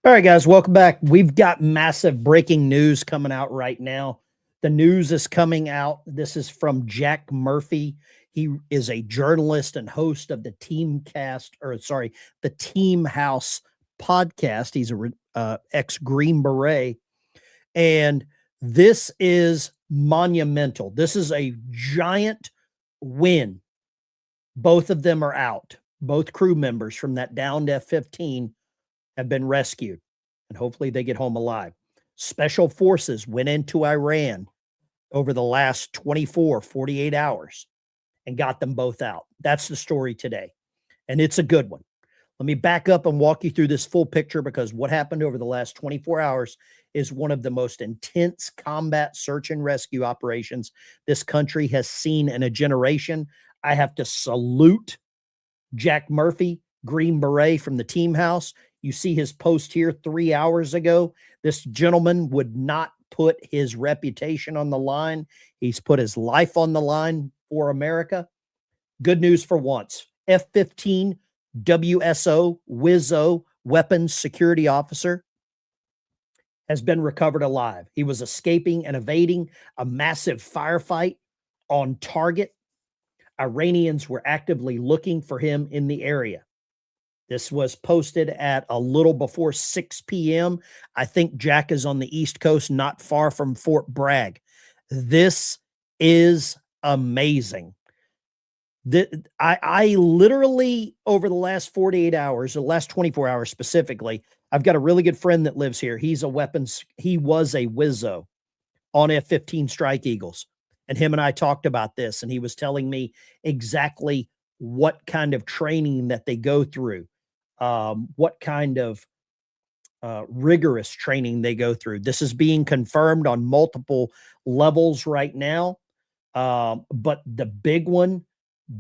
All right, guys, welcome back. We've got massive breaking news coming out right now. The news is coming out. This is from Jack Murphy. He is a journalist and host of the the Team House podcast. He's a ex Green Beret, and this is monumental. This is a giant win. Both of them are out. Both crew members from that downed F-15 have been rescued, and hopefully they get home alive. Special forces went into Iran over the last 24, 48 hours and got them both out. That's the story today, and it's a good one. Let me back up and walk you through this full picture, because what happened over the last 24 hours is one of the most intense combat search and rescue operations this country has seen in a generation. I have to salute Jack Murphy, Green Beret from the Team House. You see his post here 3 hours ago. This gentleman would not put his reputation on the line. He's put his life on the line for America. Good news for once. F-15 WSO, WISO, Weapons Security Officer, has been recovered alive. He was escaping and evading a massive firefight on target. Iranians were actively looking for him in the area. This was posted at a little before 6 p.m. I think Jack is on the East Coast, not far from Fort Bragg. This is amazing. I literally, over the last 48 hours, the last 24 hours specifically, I've got a really good friend that lives here. He was a WISO on F-15 Strike Eagles. And him and I talked about this, and he was telling me exactly what kind of training that they go through, what kind of rigorous training they go through. This is being confirmed on multiple levels right now. But the big one,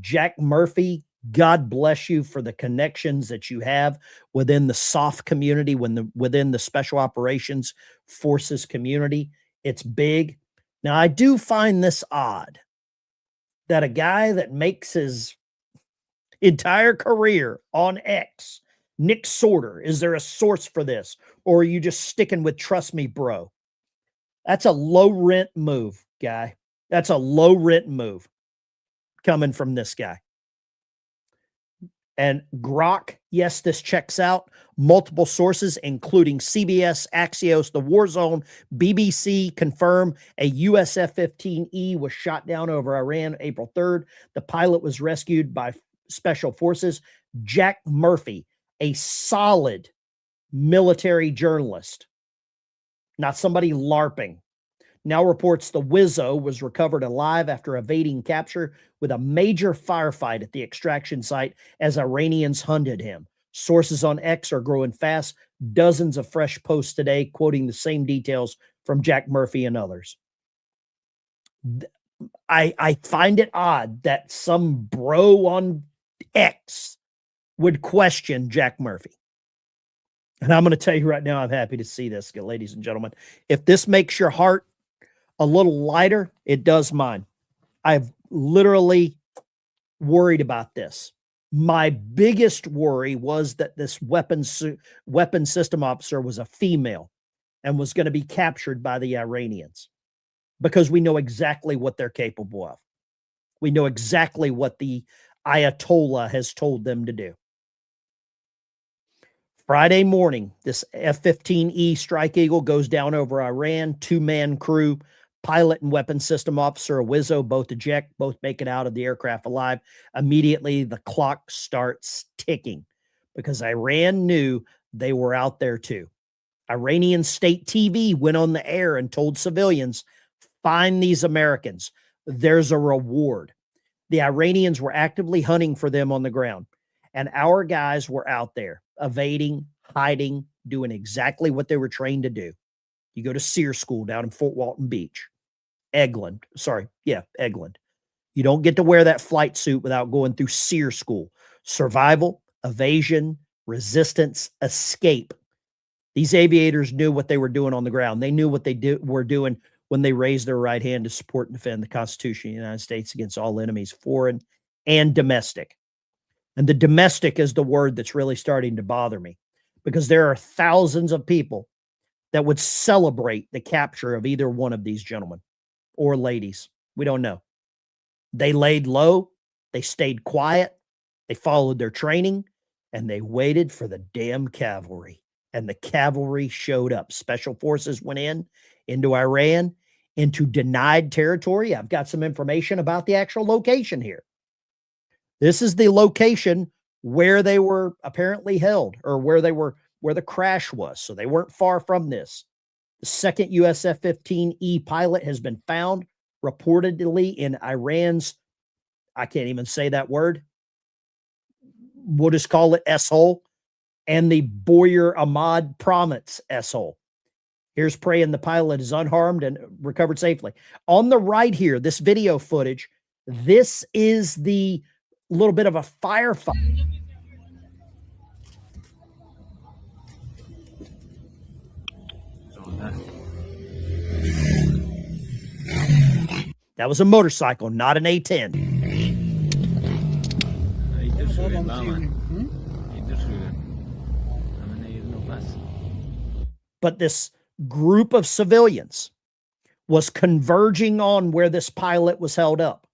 Jack Murphy, God bless you for the connections that you have within the SOF community, within the Special Operations Forces community. It's big. Now, I do find this odd that a guy that makes his entire career on X, Nick Sorter, is there a source for this? Or are you just sticking with trust me, bro? That's a low rent move, guy. That's a low rent move coming from this guy. And Grok, yes, this checks out. Multiple sources, including CBS, Axios, The War Zone, BBC, confirm a US F-15E was shot down over Iran April 3rd. The pilot was rescued by special forces. Jack Murphy, a solid military journalist, not somebody LARPing, now reports the WISO was recovered alive after evading capture with a major firefight at the extraction site as Iranians hunted him. Sources on X are growing fast. Dozens of fresh posts today quoting the same details from Jack Murphy and others. I find it odd that some bro on X would question Jack Murphy. And I'm going to tell you right now, I'm happy to see this, ladies and gentlemen. If this makes your heart a little lighter, it does mine. I've literally worried about this. My biggest worry was that this weapon system officer was a female and was going to be captured by the Iranians, because we know exactly what they're capable of. We know exactly what the Ayatollah has told them to do. Friday morning, this F-15E Strike Eagle goes down over Iran, two-man crew, pilot and weapons system officer, a WISO, both eject, both make it out of the aircraft alive. Immediately, the clock starts ticking because Iran knew they were out there too. Iranian state TV went on the air and told civilians, find these Americans. There's a reward. The Iranians were actively hunting for them on the ground, and our guys were out there evading, hiding, doing exactly what they were trained to do. You go to SEER school down in Fort Walton Beach. Eglin. You don't get to wear that flight suit without going through SEER school. Survival, evasion, resistance, escape. These aviators knew what they were doing on the ground. They knew what they were doing when they raised their right hand to support and defend the Constitution of the United States against all enemies, foreign and domestic. And the domestic is the word that's really starting to bother me, because there are thousands of people that would celebrate the capture of either one of these gentlemen or ladies. We don't know. They laid low, they stayed quiet, they followed their training, and they waited for the damn cavalry. And the cavalry showed up. Special forces went into Iran, into denied territory. I've got some information about the actual location here. This is the location where they were apparently held, or where the crash was. So they weren't far from this. The second US F-15E pilot has been found, reportedly in Iran's, I can't even say that word. We'll just call it S-hole, and the Boyer Ahmad province S-hole. Here's praying the pilot is unharmed and recovered safely. On the right here, this video footage, this is the little bit of a firefight. That was a motorcycle, not an A-10. But this group of civilians was converging on where this pilot was held up.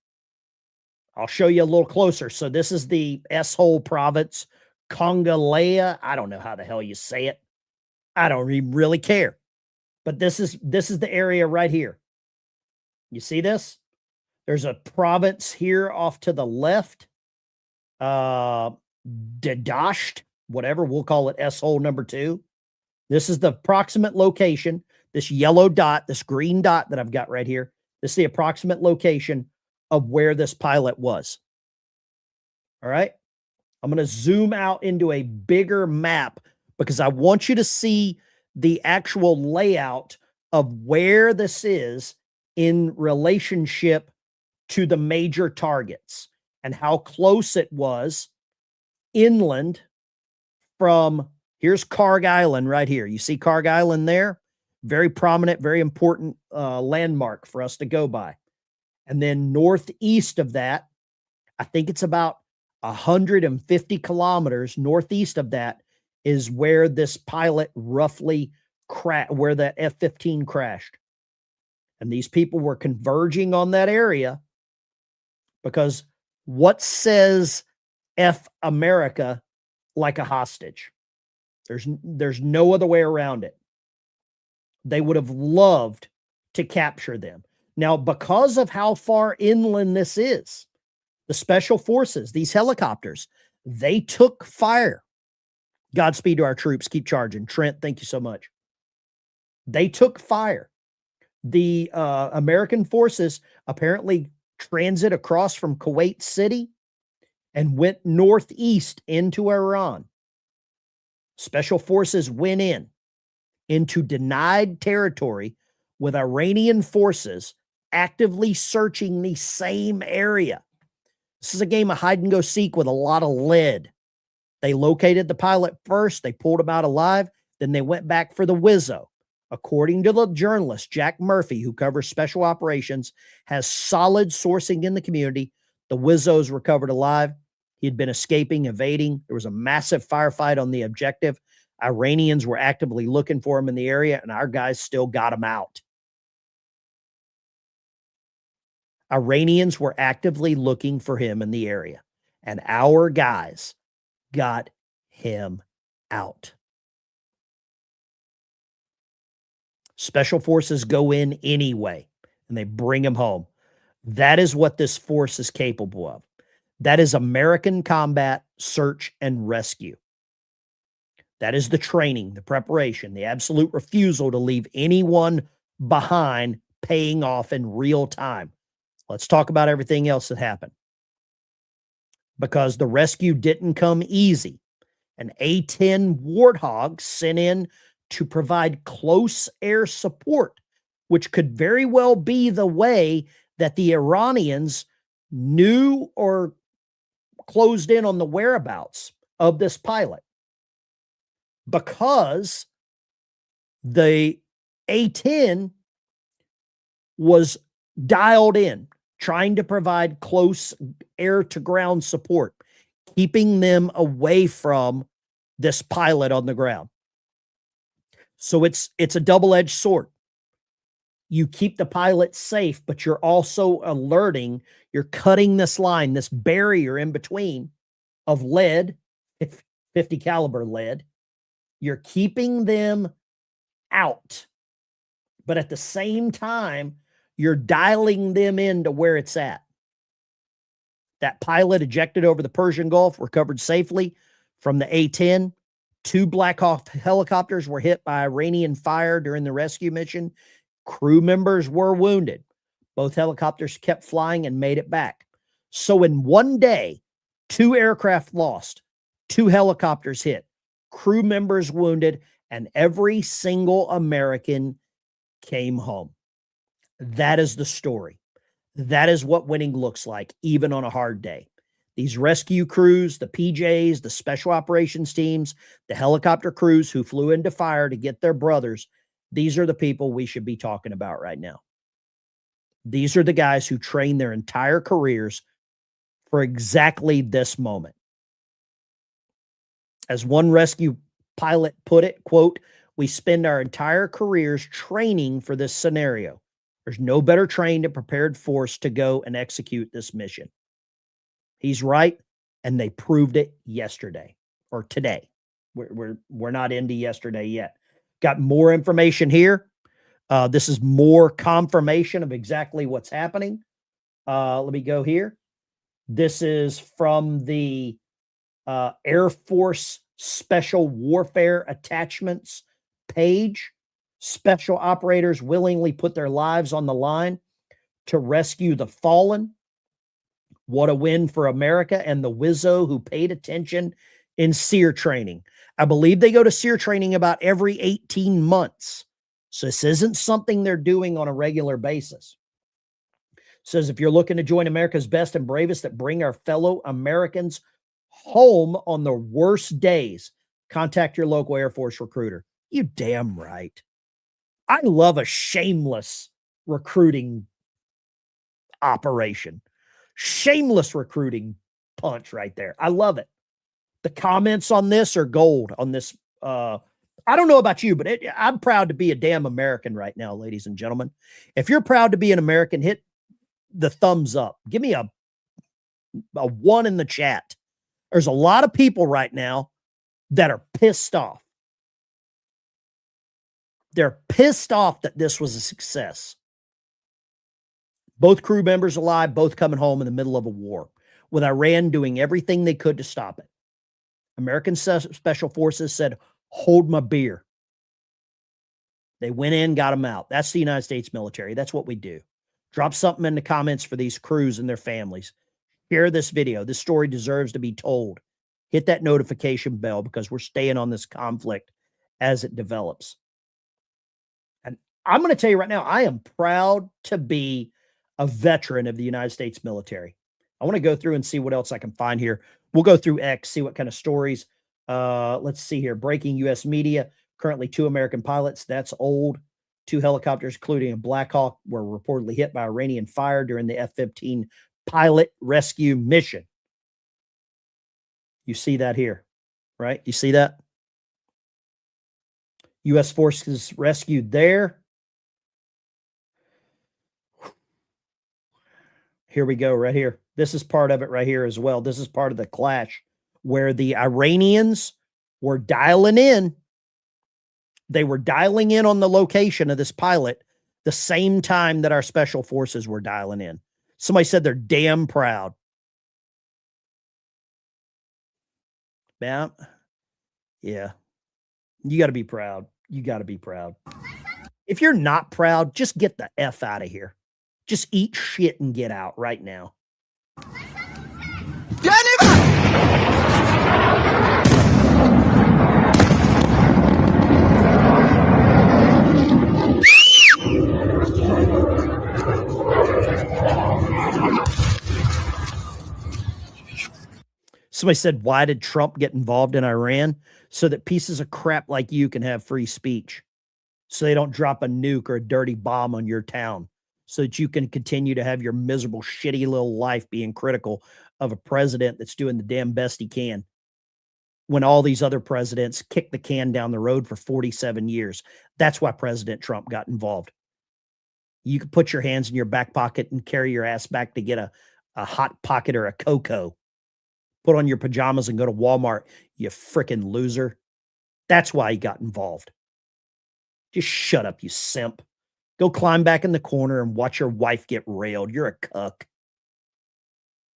I'll show you a little closer. So this is the S-hole province, Kongalea. I don't know how the hell you say it. I don't even really care. But this is the area right here. You see this? There's a province here off to the left. Dadasht, whatever, we'll call it S-hole number 2. This is the approximate location. This yellow dot, this green dot that I've got right here, this is the approximate location of where this pilot was. All right. I'm going to zoom out into a bigger map because I want you to see the actual layout of where this is in relationship to the major targets and how close it was inland from, here's Karg Island right here. You see Karg Island there? Very prominent, very important landmark for us to go by. And then northeast of that, I think it's about 150 kilometers northeast of that is where this pilot roughly where that F-15 crashed. And these people were converging on that area because what says F America like a hostage? There's no other way around it. They would have loved to capture them. Now, because of how far inland this is, the special forces, these helicopters, they took fire. Godspeed to our troops. Keep charging. Trent, thank you so much. They took fire. The American forces apparently transit across from Kuwait City and went northeast into Iran. Special forces went into denied territory with Iranian forces actively searching the same area. This is a game of hide and go seek with a lot of lead. They located the pilot first. They pulled him out alive. Then they went back for the Wizzo. According to the journalist, Jack Murphy, who covers special operations, has solid sourcing in the community. The Wizzo's recovered alive. He had been escaping, evading. There was a massive firefight on the objective. Iranians were actively looking for him in the area, and our guys still got him out. Iranians were actively looking for him in the area, and our guys got him out. Special forces go in anyway, and they bring him home. That is what this force is capable of. That is American combat, search, and rescue. That is the training, the preparation, the absolute refusal to leave anyone behind, paying off in real time. Let's talk about everything else that happened. Because the rescue didn't come easy. An A-10 Warthog sent in to provide close air support, which could very well be the way that the Iranians knew or closed in on the whereabouts of this pilot. Because the A-10 was dialed in, trying to provide close air-to-ground support, keeping them away from this pilot on the ground. So it's a double-edged sword. You keep the pilot safe, but you're also alerting, you're cutting this line, this barrier in between of lead, 50 caliber lead. You're keeping them out, but at the same time, you're dialing them into where it's at. That pilot ejected over the Persian Gulf, recovered safely from the A-10. 2 Black Hawk helicopters were hit by Iranian fire during the rescue mission. Crew members were wounded. Both helicopters kept flying and made it back. So in one day, 2 aircraft lost, 2 helicopters hit, crew members wounded, and every single American came home. That is the story. That is what winning looks like, even on a hard day. These rescue crews, the PJs, the special operations teams, the helicopter crews who flew into fire to get their brothers, these are the people we should be talking about right now. These are the guys who train their entire careers for exactly this moment. As one rescue pilot put it, quote, "We spend our entire careers training for this scenario. There's no better trained and prepared force to go and execute this mission." He's right, and they proved it yesterday or today. We're not into yesterday yet. Got more information here. This is more confirmation of exactly what's happening. Let me go here. This is from the Air Force Special Warfare Attachments page. Special operators willingly put their lives on the line to rescue the fallen. What a win for America and the Wizzo who paid attention in SEER training. I believe they go to SEER training about every 18 months. So this isn't something they're doing on a regular basis. It says, if you're looking to join America's best and bravest that bring our fellow Americans home on the worst days, contact your local Air Force recruiter. You damn right. I love a shameless recruiting operation. Shameless recruiting punch right there. I love it. The comments on this are gold on this. I don't know about you, but I'm proud to be a damn American right now, ladies and gentlemen. If you're proud to be an American, hit the thumbs up. Give me a 1 in the chat. There's a lot of people right now that are pissed off. They're pissed off that this was a success. Both crew members alive, both coming home in the middle of a war, with Iran doing everything they could to stop it. American Special Forces said, hold my beer. They went in, got them out. That's the United States military. That's what we do. Drop something in the comments for these crews and their families. Share this video. This story deserves to be told. Hit that notification bell because we're staying on this conflict as it develops. And I'm going to tell you right now, I am proud to be a veteran of the United States military. I want to go through and see what else I can find here. We'll go through X, see what kind of stories. Let's see here. Breaking U.S. media. Currently 2 American pilots. That's old. 2 helicopters, including a Black Hawk, were reportedly hit by Iranian fire during the F-15 pilot rescue mission. You see that here, right? You see that? U.S. forces rescued there. Here we go, right here. This is part of it right here as well. This is part of the clash where the Iranians were dialing in. They were dialing in on the location of this pilot the same time that our special forces were dialing in. Somebody said they're damn proud. Yeah. Yeah. You got to be proud. You got to be proud. If you're not proud, just get the F out of here. Just eat shit and get out right now. Somebody said, why did Trump get involved in Iran? So that pieces of crap like you can have free speech. So they don't drop a nuke or a dirty bomb on your town. So that you can continue to have your miserable, shitty little life being critical of a president that's doing the damn best he can. when all these other presidents kicked the can down the road for 47 years. That's why President Trump got involved. You could put your hands in your back pocket and carry your ass back to get a Hot Pocket or a Cocoa. Put on your pajamas and go to Walmart, you freaking loser. That's why he got involved. Just shut up, you simp. Go climb back in the corner and watch your wife get railed. You're a cuck.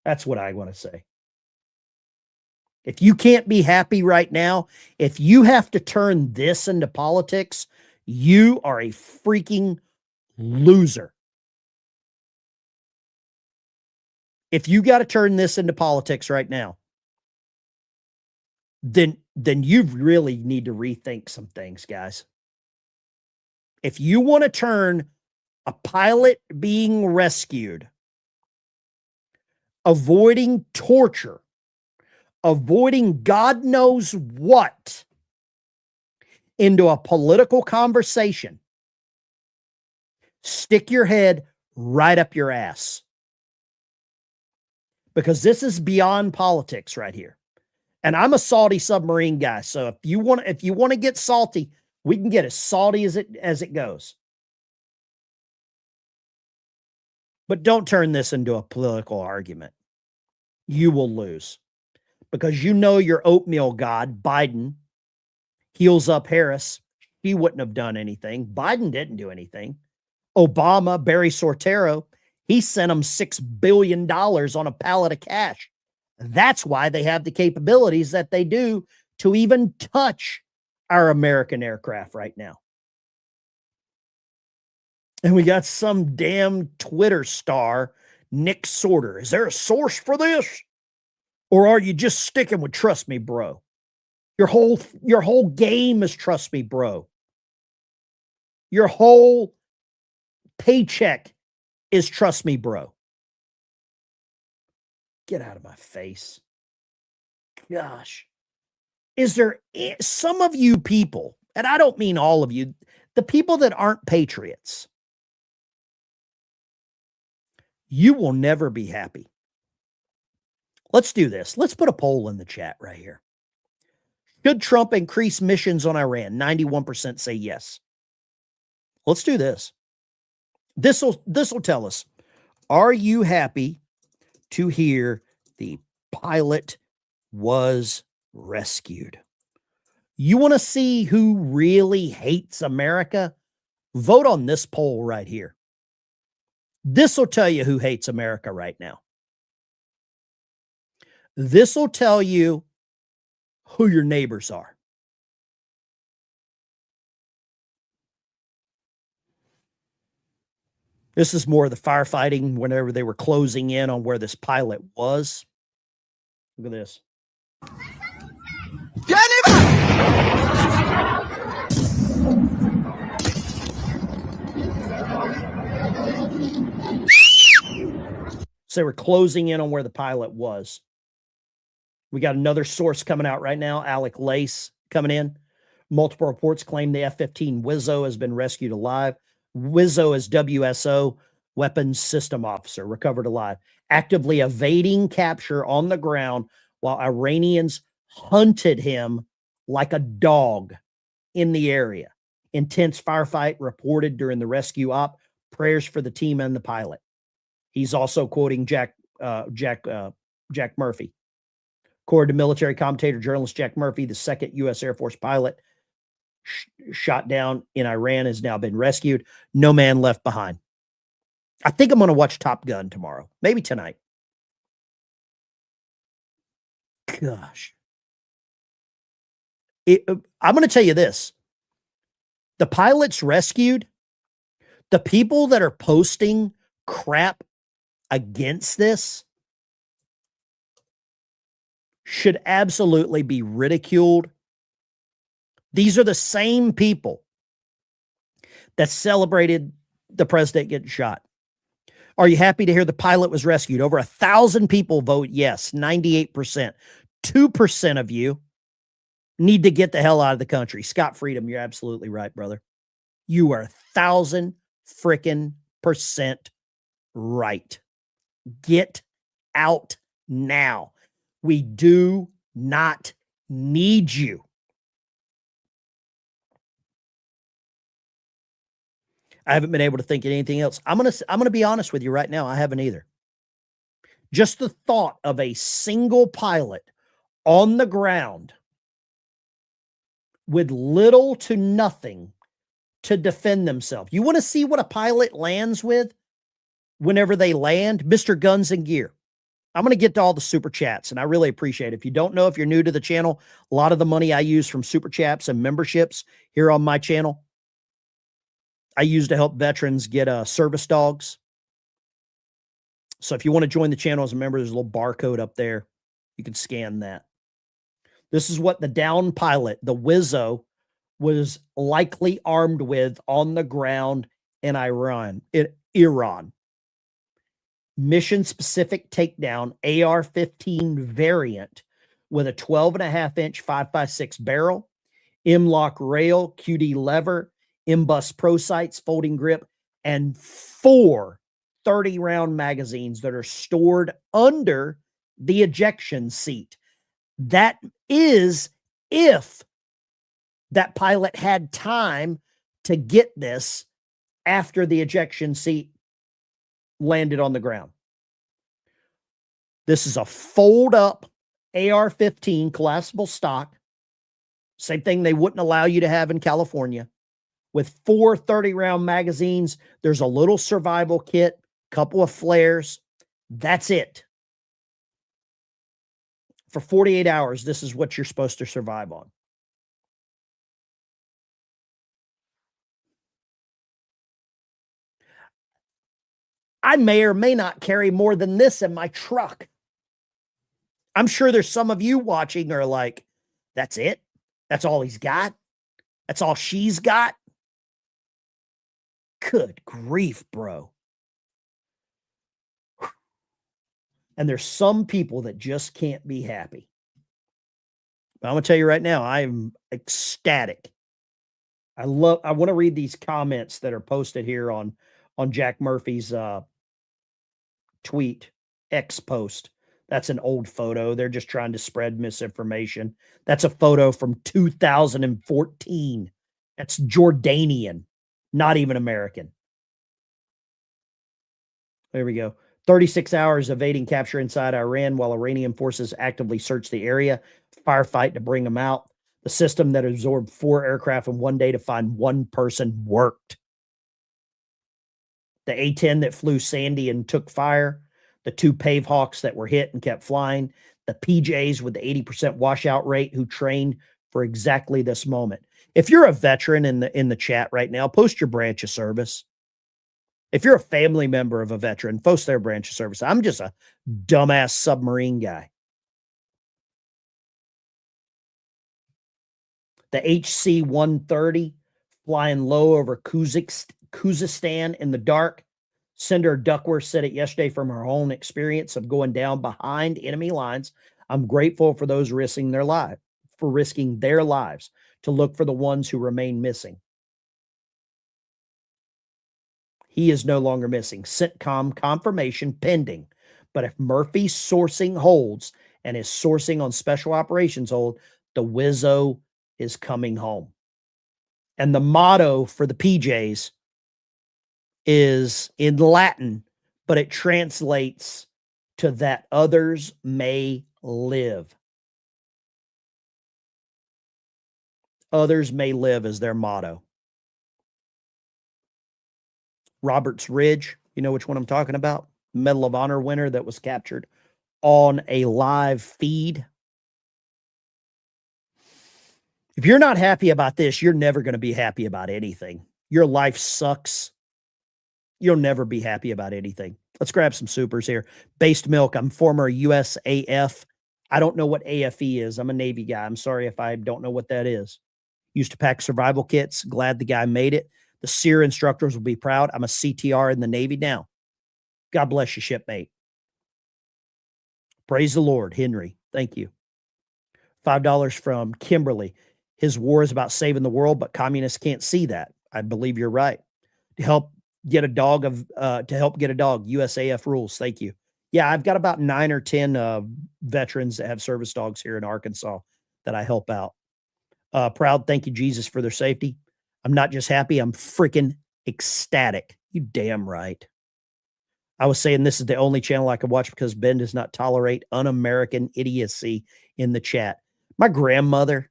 That's what I want to say. If you can't be happy right now, if you have to turn this into politics, you are a freaking loser. If you got to turn this into politics right now, then you really need to rethink some things, guys. If you want to turn a pilot being rescued, avoiding torture, avoiding God knows what, into a political conversation, stick your head right up your ass. Because this is beyond politics right here. And I'm a salty submarine guy. So if you want to get salty, we can get as salty as it goes. But don't turn this into a political argument. You will lose. Because you know your oatmeal god, Biden, heals up Harris. He wouldn't have done anything. Biden didn't do anything. Obama, Barry Soetoro, he sent him $6 billion on a pallet of cash. That's why they have the capabilities that they do to even touch our American aircraft right now. And we got some damn Twitter star, Nick Sorter. Is there a source for this? Or are you just sticking with trust me, bro? Your whole game is trust me, bro. Your whole paycheck is trust me, bro. Get out of my face. Gosh. Is there some of you people, and I don't mean all of you, the people that aren't patriots, you will never be happy. Let's do this. Let's put a poll in the chat right here. Should Trump increase missions on Iran? 91% say yes. Let's do this. This will tell us, are you happy to hear the pilot was rescued? You want to see who really hates America? Vote on this poll right here. This will tell you who hates America right now. This will tell you who your neighbors are. This is more of the firefighting whenever they were closing in on where this pilot was. Look at this. So they were closing in on where the pilot was. We got another source coming out right now, Alec Lace coming in. Multiple reports claim the F-15 Wizzo has been rescued alive. Wizzo is WSO, Weapons System Officer, recovered alive, actively evading capture on the ground while Iranians hunted him like a dog in the area. Intense firefight reported during the rescue op. Prayers for the team and the pilot. He's also quoting Jack Murphy. According to military commentator, journalist Jack Murphy, the second U.S. Air Force pilot shot down in Iran has now been rescued. No man left behind. I think I'm going to watch Top Gun tomorrow, maybe tonight. Gosh. I'm going to tell you this. The pilots rescued, the people that are posting crap against this should absolutely be ridiculed. These are the same people that celebrated the president getting shot. Are you happy to hear the pilot was rescued? Over 1,000 people vote yes, 98%. 2% of you need to get the hell out of the country. Scott Freedom, you're absolutely right, brother. You are 1,000 freaking % right. Get out now. We do not need you. I haven't been able to think of anything else. I'm gonna be honest with you right now. I haven't either. Just the thought of a single pilot on the ground with little to nothing to defend themselves. You want to see what a pilot lands with whenever they land? Mr. Guns and Gear. I'm going to get to all the super chats, and I really appreciate it. If you don't know, if you're new to the channel, a lot of the money I use from super chats and memberships here on my channel, I use to help veterans get service dogs. So if you want to join the channel as a member, there's a little barcode up there. You can scan that. This is what the down pilot, the Wizzo, was likely armed with on the ground in Iran. Mission-specific takedown AR-15 variant with a 12.5-inch 5.56 barrel, M-lock rail, QD lever, M-bus pro sights, folding grip, and 4 30-round magazines that are stored under the ejection seat. That is if that pilot had time to get this after the ejection seat landed on the ground. This is a fold-up AR-15 collapsible stock. Same thing they wouldn't allow you to have in California. With 4 30-round magazines, there's a little survival kit, couple of flares. That's it. For 48 hours, this is what you're supposed to survive on. I may or may not carry more than this in my truck. I'm sure there's some of you watching are like, that's it? That's all he's got? That's all she's got? Good grief, bro. And there's some people that just can't be happy. But I'm going to tell you right now, I'm ecstatic. I want to read these comments that are posted here on Jack Murphy's tweet, X post. That's an old photo. They're just trying to spread misinformation. That's a photo from 2014. That's Jordanian, not even American. There we go. 36 hours evading capture inside Iran while Iranian forces actively search the area, firefight to bring them out. The system that absorbed 4 aircraft in one day to find one person worked. The A-10 that flew Sandy and took fire, the 2 Pave Hawks that were hit and kept flying, the PJs with the 80% washout rate who trained for exactly this moment. If you're a veteran in the chat right now, post your branch of service. If you're a family member of a veteran, post their branch of service. I'm just a dumbass submarine guy. The HC-130 flying low over Khuzestan in the dark. Senator Duckworth said it yesterday from her own experience of going down behind enemy lines. I'm grateful for those risking their lives to look for the ones who remain missing. He is no longer missing. CENTCOM confirmation pending. But if Murphy's sourcing holds and his sourcing on special operations hold, the Wizzo is coming home. And the motto for the PJs is in Latin, but it translates to that others may live. Others may live is their motto. Roberts Ridge, you know which one I'm talking about? Medal of Honor winner that was captured on a live feed. If you're not happy about this, you're never going to be happy about anything. Your life sucks. You'll never be happy about anything. Let's grab some supers here. Based Milk, I'm former USAF. I don't know what AFE is. I'm a Navy guy. I'm sorry if I don't know what that is. Used to pack survival kits. Glad the guy made it. The SEER instructors will be proud. I'm a CTR in the Navy now. God bless you, shipmate. Praise the Lord, Henry. Thank you. $5 from Kimberly. His war is about saving the world, but communists can't see that. I believe you're right. To help get a dog, USAF rules. Thank you. Yeah, I've got about 9 or 10 veterans that have service dogs here in Arkansas. that I help out. Proud, thank you, Jesus, for their safety. I'm not just happy, I'm freaking ecstatic. You damn right. I was saying this is the only channel I could watch because Ben does not tolerate un-American idiocy in the chat. My grandmother,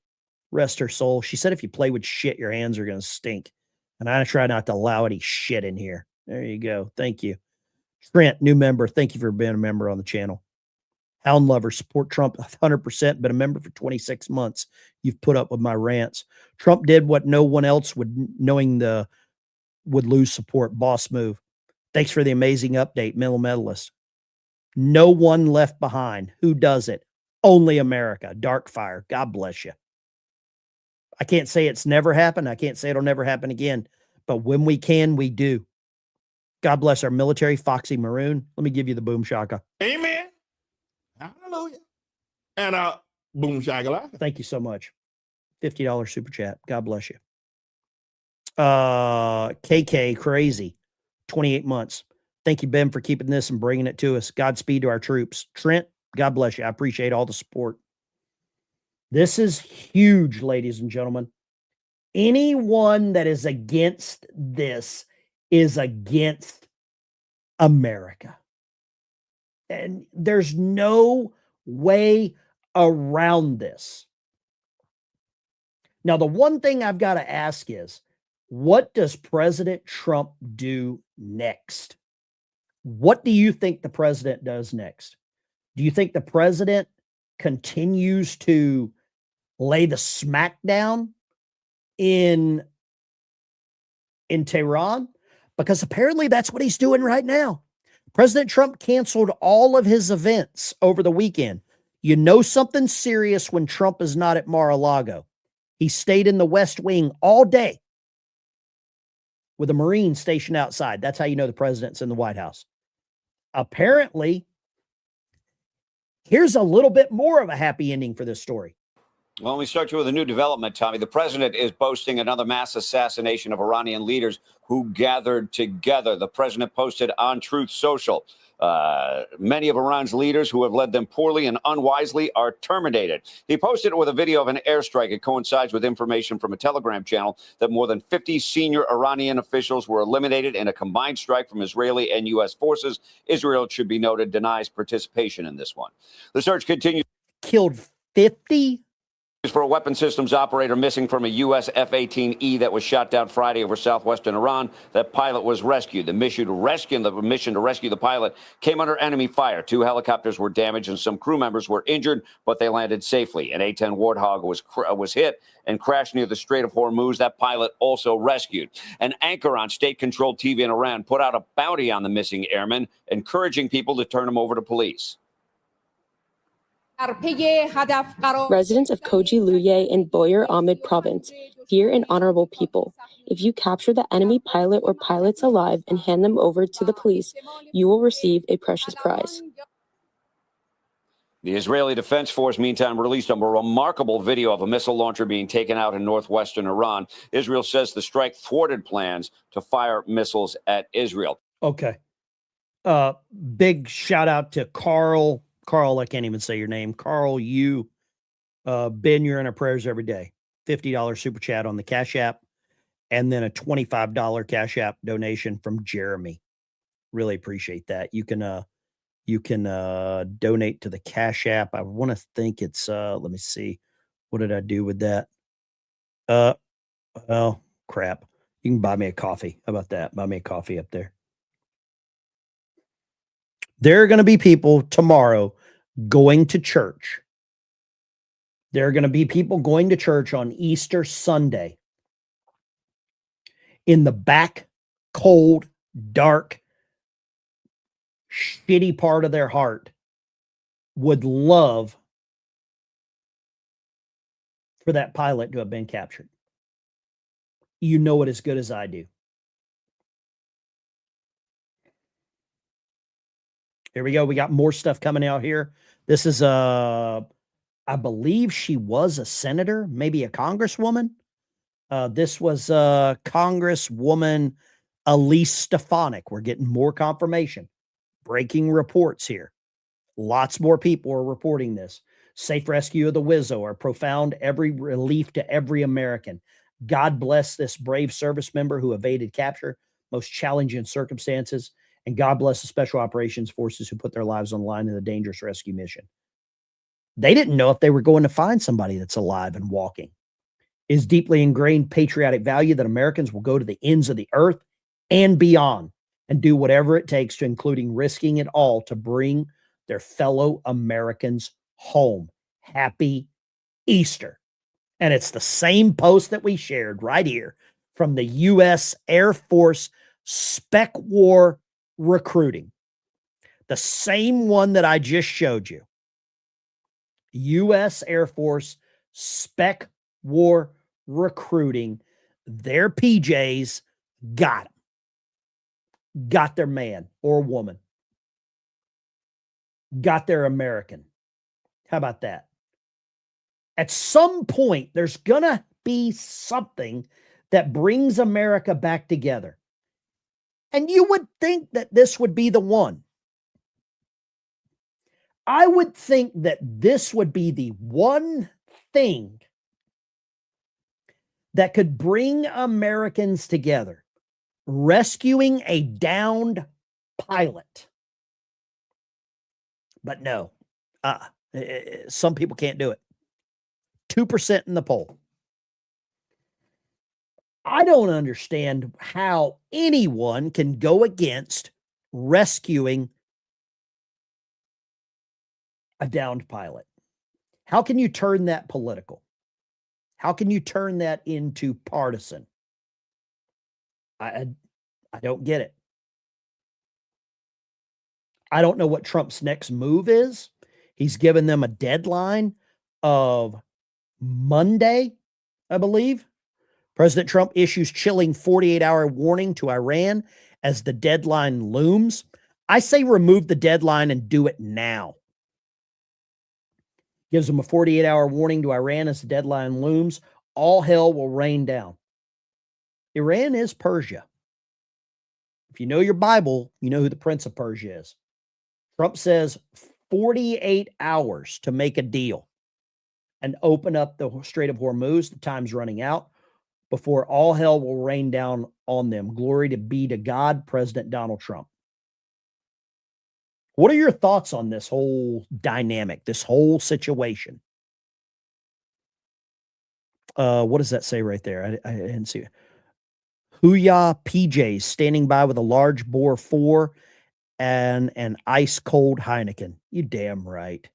rest her soul, she said if you play with shit, your hands are going to stink. And I try not to allow any shit in here. There you go. Thank you. Trent, new member. Thank you for being a member on the channel. Hound lover, support Trump 100%, been a member for 26 months. You've put up with my rants. Trump did what no one else would, would lose support. Boss move. Thanks for the amazing update, middle medalist. No one left behind. Who does it? Only America. Darkfire. God bless you. I can't say it's never happened. I can't say it'll never happen again. But when we can, we do. God bless our military. Foxy Maroon. Let me give you the boom shaka. Amen. Hallelujah. And boom shaka. Thank you so much. $50 super chat. God bless you. KK Crazy. 28 months. Thank you, Ben, for keeping this and bringing it to us. Godspeed to our troops. Trent, God bless you. I appreciate all the support. This is huge, ladies and gentlemen. Anyone that is against this is against America. And there's no way around this. Now, the one thing I've got to ask is, what does President Trump do next? What do you think the president does next? Do you think the president continues to lay the smackdown in Tehran? Because apparently that's what he's doing right now. President Trump canceled all of his events over the weekend. You know something serious when Trump is not at Mar-a-Lago. He stayed in the West Wing all day with a Marine stationed outside. That's how you know the president's in the White House. Apparently, here's a little bit more of a happy ending for this story. Well, we start you with a new development, Tommy. The president is boasting another mass assassination of Iranian leaders who gathered together. The president posted on Truth Social. Many of Iran's leaders who have led them poorly and unwisely are terminated. He posted it with a video of an airstrike. It coincides with information from a Telegram channel that more than 50 senior Iranian officials were eliminated in a combined strike from Israeli and U.S. forces. Israel, it should be noted, denies participation in this one. The search continues. Killed 50? For a weapon systems operator missing from a U.S. F-15E that was shot down Friday over southwestern Iran. That pilot was rescued. The mission to rescue the pilot came under enemy fire. 2 helicopters were damaged and some crew members were injured, but they landed safely. An A-10 Warthog was hit and crashed near the Strait of Hormuz. That pilot also rescued. An anchor on state-controlled TV in Iran put out a bounty on the missing airman, encouraging people to turn him over to police. Residents of Koji Luye in Boyer Ahmed province, dear and honorable people, if you capture the enemy pilot or pilots alive and hand them over to the police, you will receive a precious prize. The Israeli Defense Force, meantime, released a remarkable video of a missile launcher being taken out in northwestern Iran. Israel says the strike thwarted plans to fire missiles at Israel. Okay. Big shout out to Carl, I can't even say your name. Carl, Ben, you're in our prayers every day. $50 super chat on the Cash App, and then a $25 Cash App donation from Jeremy. Really appreciate that. You can donate to the Cash App. I want to think it's let me see. What did I do with that? Oh, crap. You can buy me a coffee. How about that? Buy me a coffee up there. There are going to be people tomorrow going to church. There are going to be people going to church on Easter Sunday in the back, cold, dark, shitty part of their heart would love for that pilot to have been captured. You know it as good as I do. Here we go. We got more stuff coming out here. This is I believe she was a senator, maybe a congresswoman. This was Congresswoman Elise Stefanik. We're getting more confirmation. Breaking reports here. Lots more people are reporting this. Safe rescue of the Wizzo, our profound every relief to every American. God bless this brave service member who evaded capture, most challenging circumstances. And God bless the Special Operations Forces who put their lives on the line in the dangerous rescue mission. They didn't know if they were going to find somebody that's alive and walking. It is deeply ingrained patriotic value that Americans will go to the ends of the earth and beyond and do whatever it takes, to including risking it all, to bring their fellow Americans home. Happy Easter. And it's the same post that we shared right here from the U.S. Air Force Spec War Recruiting. The same one that I just showed you. U.S. Air Force Spec War Recruiting. Their PJs got them. Got their man or woman. Got their American. How about that? At some point, there's going to be something that brings America back together. And you would think that this would be the one. I would think that this would be the one thing that could bring Americans together. Rescuing a downed pilot. But no, some people can't do it. 2% in the poll. I don't understand how anyone can go against rescuing a downed pilot. How can you turn that political? How can you turn that into partisan? I don't get it. I don't know what Trump's next move is. He's given them a deadline of Monday, I believe. President Trump issues chilling 48-hour warning to Iran as the deadline looms. I say remove the deadline and do it now. Gives them a 48-hour warning to Iran as the deadline looms. All hell will rain down. Iran is Persia. If you know your Bible, you know who the Prince of Persia is. Trump says 48 hours to make a deal and open up the Strait of Hormuz. The time's running out before all hell will rain down on them. Glory to be to God, President Donald Trump. What are your thoughts on this whole dynamic, this whole situation? What does that say right there? I didn't see it. Huya PJs standing by with a large bore 4 and an ice cold Heineken. You damn right.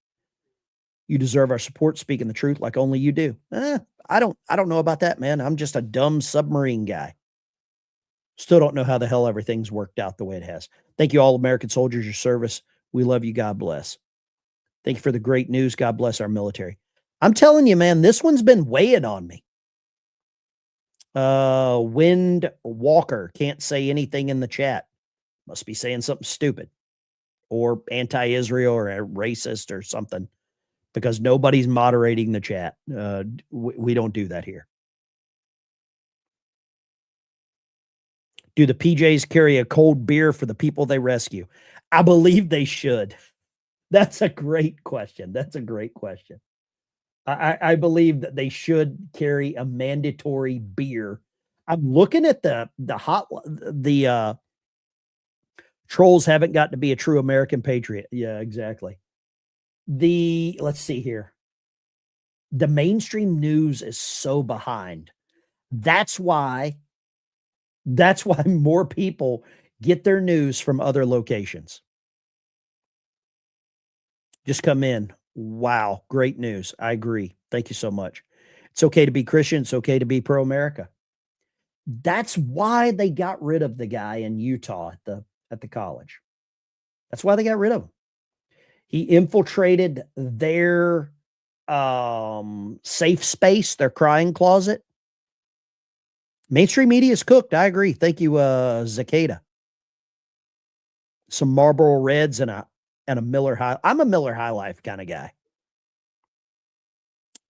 You deserve our support, speaking the truth like only you do. I don't know about that, man. I'm just a dumb submarine guy. Still don't know how the hell everything's worked out the way it has. Thank you, all American soldiers, your service. We love you. God bless. Thank you for the great news. God bless our military. I'm telling you, man, this one's been weighing on me. Wind Walker can't say anything in the chat. Must be saying something stupid or anti-Israel or a racist or something, because nobody's moderating the chat. We don't do that here. Do the PJs carry a cold beer for the people they rescue? I believe they should. That's a great question. That's a great question. I believe that they should carry a mandatory beer. I'm looking at the trolls haven't got to be a true American patriot. Yeah, exactly. Let's see here. The mainstream news is so behind. That's why more people get their news from other locations. Just come in. Wow, great news. I agree. Thank you so much. It's okay to be Christian. It's okay to be pro-America. That's why they got rid of the guy in Utah at the college. That's why they got rid of him. He infiltrated their safe space, their crying closet. Mainstream media is cooked. I agree. Thank you, Zakeda. Some Marlboro Reds and a Miller High. I'm a Miller High Life kind of guy.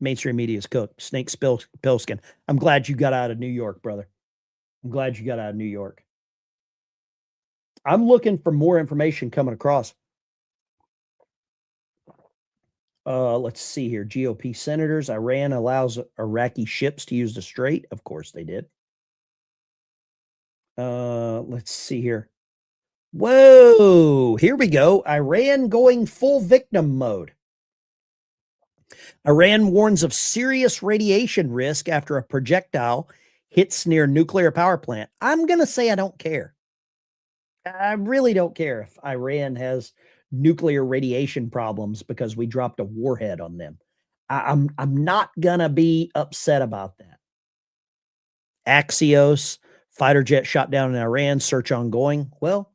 Mainstream media is cooked. Snake Pilskin. I'm glad you got out of New York, brother. I'm glad you got out of New York. I'm looking for more information coming across. Let's see here. GOP senators. Iran allows Iraqi ships to use the strait. Of course they did. Let's see here. Whoa, here we go. Iran going full victim mode. Iran warns of serious radiation risk after a projectile hits near nuclear power plant. I'm going to say I don't care. I really don't care if Iran has nuclear radiation problems because we dropped a warhead on them. I'm not going to be upset about that. Axios, fighter jet shot down in Iran, search ongoing. Well,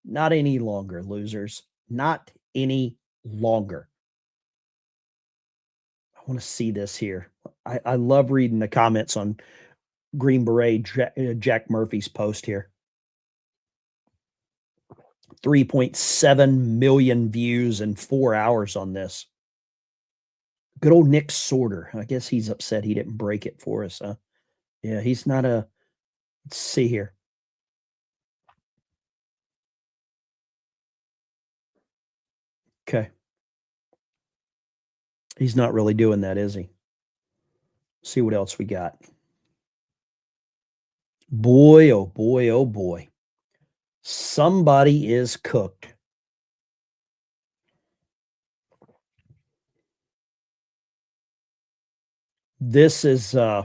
not any longer, losers. Not any longer. I want to see this here. I love reading the comments on Green Beret Jack Murphy's post here. 3.7 million views in 4 hours on this. Good old Nick Sorter. I guess he's upset he didn't break it for us, huh? Yeah, he's not a... Let's see here. Okay. He's not really doing that, is he? See what else we got. Boy, oh boy, oh boy. Somebody is cooked. This is yeah.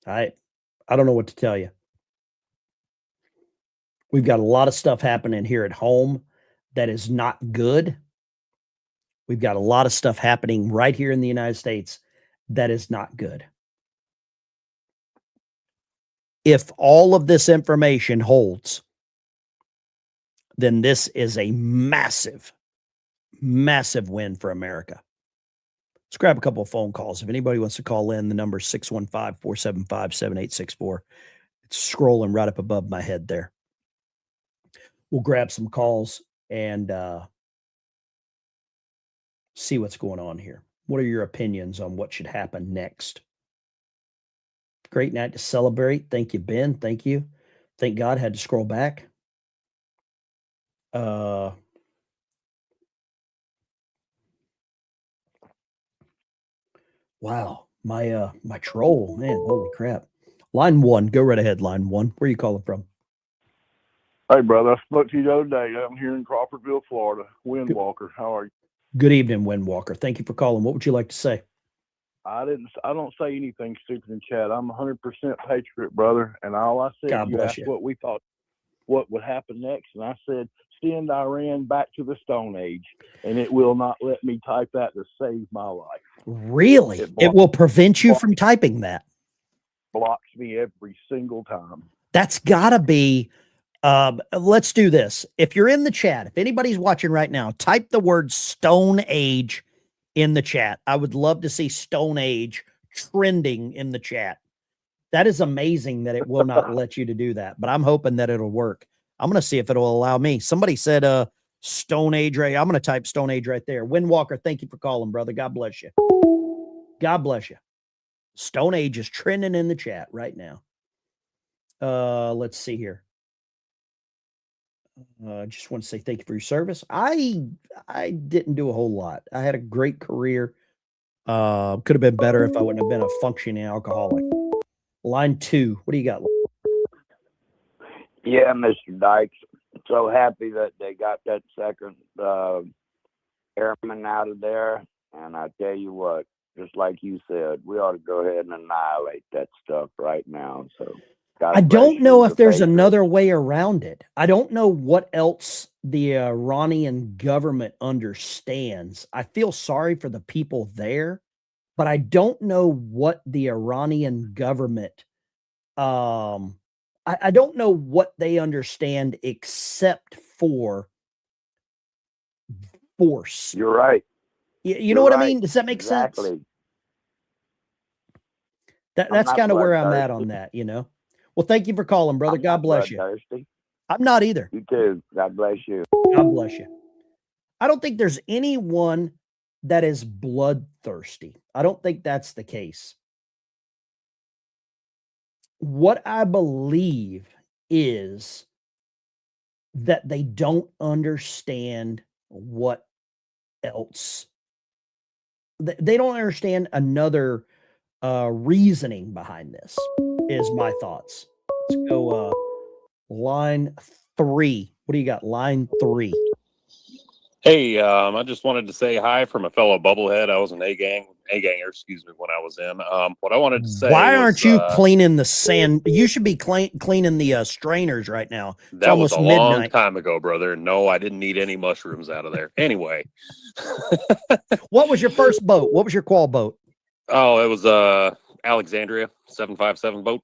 I don't know what to tell you. We've got a lot of stuff happening here at home that is not good. We've got a lot of stuff happening right here in the United States that is not good. If all of this information holds, then this is a massive, massive win for America. Let's grab a couple of phone calls. If anybody wants to call in, the number is 615-475-7864. It's scrolling right up above my head there. We'll grab some calls and see what's going on here. What are your opinions on what should happen next? Great night to celebrate. Thank you, Ben. Thank you. Thank God I had to scroll back. Wow. My troll, man. Holy crap. Line 1. Go right ahead, line 1. Where are you calling from? Hey, brother. I spoke to you the other day. I'm here in Crawfordville, Florida. Windwalker. How are you? Good evening, Windwalker. Thank you for calling. What would you like to say? I don't say anything stupid in chat. I'm 100% patriot, brother. And all I said, God you bless asked you. what we thought, what would happen next. And I said, send Iran back to the Stone Age. And it will not let me type that to save my life. Really? It will prevent you from typing that. Blocks me every single time. That's got to be... let's do this. If you're in the chat, if anybody's watching right now, type the word Stone Age in the chat. I would love to see Stone Age trending in the chat. That is amazing that it will not let you to do that, but I'm hoping that it'll work. I'm going to see if it'll allow me. Somebody said Stone Age right. I'm going to type Stone Age right there. Windwalker, thank you for calling, brother. God bless you. God bless you. Stone Age is trending in the chat right now. Let's see here. I just want to say thank you for your service. I didn't do a whole lot. I had a great career. Could have been better if I wouldn't have been a functioning alcoholic. Line 2. What do you got? Yeah, Mr. Dykes. So happy that they got that second airman out of there. And I tell you what, just like you said, we ought to go ahead and annihilate that stuff right now. So I don't know if there's another way around it. I don't know what else the Iranian government understands. I feel sorry for the people there, but I don't know what the Iranian government, I don't know what they understand except for force. You're right. You know what I mean? Does that make sense? That's kind of where I'm at on that, you know? Well, thank you for calling, brother. God bless you. Thirsty. I'm not either. You too. God bless you. God bless you. I don't think there's anyone that is bloodthirsty. I don't think that's the case. what I believe is that they don't understand what else. They don't understand another reasoning behind this, is my thoughts. Let's go line 3. What do you got? Line 3. Hey, I just wanted to say hi from a fellow bubblehead. I was an A-ganger, when I was in. What I wanted to say Why was, aren't you cleaning the sand? You should be cleaning the strainers right now. It's that was almost a long midnight. time ago, brother. No, I didn't need any mushrooms out of there. Anyway. What was your first boat? What was your qual boat? Oh, it was Alexandria 757 boat.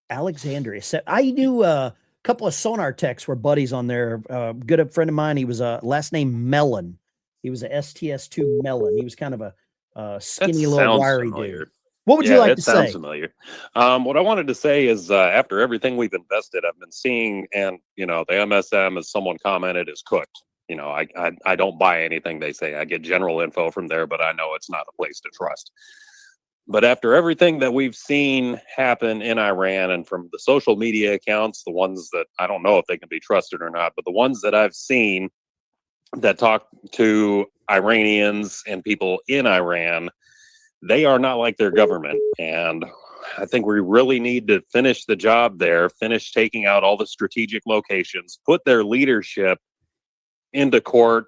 Alexandria. I knew a couple of sonar techs were buddies on there. Good friend of mine. He was last name Mellon. He was a STS-2 Mellon. He was kind of a skinny little wiry dude. What would you like to say? Sounds familiar. What I wanted to say is after everything we've invested, I've been seeing, and the MSM, as someone commented, is cooked. I don't buy anything they say. I get general info from there, but I know it's not a place to trust. But after everything that we've seen happen in Iran, and from the social media accounts, the ones that I don't know if they can be trusted or not, but the ones that I've seen that talk to Iranians and people in Iran, they are not like their government. And I think we really need to finish the job there, finish taking out all the strategic locations, put their leadership into court,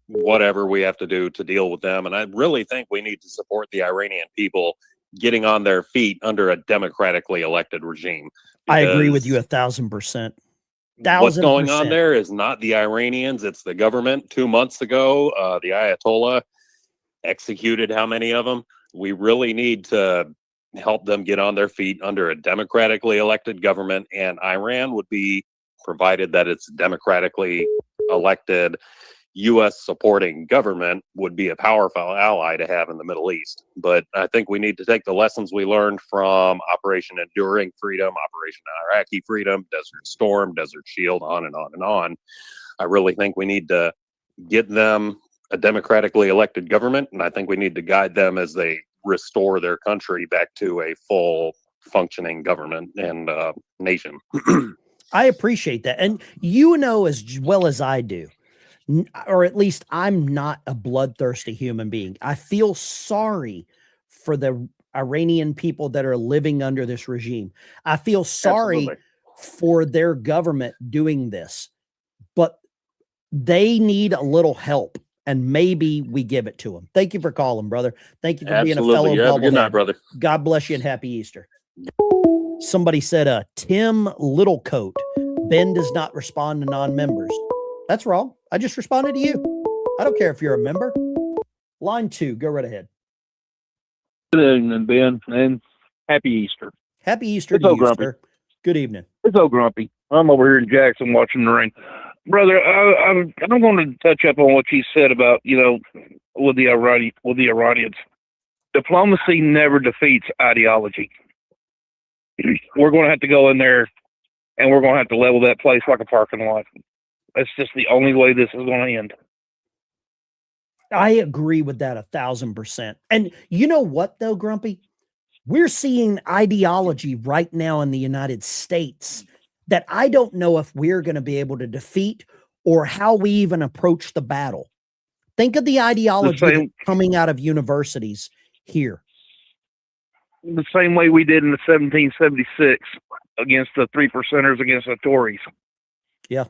whatever we have to do to deal with them. And I really think we need to support the Iranian people getting on their feet under a democratically elected regime. I agree with you 1,000%. What's going on there is not the Iranians, it's the government. 2 months ago, the Ayatollah executed how many of them? We really need to help them get on their feet under a democratically elected government, and Iran would be, provided that it's democratically elected, U.S. supporting government, would be a powerful ally to have in the Middle East. But I think we need to take the lessons we learned from Operation Enduring Freedom, Operation Iraqi Freedom, Desert Storm, Desert Shield, on and on and on. I really think we need to get them a democratically elected government, and I think we need to guide them as they restore their country back to a full functioning government and nation. I appreciate that. And as well as I do, or at least I'm not a bloodthirsty human being. I feel sorry for the Iranian people that are living under this regime. I feel sorry for their government doing this, but they need a little help, and maybe we give it to them. Thank you for calling, brother. Thank you for being a fellow You have a good night, bubblehead. brother. God bless you and happy Easter. Somebody said, Tim Littlecoat, Ben does not respond to non-members. That's wrong. I just responded to you. I don't care if you're a member. Line 2, go right ahead. Good evening, Ben, and happy Easter. Happy Easter to you, sir. Good evening. It's so grumpy. I'm over here in Jackson watching the rain. Brother, I'm going to touch up on what you said about, with the Iranians. Diplomacy never defeats ideology. We're going to have to go in there, and we're going to have to level that place like a parking lot. That's just the only way this is going to end. I agree with that 1,000%. And you know what, though, Grumpy? We're seeing ideology right now in the United States that I don't know if we're going to be able to defeat or how we even approach the battle. Think of the ideology coming out of universities here. The same way we did in the 1776 against the 3%ers against the Tories. Yeah.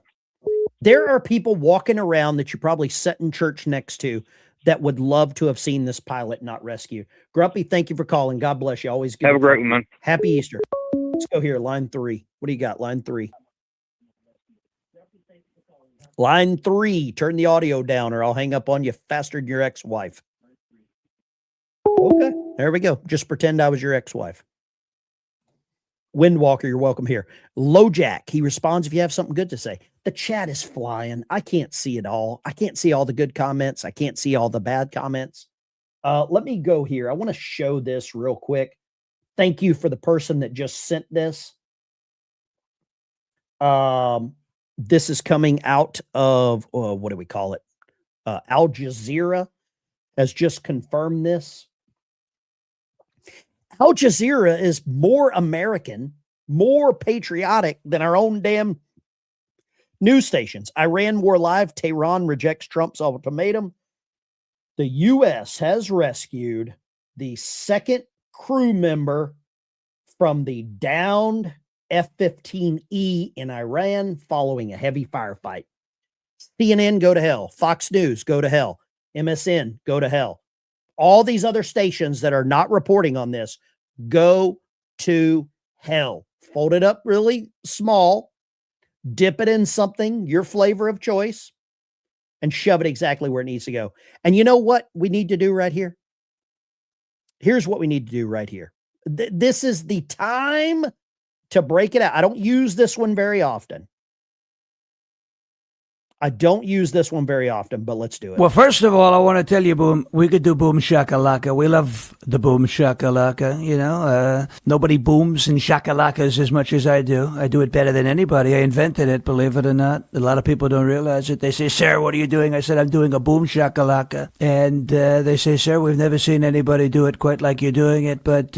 There are people walking around that you probably sat in church next to that would love to have seen this pilot not rescued. Grumpy, thank you for calling. God bless you. Always good. Have a great one, man. Happy Easter. Let's go here. Line 3. What do you got? Line 3. Line 3. Turn the audio down or I'll hang up on you faster than your ex-wife. Okay. There we go. Just pretend I was your ex-wife. Windwalker, you're welcome here. LoJack, he responds if you have something good to say. The chat is flying. I can't see it all. I can't see all the good comments. I can't see all the bad comments. Let me go here. I want to show this real quick. Thank you for the person that just sent this. This is coming out of, what do we call it? Al Jazeera has just confirmed this. Al Jazeera is more American more patriotic than our own damn news stations. Iran War Live, Tehran rejects Trump's ultimatum. The U.S. has rescued the second crew member from the downed F-15E in Iran following a heavy firefight. CNN, go to hell. Fox News, go to hell. MSN, go to hell. All these other stations that are not reporting on this, go to hell. Fold it up really small, dip it in something, your flavor of choice, and shove it exactly where it needs to go. And you know what we need to do right here? Here's what we need to do right here. This is the time to break it out. I don't use this one very often. But let's do it. Well, first of all, I want to tell you, Boom, we could do Boom Shakalaka. We love the Boom Shakalaka, you know. Nobody booms and shakalakas as much as I do. I do it better than anybody. I invented it, believe it or not. A lot of people don't realize it. They say, "Sir, what are you doing?" I said, "I'm doing a Boom Shakalaka." And they say, "Sir, we've never seen anybody do it quite like you're doing it, but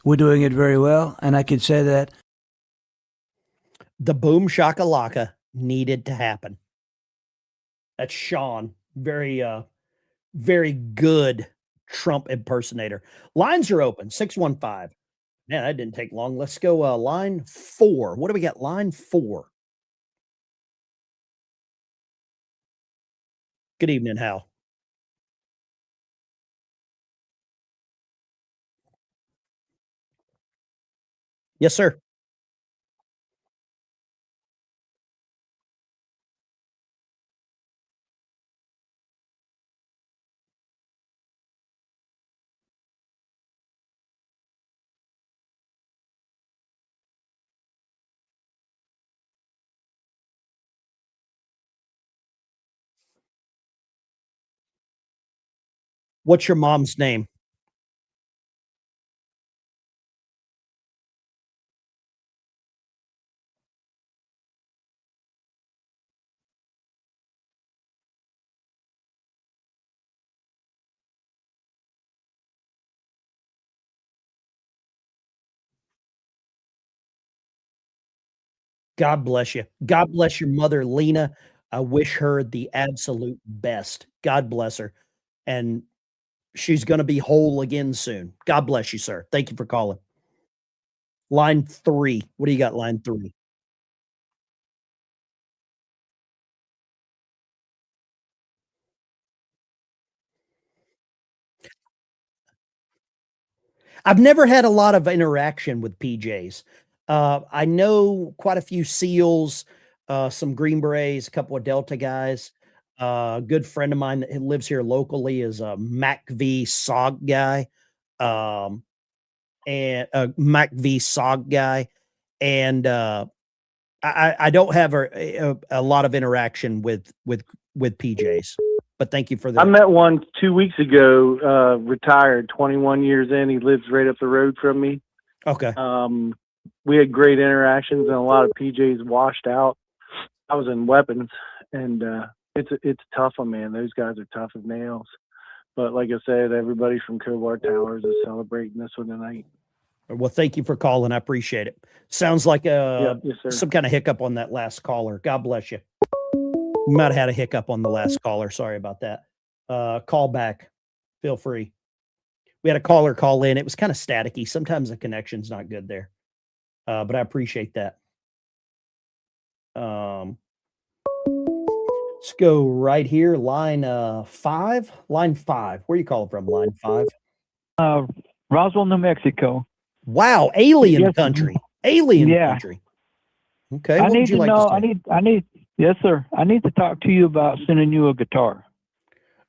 we're doing it very well." And I could say that. The Boom Shakalaka needed to happen. That's Sean. Very good Trump impersonator. Lines are open. 615. Man, that didn't take long. Let's go line 4. What do we got? Line 4. Good evening, Hal. Yes, sir. What's your mom's name? God bless you. God bless your mother, Lena. I wish her the absolute best. God bless her. And she's going to be whole again soon. God bless you, sir. Thank you for calling. Line 3. What do you got, line 3? I've never had a lot of interaction with PJs. I know quite a few SEALs, some Green Berets, a couple of Delta guys. A good friend of mine that lives here locally is a Mac V SOG guy. And a Mac V SOG guy. And I don't have a lot of interaction with PJs. But thank you for that. I met one 2 weeks ago, retired, 21 years in. He lives right up the road from me. Okay. We had great interactions, and a lot of PJs washed out. I was in weapons, and it's a tough one, man. Those guys are tough as nails. But like I said, everybody from Cobar Towers is celebrating this one tonight. Well, thank you for calling. I appreciate it. Sounds like Yes, sir. some kind of hiccup on that last caller. God bless you. You might have had a hiccup on the last caller. Sorry about that. Call back. Feel free. We had a caller call in. It was kind of staticky. Sometimes the connection's not good there. But I appreciate that. Let's go right here. Line 5. Line 5. Where are you calling from? Line 5. Roswell, New Mexico. Wow, alien Yes. country. Alien Yeah. country. Okay. I What would need you to like know. to say? I need. Yes, sir. I need to talk to you about sending you a guitar.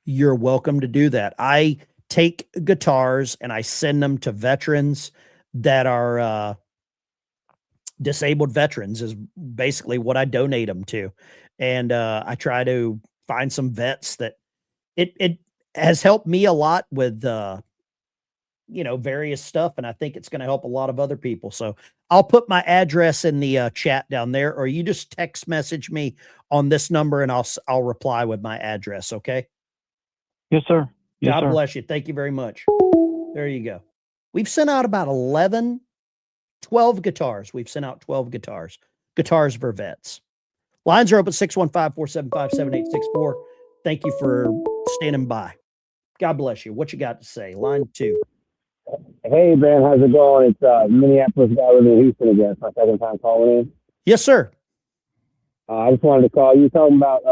You're welcome to do that. I take guitars and I send them to veterans that are disabled veterans is basically what I donate them to. And I try to find some vets that it has helped me a lot with various stuff, and I think it's going to help a lot of other people. So I'll put my address in the chat down there, or you just text message me on this number and I'll reply with my address. Okay. Yes, sir. Yes, God sir. bless you. Thank you very much. There you go. We've sent out about 11 12 guitars. We've sent out 12 guitars. Guitars for vets. Lines are open 615-475-7864. Thank you for standing by. God bless you. What you got to say? Line 2. Hey, Ben, how's it going? It's Minneapolis guy living in Houston again. It's my second time calling in. Yes, sir. I just wanted to call you, talk about,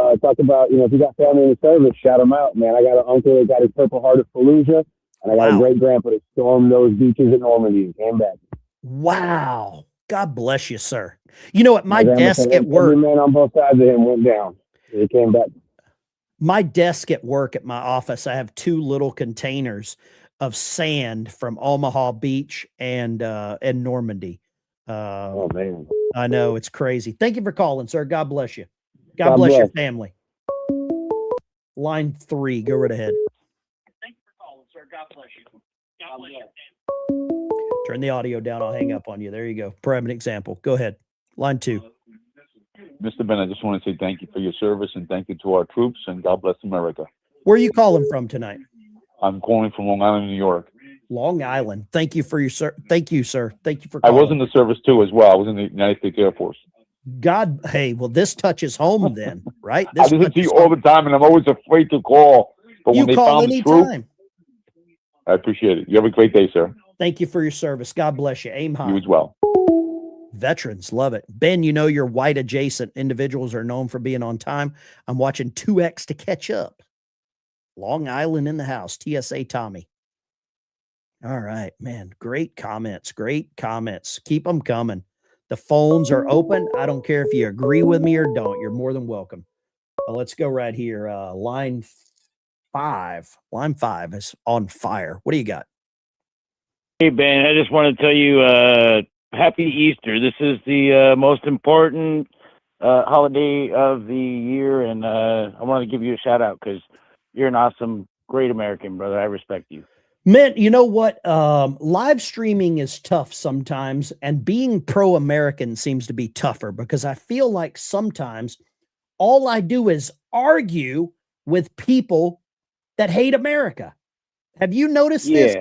if you got family in the service, shout them out, man. I got an uncle that got his Purple Heart of Fallujah, and I got a great grandpa that stormed those beaches at Normandy and came back. Wow. God bless you, sir. You know, at my desk at work, every man on both sides of him went down. He came back. My desk at work at my office, I have 2 little containers of sand from Omaha Beach and Normandy. Oh, man. I know, it's crazy. Thank you for calling, sir. God bless you. God bless your family. Line 3, go right ahead. Thank you for calling, sir. God bless you. God bless you. Turn the audio down. I'll hang up on you. There you go. Prime example. Go ahead. Line 2. Mr. Ben, I just want to say thank you for your service and thank you to our troops, and God bless America. Where are you calling from tonight? I'm calling from Long Island, New York. Long Island. Thank you for your Thank you, sir. Thank you for I calling. was in the service too as well. I was in the United States Air Force. God, hey, well, this touches home then, right? I listen to you all the time, and I'm always afraid to call. But when they found the truth, I appreciate it. You have a great day, sir. Thank you for your service. God bless you. Aim high. You as well. Veterans love it. Ben, you know your white adjacent individuals are known for being on time. I'm watching 2X to catch up. Long Island in the house. TSA Tommy. All right, man. Great comments. Great comments. Keep them coming. The phones are open. I don't care if you agree with me or don't. You're more than welcome. Let's go right here. Line 5. Line 5 is on fire. What do you got? Hey, Ben, I just want to tell you Happy Easter. This is the most important holiday of the year, and I want to give you a shout out because you're an awesome, great American, brother. I respect you. Man, you know what? Live streaming is tough sometimes, and being pro-American seems to be tougher because I feel like sometimes all I do is argue with people that hate America. Have you noticed this?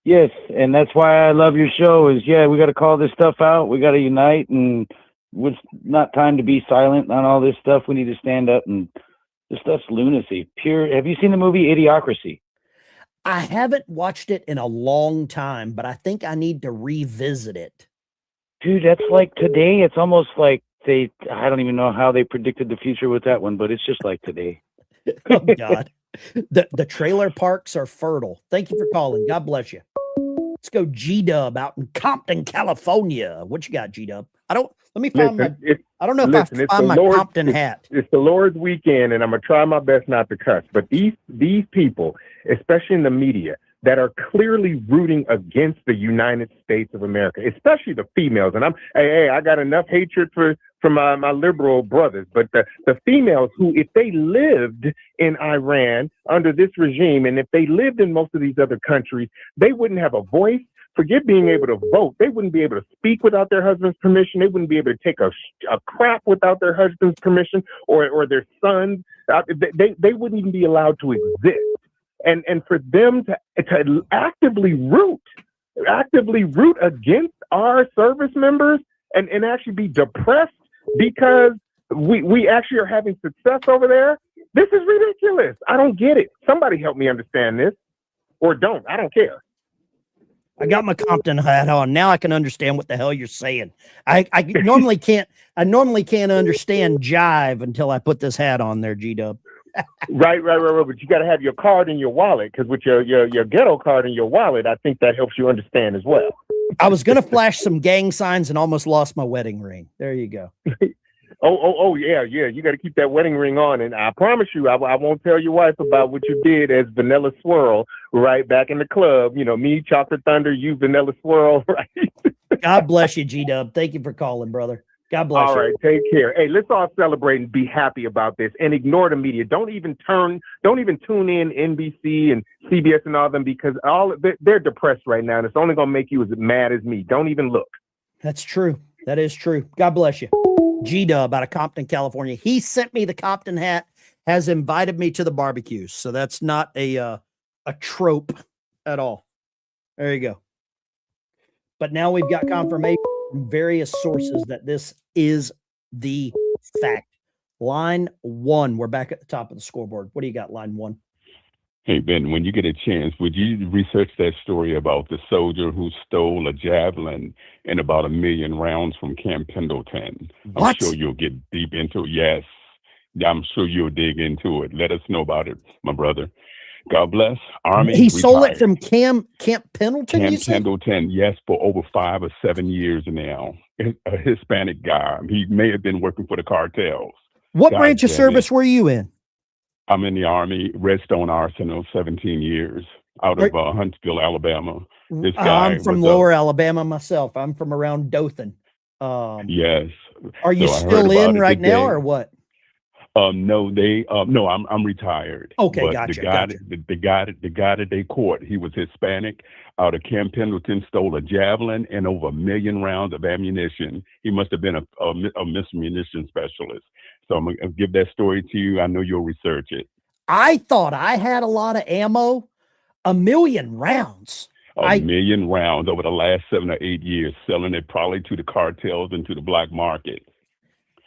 Yes, and that's why I love your show is, we got to call this stuff out. We got to unite, and it's not time to be silent on all this stuff. We need to stand up, and this stuff's lunacy. Pure. Have you seen the movie Idiocracy? I haven't watched it in a long time, but I think I need to revisit it. Dude, that's like today. It's almost like I don't even know how they predicted the future with that one, but it's just like today. Oh, God. The trailer parks are fertile. Thank you for calling. God bless you. Let's go G-Dub out in Compton, California. What you got, G-Dub? I don't know if I find my Compton hat. It's the Lord's weekend, and I'm going to try my best not to cuss. But these people, especially in the media, that are clearly rooting against the United States of America, especially the females. And I got enough hatred for my liberal brothers, but the females who, if they lived in Iran under this regime, and if they lived in most of these other countries, they wouldn't have a voice. Forget being able to vote. They wouldn't be able to speak without their husband's permission. They wouldn't be able to take a crap without their husband's permission or their sons. They wouldn't even be allowed to exist. And for them to actively root against our service members and actually be depressed because we actually are having success over there, this is ridiculous. I don't get it. Somebody help me understand this, or don't. I don't care. I got my Compton hat on. Now I can understand what the hell you're saying. I normally can't understand jive until I put this hat on there, G-Dub. Right. But you got to have your card in your wallet, because with your ghetto card in your wallet, I think that helps you understand as well. I was going to flash some gang signs and almost lost my wedding ring. There you go. Yeah. You got to keep that wedding ring on. And I promise you, I won't tell your wife about what you did as Vanilla Swirl, right back in the club. You know, me, Chocolate Thunder, you, Vanilla Swirl, right? God bless you, G-Dub. Thank you for calling, brother. God bless you. All right, take care. Hey, let's all celebrate and be happy about this, and ignore the media. Don't even tune in NBC and CBS and all them, because they're depressed right now, and it's only going to make you as mad as me. Don't even look. That's true. That is true. God bless you. G-Dub out of Compton, California. He sent me the Compton hat, has invited me to the barbecues. So that's not a trope at all. There you go. but now we've got confirmation from various sources that this is the fact. Line 1, we're back at the top of the scoreboard. What do you got, line 1? Hey, Ben, when you get a chance, would you research that story about the soldier who stole a javelin and about 1 million rounds from Camp Pendleton? What? I'm sure you'll get deep into it. Yes, I'm sure you'll dig into it. Let us know about it, my brother. God bless. Army. He stole it retired. from Camp Pendleton, you Camp said? Pendleton, yes, for over 5 or 7 years now. A Hispanic guy. He may have been working for the cartels. What God branch of damn service it. were you in? I'm in the Army, Redstone Arsenal, 17 years, out of Huntsville, Alabama. This guy I'm from was Lower Alabama myself. I'm from around Dothan. yes. Are you So I heard still about in it right now, today. or what? No, I'm retired. Okay, but gotcha, the guy that they caught, he was Hispanic, out of Camp Pendleton, stole a javelin and over 1 million rounds of ammunition. He must have been a mismunition specialist. So I'm gonna give that story to you. I know you'll research it. I thought I had a lot of ammo. 1 million rounds. A million rounds over the last 7 or 8 years, selling it probably to the cartels and to the black market.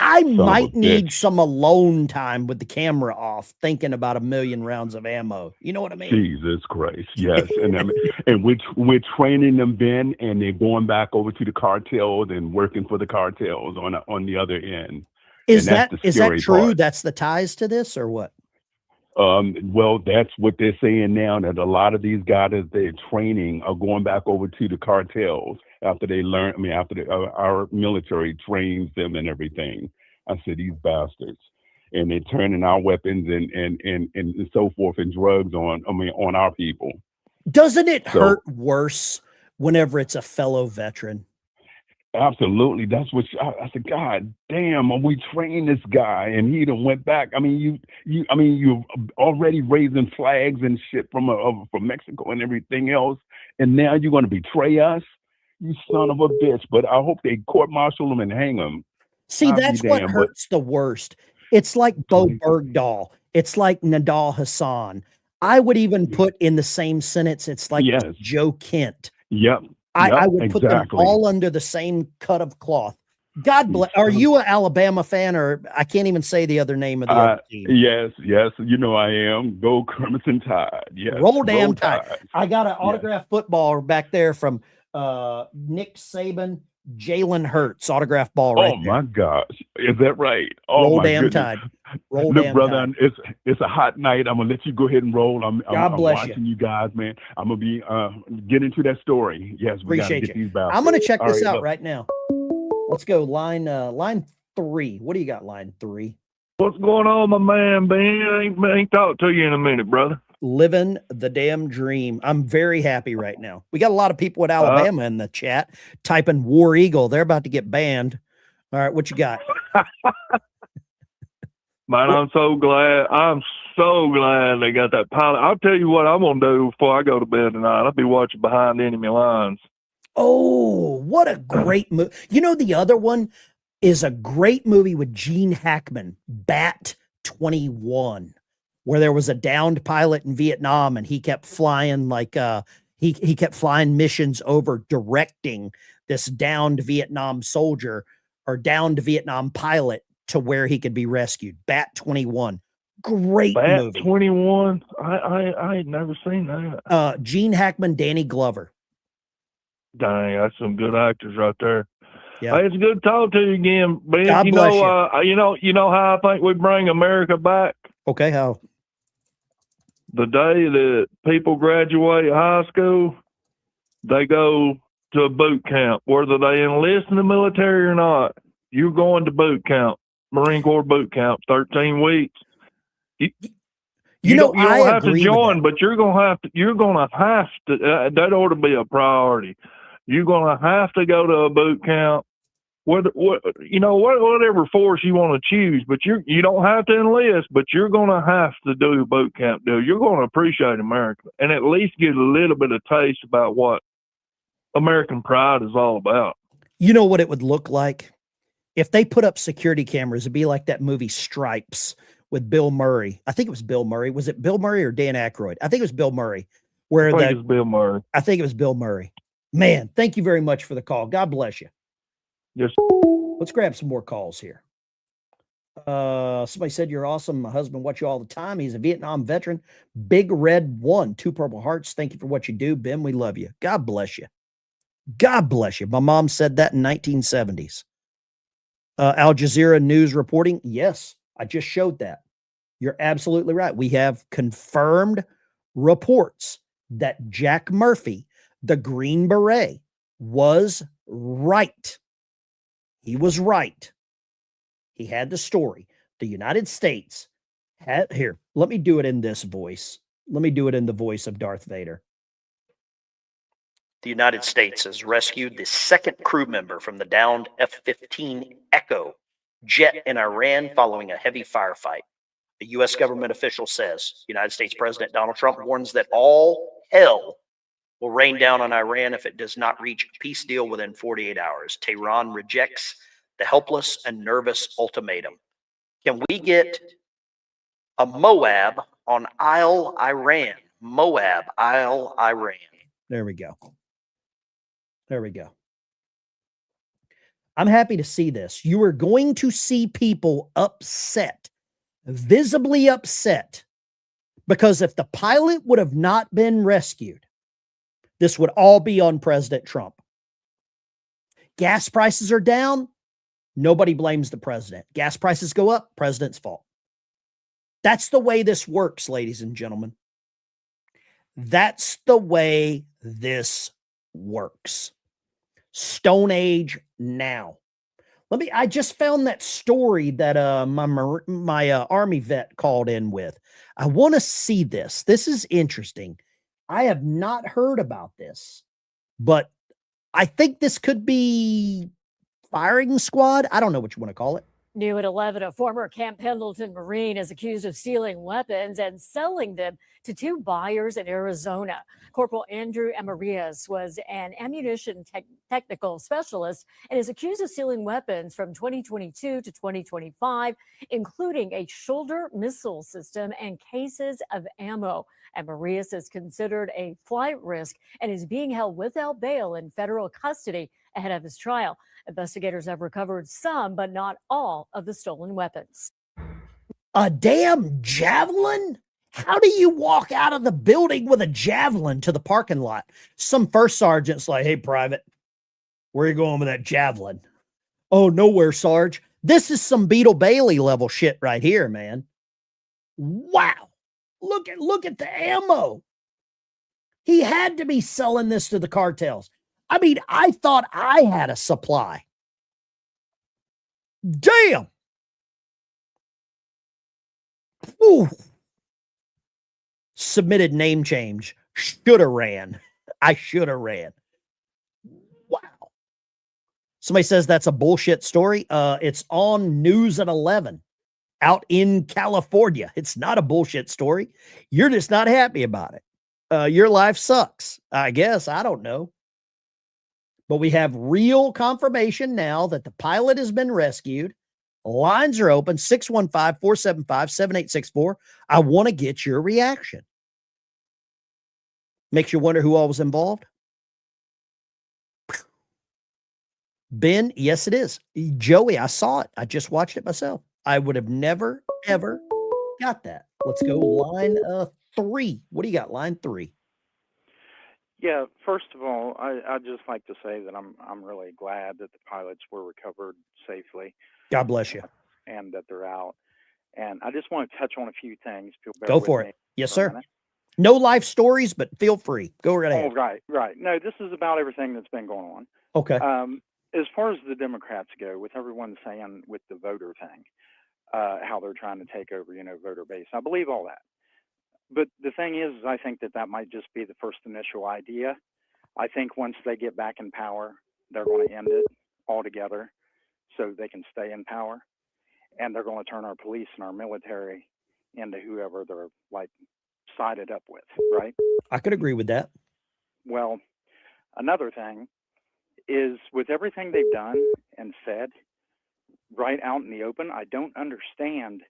I Son of a might need bitch. some alone time with the camera off, thinking about 1 million rounds of ammo. You know what I mean? Jesus Christ, yes, and we're training them, Ben, and they're going back over to the cartels and working for the cartels on the other end. Is And that's that the is that scary true? part. That's the ties to this, or what? Well, that's what they're saying now, that a lot of these guys that they're training are going back over to the cartels after they learn. I mean, after our military trains them and everything. I said, these bastards, and they're turning our weapons and so forth and drugs on our people. Doesn't it hurt worse whenever it's a fellow veteran? Absolutely. That's what I said. God damn, we trained this guy and he done went back. I mean, you're already raising flags and shit from Mexico and everything else, and now you're going to betray us, you son of a bitch. But I hope they court-martial him and hang him. See, that's what hurts the worst. It's like Bo Bergdahl. It's like Nadal Hassan. I would even put in the same sentence, it's like Joe Kent. Yep. I would put them all under the same cut of cloth. God bless. Are you an Alabama fan, or I can't even say the other name of the other team? Yes. You know I am. Go Crimson Tide. Yes. Roll damn Tide. I got an autographed football back there from Nick Saban, Jalen Hurts autographed ball right there. My gosh. Is that right? Oh, roll my damn goodness. Tide. Roll Look, damn brother, Tide. It's a hot night. I'm gonna let you go ahead and roll. I'm bless watching you guys, man. I'm gonna be get into that story. Yes, we gotta Appreciate get you. these bastards. I'm gonna check All this out look. right now. Let's go line 3. What do you got, line 3? What's going on, my man, Ben? Ain't talked to you in a minute, brother. Living the damn dream. I'm very happy right now. We got a lot of people at Alabama in the chat typing War Eagle. They're about to get banned. All right, what you got? Man, I'm so glad. I'm so glad they got that pilot. I'll tell you what I'm going to do before I go to bed tonight. I'll be watching Behind Enemy Lines. Oh, what a great movie. You know, the other one is a great movie with Gene Hackman, Bat 21, where there was a downed pilot in Vietnam and he kept flying like he kept flying missions over directing this downed Vietnam soldier or downed Vietnam pilot to where he could be rescued. Bat 21. Great Bat movie. 21? I ain't never seen that. Gene Hackman, Danny Glover. Dang, that's some good actors right there. Yeah. Hey, it's good to talk to you again, Ben. God you bless know, you know how I think we bring America back? Okay, how? The day that people graduate high school, they go to a boot camp, whether they enlist in the military or not. You're going to boot camp, Marine Corps boot camp, 13 weeks. You don't have to join, but you're gonna have to. That ought to be a priority. You're gonna have to go to a boot camp. Whatever force you want to choose, but you don't have to enlist, but you're gonna have to do boot camp. You're gonna appreciate America and at least get a little bit of taste about what American pride is all about. You know what it would look like? If they put up security cameras, it'd be like that movie Stripes with Bill Murray. I think it was Bill Murray. Was it Bill Murray or Dan Aykroyd? I think it was Bill Murray. I think it was Bill Murray. I think it was Bill Murray. Man, thank you very much for the call. God bless you. Yes. Let's grab some more calls here. Somebody said you're awesome. My husband watch you all the time. He's a Vietnam veteran. Big Red 1, 2 purple hearts. Thank you for what you do, Ben. We love you. God bless you. God bless you. My mom said that in 1970s. Al Jazeera news reporting. Yes, I just showed that. You're absolutely right. We have confirmed reports that Jack Murphy, the Green Beret, was right. He was right. He had the story. The United States had, here, let me do it in this voice. Let me do it in the voice of Darth Vader. The United States has rescued the second crew member from the downed F-15 Echo jet in Iran following a heavy firefight. The U.S. government official says United States President Donald Trump warns that all hell will rain down on Iran if it does not reach a peace deal within 48 hours. Tehran rejects the helpless and nervous ultimatum. Can we get a Moab on Isle Iran? Moab, Isle Iran. There we go. There we go. I'm happy to see this. You are going to see people upset, visibly upset, because if the pilot would have not been rescued, this would all be on President Trump. Gas prices are down. Nobody blames the president. Gas prices go up. President's fault. That's the way this works, ladies and gentlemen. That's the way this works. Stone Age now. I just found that story that my Army vet called in with. I want to see this. This is interesting. I have not heard about this, but I think this could be firing squad. I don't know what you want to call it. New at 11, a former Camp Pendleton Marine is accused of stealing weapons and selling them to 2 buyers in Arizona. Corporal Andrew Amarias was an ammunition technical specialist and is accused of stealing weapons from 2022 to 2025, including a shoulder missile system and cases of ammo. Amarias is considered a flight risk and is being held without bail in federal custody ahead of his trial. Investigators have recovered some, but not all, of the stolen weapons. A damn javelin? How do you walk out of the building with a javelin to the parking lot? Some first sergeant's like, hey, private, where are you going with that javelin? Oh, nowhere, Sarge. This is some Beetle Bailey level shit right here, man. Wow. Look at the ammo. He had to be selling this to the cartels. I mean, I thought I had a supply. Damn. Ooh. Submitted name change. Shoulda ran. I shoulda ran. Wow. Somebody says that's a bullshit story. It's on News at 11 out in California. It's not a bullshit story. You're just not happy about it. Your life sucks, I guess. I don't know. But we have real confirmation now that the pilot has been rescued. Lines are open, 615-475-7864. I want to get your reaction. Makes you wonder who all was involved. Ben, yes, it is. Joey, I saw it. I just watched it myself. I would have never, ever got that. Let's go line 3. What do you got, line 3? Yeah, first of all, I'd just like to say that I'm really glad that the pilots were recovered safely. God bless you. And that they're out. And I just want to touch on a few things. Go for it. Yes, sir. No life stories, but feel free. Go right ahead. Oh, right. No, this is about everything that's been going on. Okay. As far as the Democrats go, with everyone saying with the voter thing, how they're trying to take over, voter base, I believe all that. But the thing is, I think that might just be the first initial idea. I think once they get back in power, they're going to end it altogether so they can stay in power. And they're going to turn our police and our military into whoever they're sided up with, right? I could agree with that. Well, another thing is with everything they've done and said right out in the open, I don't understand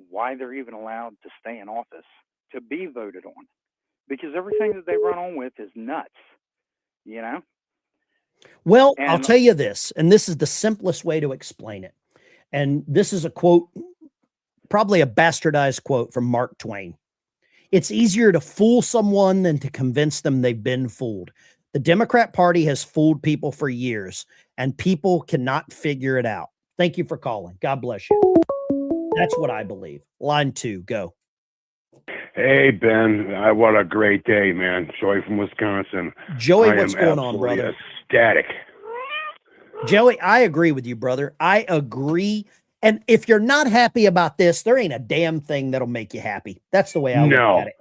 why they're even allowed to stay in office, to be voted on, because everything that they run on with is nuts, Well, I'll And tell you this, and this is the simplest way to explain it. And this is a quote, probably a bastardized quote from Mark Twain. It's easier to fool someone than to convince them they've been fooled. The Democrat Party has fooled people for years, and people cannot figure it out. Thank you for calling. God bless you. That's what I believe. Line 2, go. Hey, Ben. What a great day, man. Joey from Wisconsin. Joey, I what's am going on, absolutely brother? ecstatic. Joey, I agree with you, brother. I agree. And if you're not happy about this, there ain't a damn thing that'll make you happy. That's the way I look No. at it.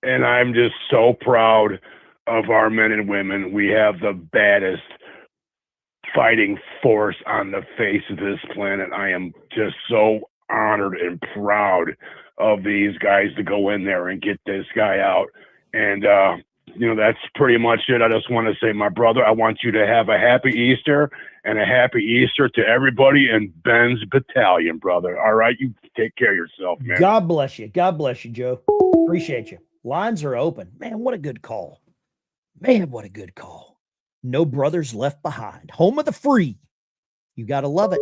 And I'm just so proud of our men and women. We have the baddest fighting force on the face of this planet. I am just so honored and proud of these guys to go in there and get this guy out. And, that's pretty much it. I just want to say, my brother, I want you to have a happy Easter and a happy Easter to everybody in Ben's battalion, brother. All right. You take care of yourself, man. God bless you. God bless you, Joe. Appreciate you. Lines are open. Man, what a good call. Man, what a good call. No brothers left behind. Home of the free. You got to love it.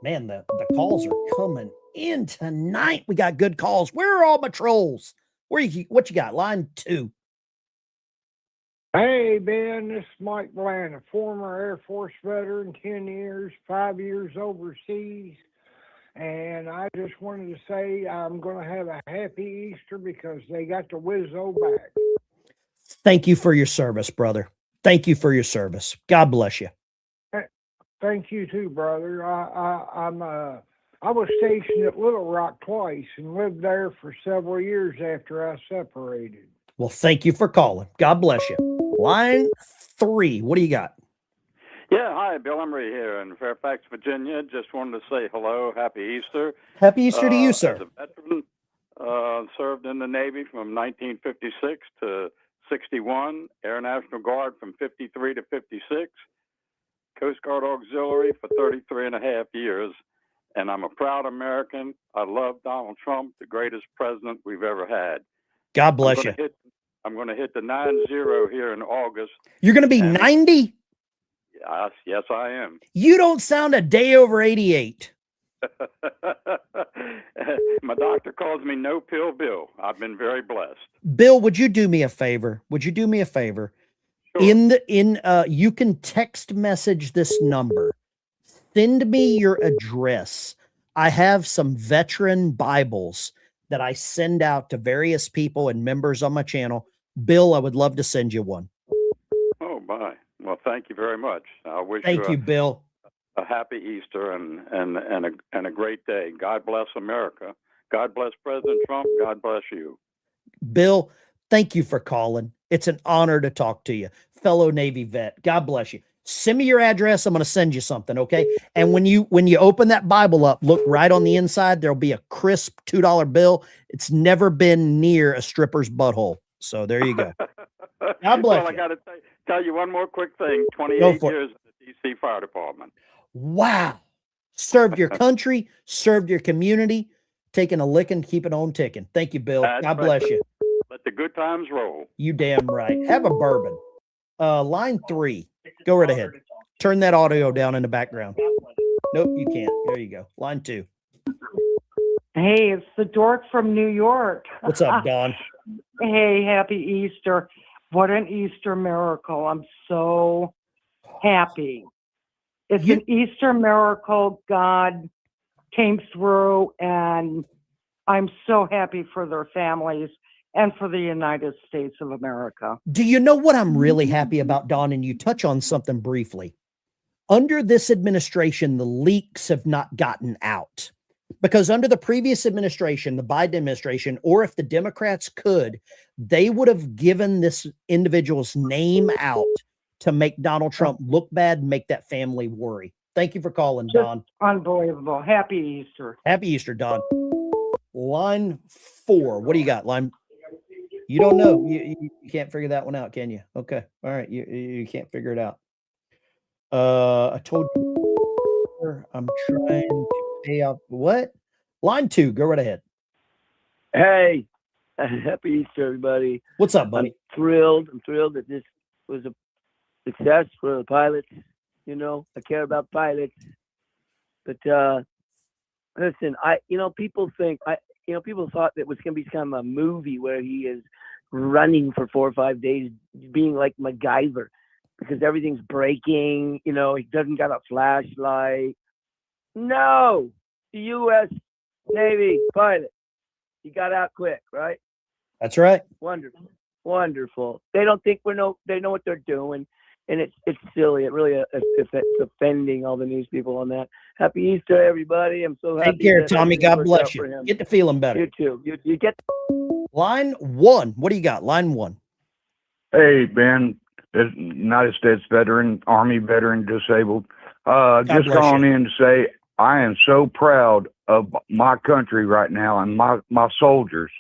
Man, the calls are coming in tonight. We got good calls. Where are all my trolls? What you got? Line 2. Hey, Ben, this is Mike Bland, a former Air Force veteran, 10 years, 5 years overseas. And I just wanted to say I'm going to have a happy Easter because they got the Wizzo back. Thank you for your service, brother. Thank you for your service. God bless you. Thank you too, brother. I was stationed at Little Rock twice and lived there for several years after I separated. Well, thank you for calling. God bless you. Line 3. What do you got? Yeah, hi, Bill Emery here in Fairfax, Virginia. Just wanted to say hello, happy Easter. Happy Easter to you, sir. As a veteran, served in the Navy from 1956 to 61, Air National Guard from 53 to 56, Coast Guard Auxiliary for 33 and a half years. And I'm a proud American. I love Donald Trump, the greatest president we've ever had. God bless you. I'm going to hit the 90 here in August. You're going to be 90? Yes, I am. You don't sound a day over 88. My doctor calls me No Pill Bill. I've been very blessed. Bill, would you do me a favor? Would you do me a favor? Sure. You can text message this number. Send me your address. I have some veteran Bibles that I send out to various people and members on my channel. Bill, I would love to send you one. Oh, my. Well, thank you very much. I wish Thank you, Bill. A happy Easter and a great day. God bless America. God bless President Trump. God bless you. Bill, thank you for calling. It's an honor to talk to you. Fellow Navy vet. God bless you. Send me your address. I'm going to send you something, okay? And when you open that Bible up, look right on the inside. There'll be a crisp $2 bill. It's never been near a stripper's butthole. So there you go. God bless I you. got to tell you one more quick thing. 28 years in the D.C. Fire Department. Wow. Served your country, served your community, taking a licking, keep it on ticking. Thank you, Bill. That's God right. bless you. Let the good times roll. You damn right. Have a bourbon. Line 3. Go right ahead. Turn that audio down in the background. Nope, you can't. There you go. Line 2. Hey, it's the dork from New York. What's up, Don? Hey, happy Easter. What an Easter miracle. I'm so happy. It's an Easter miracle. God came through, and I'm so happy for their families and for the United States of America. Do you know what I'm really happy about, Don? And you touch on something briefly. Under this administration, the leaks have not gotten out. Because under the previous administration, the Biden administration, or if the Democrats could, they would have given this individual's name out to make Donald Trump look bad and make that family worry. Thank you for calling, Don. Unbelievable. Happy Easter. Happy Easter, Don. Line 4. What do you got? You don't know. You can't figure that one out, can you? Okay. All right. You can't figure it out. I told you I'm trying to pay off what? Line 2. Go right ahead. Hey, happy Easter, everybody. What's up, buddy? I'm thrilled that this was success for the pilots. You know, I care about pilots. But listen, people think people thought that it was going to be kind of a movie where he is running for 4 or 5 days, being like MacGyver, because everything's breaking. You know, he doesn't got a flashlight. No, the U.S. Navy pilot, he got out quick, right? That's right. Wonderful, wonderful. They don't think they know what they're doing, and it's silly. It really it's offending all the news people on that. Happy Easter, everybody! I'm so happy. Take care, that Tommy. everything God worked bless out for you. him. Get to feeling better. You too. You get line 1. What do you got? Line 1. Hey, Ben, United States veteran, Army veteran, disabled. Just bless calling you. in to say I am so proud of my country right now and my soldiers.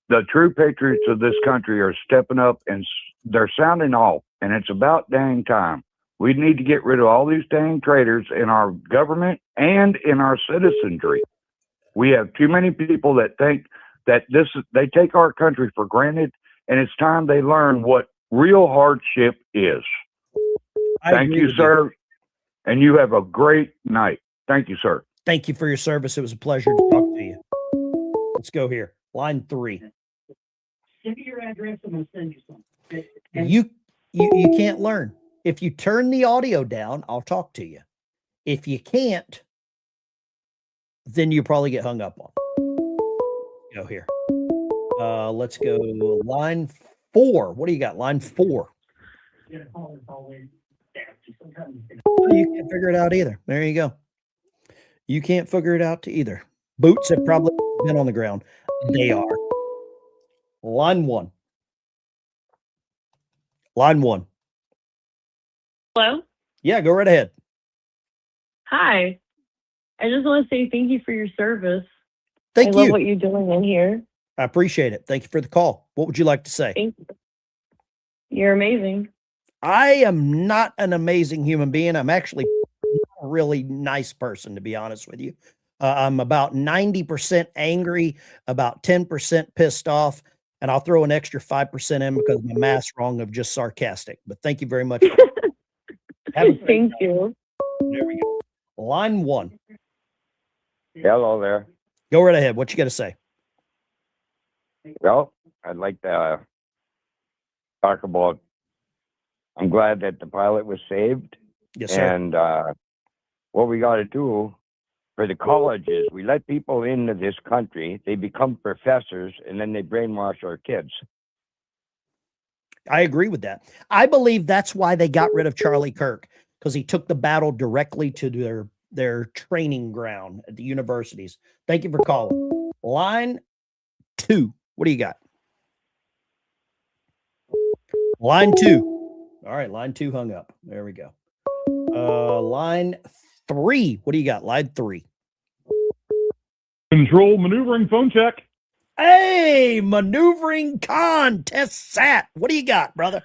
The true patriots of this country are stepping up and they're sounding off, and it's about dang time. We need to get rid of all these dang traitors in our government and in our citizenry. We have too many people that think that they take our country for granted, and it's time they learn what real hardship is. Thank you, sir. And you have a great night. Thank you, sir. Thank you for your service. It was a pleasure to talk to you. Let's go here. Line 3. Send me your address. I'm going to send you something. You can't learn. If you turn the audio down, I'll talk to you. If you can't, then you probably get hung up on. Go here. Let's go line 4. What do you got? Line 4. You can't figure it out either. There you go. You can't figure it out either. Boots have probably been on the ground. They are. Line 1. Line 1. Hello? Yeah, go right ahead. Hi. I just want to say thank you for your service. Thank I love you. what you're doing in here. I appreciate it. Thank you for the call. What would you like to say? Thank you. You're amazing. I am not an amazing human being. I'm actually a really nice person, to be honest with you. I'm about 90% angry, about 10% pissed off, and I'll throw an extra 5% in because my math's wrong of just sarcastic. But thank you very much. Thank you. There we go. Line 1. Hello there. Go right ahead. What you got to say? Well, I'd like to talk about, I'm glad that the pilot was saved. Yes, sir. And what we got to do for the colleges, we let people into this country, they become professors, and then they brainwash our kids. I agree with that. I believe that's why they got rid of Charlie Kirk, because he took the battle directly to their training ground at the universities. Thank you for calling. Line 2. What do you got? Line 2. All right, line 2 hung up. There we go. Line 3. What do you got? Line 3. Control maneuvering phone check. Hey, maneuvering contest sat. What do you got, brother?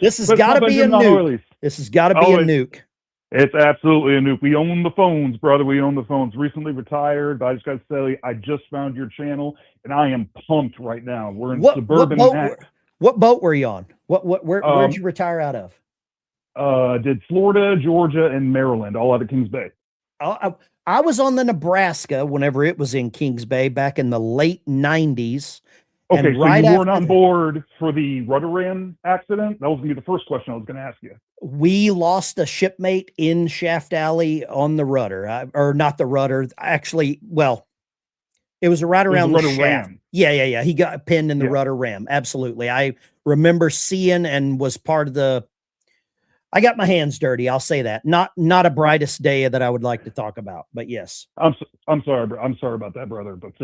This has Quest got to Papa be a Jim nuke. Oilies. This has got to be Oh, a nuke. It's absolutely a nuke. We own the phones, brother. We own the phones. Recently retired, but I just got to say, I just found your channel, and I am pumped right now. We're in suburban. What boat were you on? Where'd you retire out of? Did Florida, Georgia, and Maryland, all out of Kings Bay. I was on the Nebraska whenever it was in Kings Bay back in the late 90s. Okay, and so right you weren't after on board for the rudder ram accident? That was going to be the first question I was going to ask you. we lost a shipmate in Shaft Alley on the rudder, or not the rudder. Actually, well, it was right around the rudder shaft. ram. Yeah. He got pinned in the rudder ram. Absolutely. I remember seeing and was part of the, I got my hands dirty. I'll say that. Not a brightest day that I would like to talk about, but yes. I'm sorry. I'm sorry about that, brother. But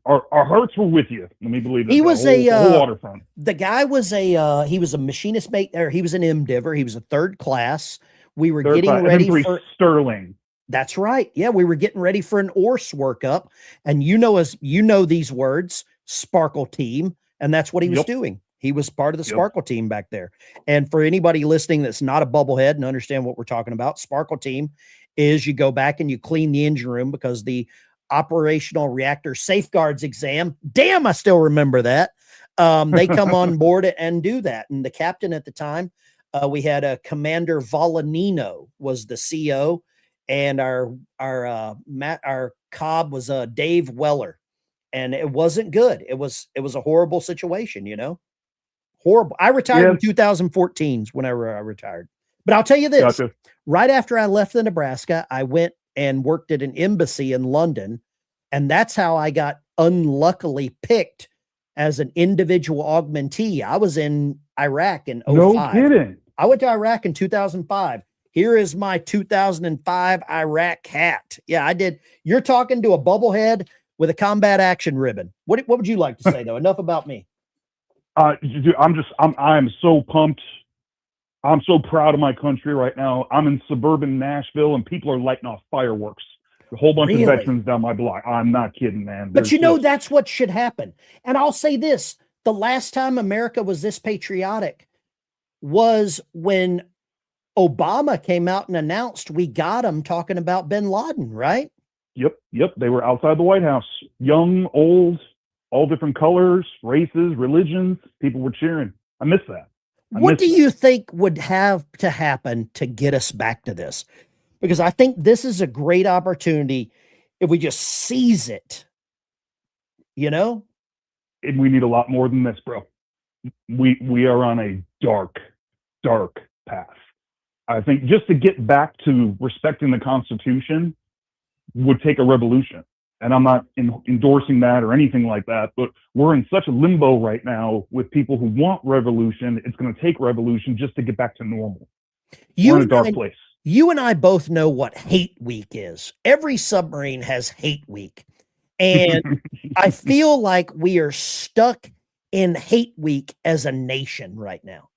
our hearts were with you. Let me believe that. He was the whole waterfront. The guy was he was a machinist mate there. He was an MDiver. He was a third class. We were getting ready for Sterling. That's right. Yeah, we were getting ready for an ORS workup, and these words, Sparkle Team, and that's what he was doing. He was part of the Sparkle Team back there. And for anybody listening that's not a bubblehead and understand what we're talking about, Sparkle Team is you go back and you clean the engine room because the operational reactor safeguards exam, damn, I still remember that. They come on board and do that. And the captain at the time We had a Commander Volanino was the CO, and our Cobb was Dave Weller, and it wasn't good. It was a horrible situation, you know, horrible. I retired in 2014 whenever I retired. But I'll tell you this, Gotcha. right after I left the Nebraska, I went and worked at an embassy in London. And that's how I got unluckily picked as an individual augmentee. I was in Iraq in 05. No kidding. I went to Iraq in 2005. Here is my 2005 Iraq hat. Yeah, I did. You're talking to a bubblehead with a combat action ribbon. What would you like to say, though? Enough about me. Dude, I am so pumped. I'm so proud of my country right now. I'm in suburban Nashville, and people are lighting off fireworks. A whole bunch of veterans down my block. I'm not kidding, man. But you know, that's what should happen. And I'll say this, the last time America was this patriotic was when Obama came out and announced we got him talking about bin Laden, right? Yep. They were outside the White House. Young, old, all different colors, races, religions. People were cheering. I miss that. What do you think would have to happen to get us back to this? Because I think this is a great opportunity if we just seize it, you know? And we need a lot more than this, bro. We are on a dark path. I think just to get back to respecting the Constitution would take a revolution. And I'm not endorsing that or anything like that, but we're in such a limbo right now with people who want revolution. It's going to take revolution just to get back to normal. We're in a dark place. You and I both know what hate week is. Every submarine has hate week. And I feel like we are stuck in hate week as a nation right now.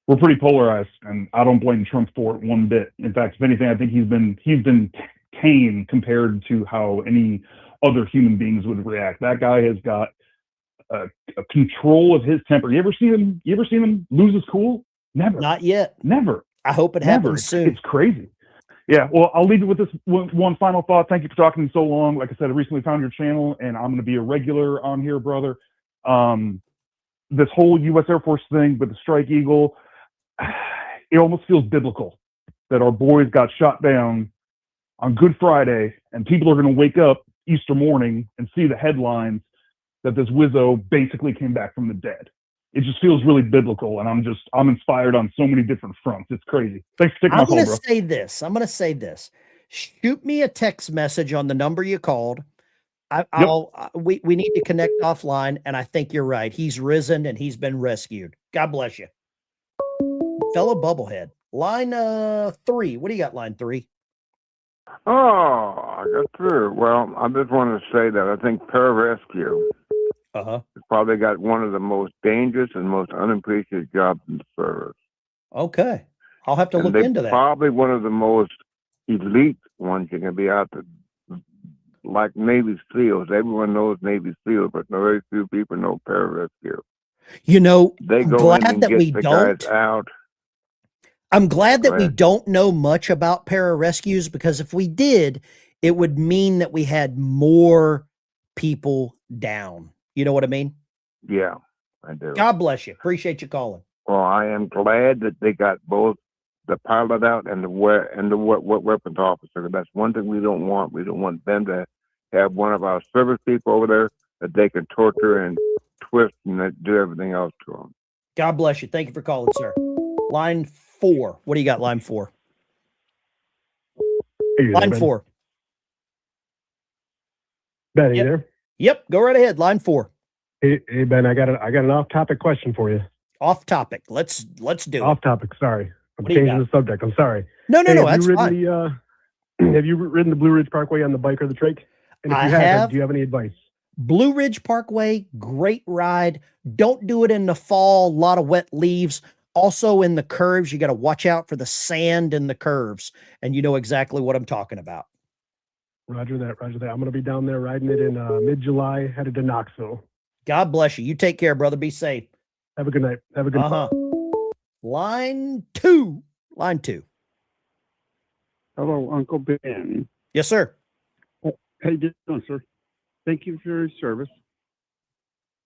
We're pretty polarized, and I don't blame Trump for it one bit. In fact, if anything, I think he's been tame compared to how any other human beings would react. That guy has got a control of his temper. You ever seen him lose his cool? Never. Not yet. Never. I hope it happens soon. It's crazy. Yeah. Well, I'll leave you with this one final thought. Thank you for talking to me so long. Like I said, I recently found your channel, and I'm going to be a regular on here, brother. This whole U.S. Air Force thing with the Strike Eagle, it almost feels biblical that our boys got shot down on Good Friday, and people are going to wake up Easter morning and see the headlines that this Wizzo basically came back from the dead. It just feels really biblical, and I'm inspired on so many different fronts. It's crazy. Thanks for taking my call, bro. I'm going to say this. Shoot me a text message on the number you called. We need to connect offline, and I think you're right. He's risen and he's been rescued. God bless you. Fellow bubblehead. Line 3. What do you got, line 3? Oh, I got through. Well, I just wanted to say that I think pararescue has probably got one of the most dangerous and most unappreciated jobs in the service. Okay. I'll have to look into that. Probably one of the most elite ones you can be out to, like Navy SEALs. Everyone knows Navy SEALs, but very few people know pararescue. You know, they go in and get the guys out. I'm glad that we don't know much about pararescues, because if we did, it would mean that we had more people down. You know what I mean? Yeah, I do. God bless you. Appreciate you calling. Well, I am glad that they got both the pilot out and the weapons officer. That's one thing we don't want. We don't want them to have one of our service people over there that they can torture and twist and do everything else to them. God bless you. Thank you for calling, sir. Line 4. What do you got, line 4? Line 4. Ben, you there? Yep, go right ahead. Line 4. Hey, Ben, I got an off-topic question for you. Off topic. Let's do it. Off topic. Sorry, I'm changing the subject. I'm sorry. No, that's fine. Have you ridden the Blue Ridge Parkway on the bike or the trike? And if you have, do you have any advice? Blue Ridge Parkway, great ride. Don't do it in the fall. A lot of wet leaves. Also in the curves, you got to watch out for the sand in the curves, and you know exactly what I'm talking about. Roger that. I'm going to be down there riding it in mid-July, headed to Knoxville. God bless you. You take care, brother. Be safe. Have a good night. Have a good night. Line 2. Hello, Uncle Ben. Yes, sir. How you doing, sir? Thank you for your service.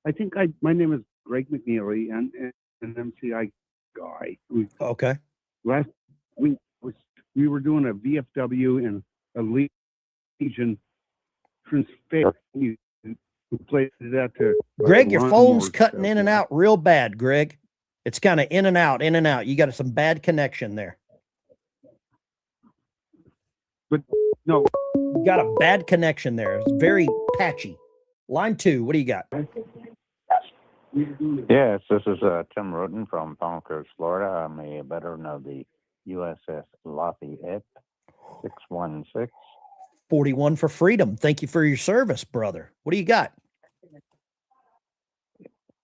I think my name is Greg McNeely, and MC. I guy. Okay. Last week we were doing a VFW and a Legion transfer. We played that to Greg, your phone's lawnmowers, cutting in and out real bad, Greg. It's kind of in and out, in and out. You got some bad connection there. But no, you got a bad connection there. It's very patchy. Line 2, what do you got? Yes, this is Tim Roden from Palm Coast, Florida. I'm a veteran of the USS Lafayette 616. 41 for freedom. Thank you for your service, brother. What do you got?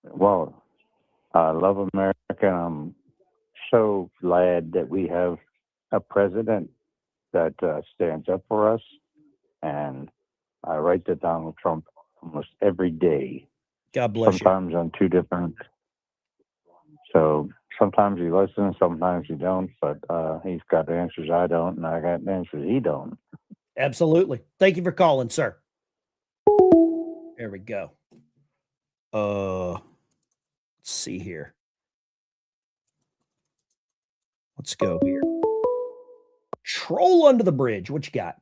Well, I love America. I'm so glad that we have a president that stands up for us. And I write to Donald Trump almost every day. God bless sometimes on 2 different. So sometimes you listen, sometimes you don't, but he's got answers I don't, and I got answers he don't. Absolutely. Thank you for calling, sir. There we go. Let's see here. Let's go here. Troll under the bridge. What you got?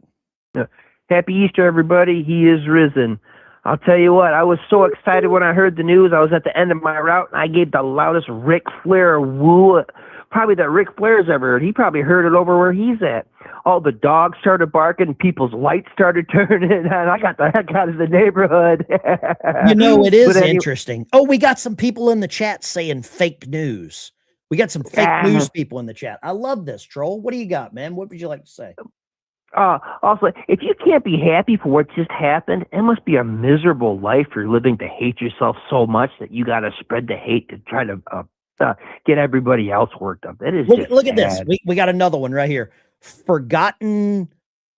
Happy Easter, everybody. He is risen. I'll tell you what, I was so excited when I heard the news. I was at the end of my route, and I gave the loudest Ric Flair woo, probably that Ric Flair's ever heard. He probably heard it over where he's at. All the dogs started barking, people's lights started turning, and I got the heck out of the neighborhood. You know, it is interesting. Oh, we got some people in the chat saying fake news. We got some fake news people in the chat. I love this, Troll. What do you got, man? What would you like to say? Also, if you can't be happy for what just happened, it must be a miserable life you're living to hate yourself so much that you got to spread the hate to try to get everybody else worked up. It is look at this. We got another one right here. Forgotten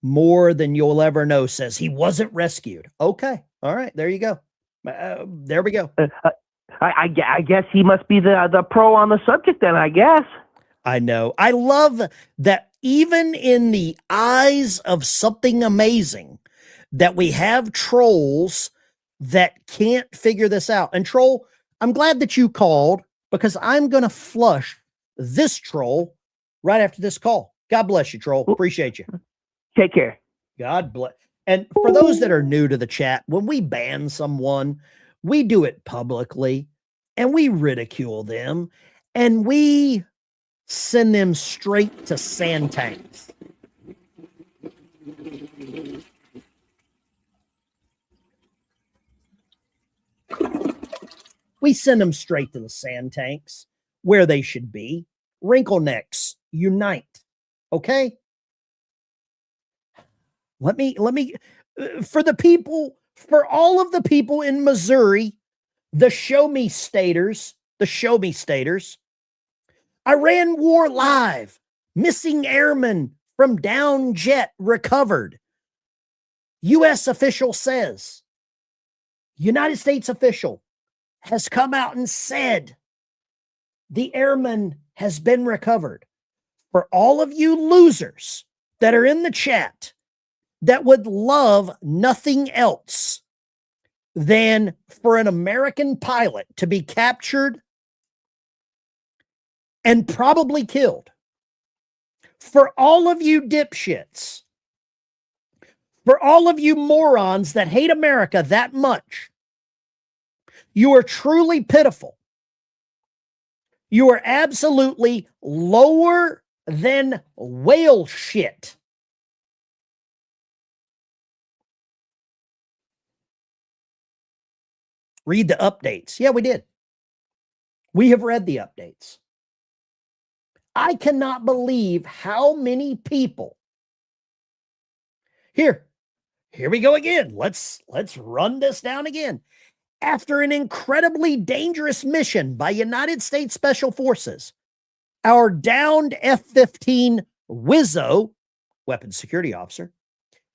more than you'll ever know says he wasn't rescued. Okay. All right. There you go. There we go. I guess he must be the pro on the subject then, I guess. I know. I love that even in the eyes of something amazing that we have trolls that can't figure this out. And Troll, I'm glad that you called because I'm going to flush this troll right after this call. God bless you, Troll. Appreciate you. Take care. God bless. And for those that are new to the chat, when we ban someone, we do it publicly and we ridicule them and we send them straight to sand tanks. We send them straight to the sand tanks where they should be. Wrinkle necks, unite. Okay? Let me for the people, for all of the people in Missouri, the show me staters, Iran war live, missing airman from down jet recovered. U.S. official says, United States official has come out and said the airman has been recovered. For all of you losers that are in the chat that would love nothing else than for an American pilot to be captured and probably killed. For all of you dipshits, for all of you morons that hate America that much, you are truly pitiful. You are absolutely lower than whale shit. Read the updates. Yeah, we did. We have read the updates. I cannot believe how many people. Here we go again. Let's run this down again. After an incredibly dangerous mission by United States Special Forces, our downed F-15 Wizzo, weapons security officer,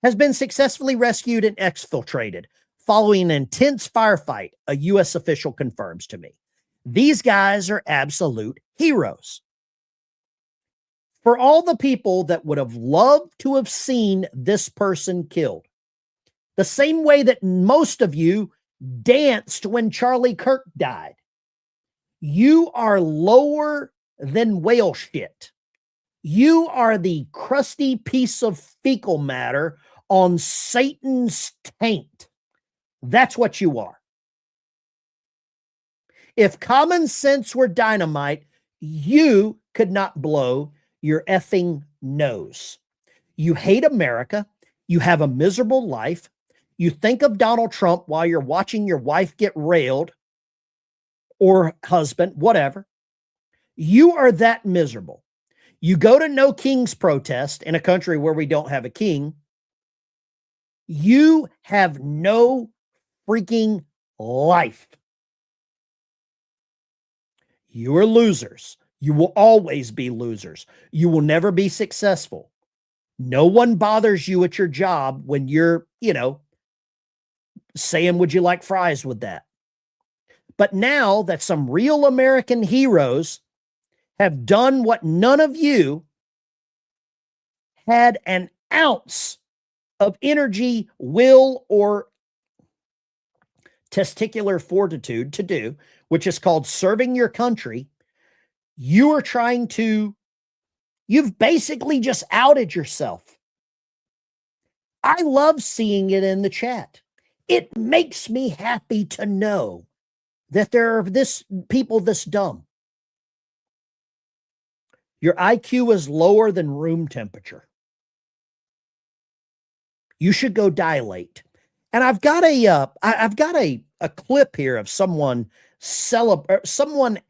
has been successfully rescued and exfiltrated following an intense firefight, a U.S. official confirms to me. These guys are absolute heroes. For all the people that would have loved to have seen this person killed, the same way that most of you danced when Charlie Kirk died, you are lower than whale shit. You are the crusty piece of fecal matter on Satan's taint. That's what you are. If common sense were dynamite, you could not blow your effing nose. You hate America. You have a miserable life. You think of Donald Trump while you're watching your wife get railed or husband, whatever. You are that miserable. You go to No King's protest in a country where we don't have a king. You have no freaking life. You are losers. You will always be losers. You will never be successful. No one bothers you at your job when you're, saying, would you like fries with that? But now that some real American heroes have done what none of you had an ounce of energy, will, or testicular fortitude to do, which is called serving your country, you've basically just outed yourself. I love seeing it in the chat. It makes me happy to know that there are people this dumb. Your IQ is lower than room temperature. You should go dilate. And I've got a clip here of someone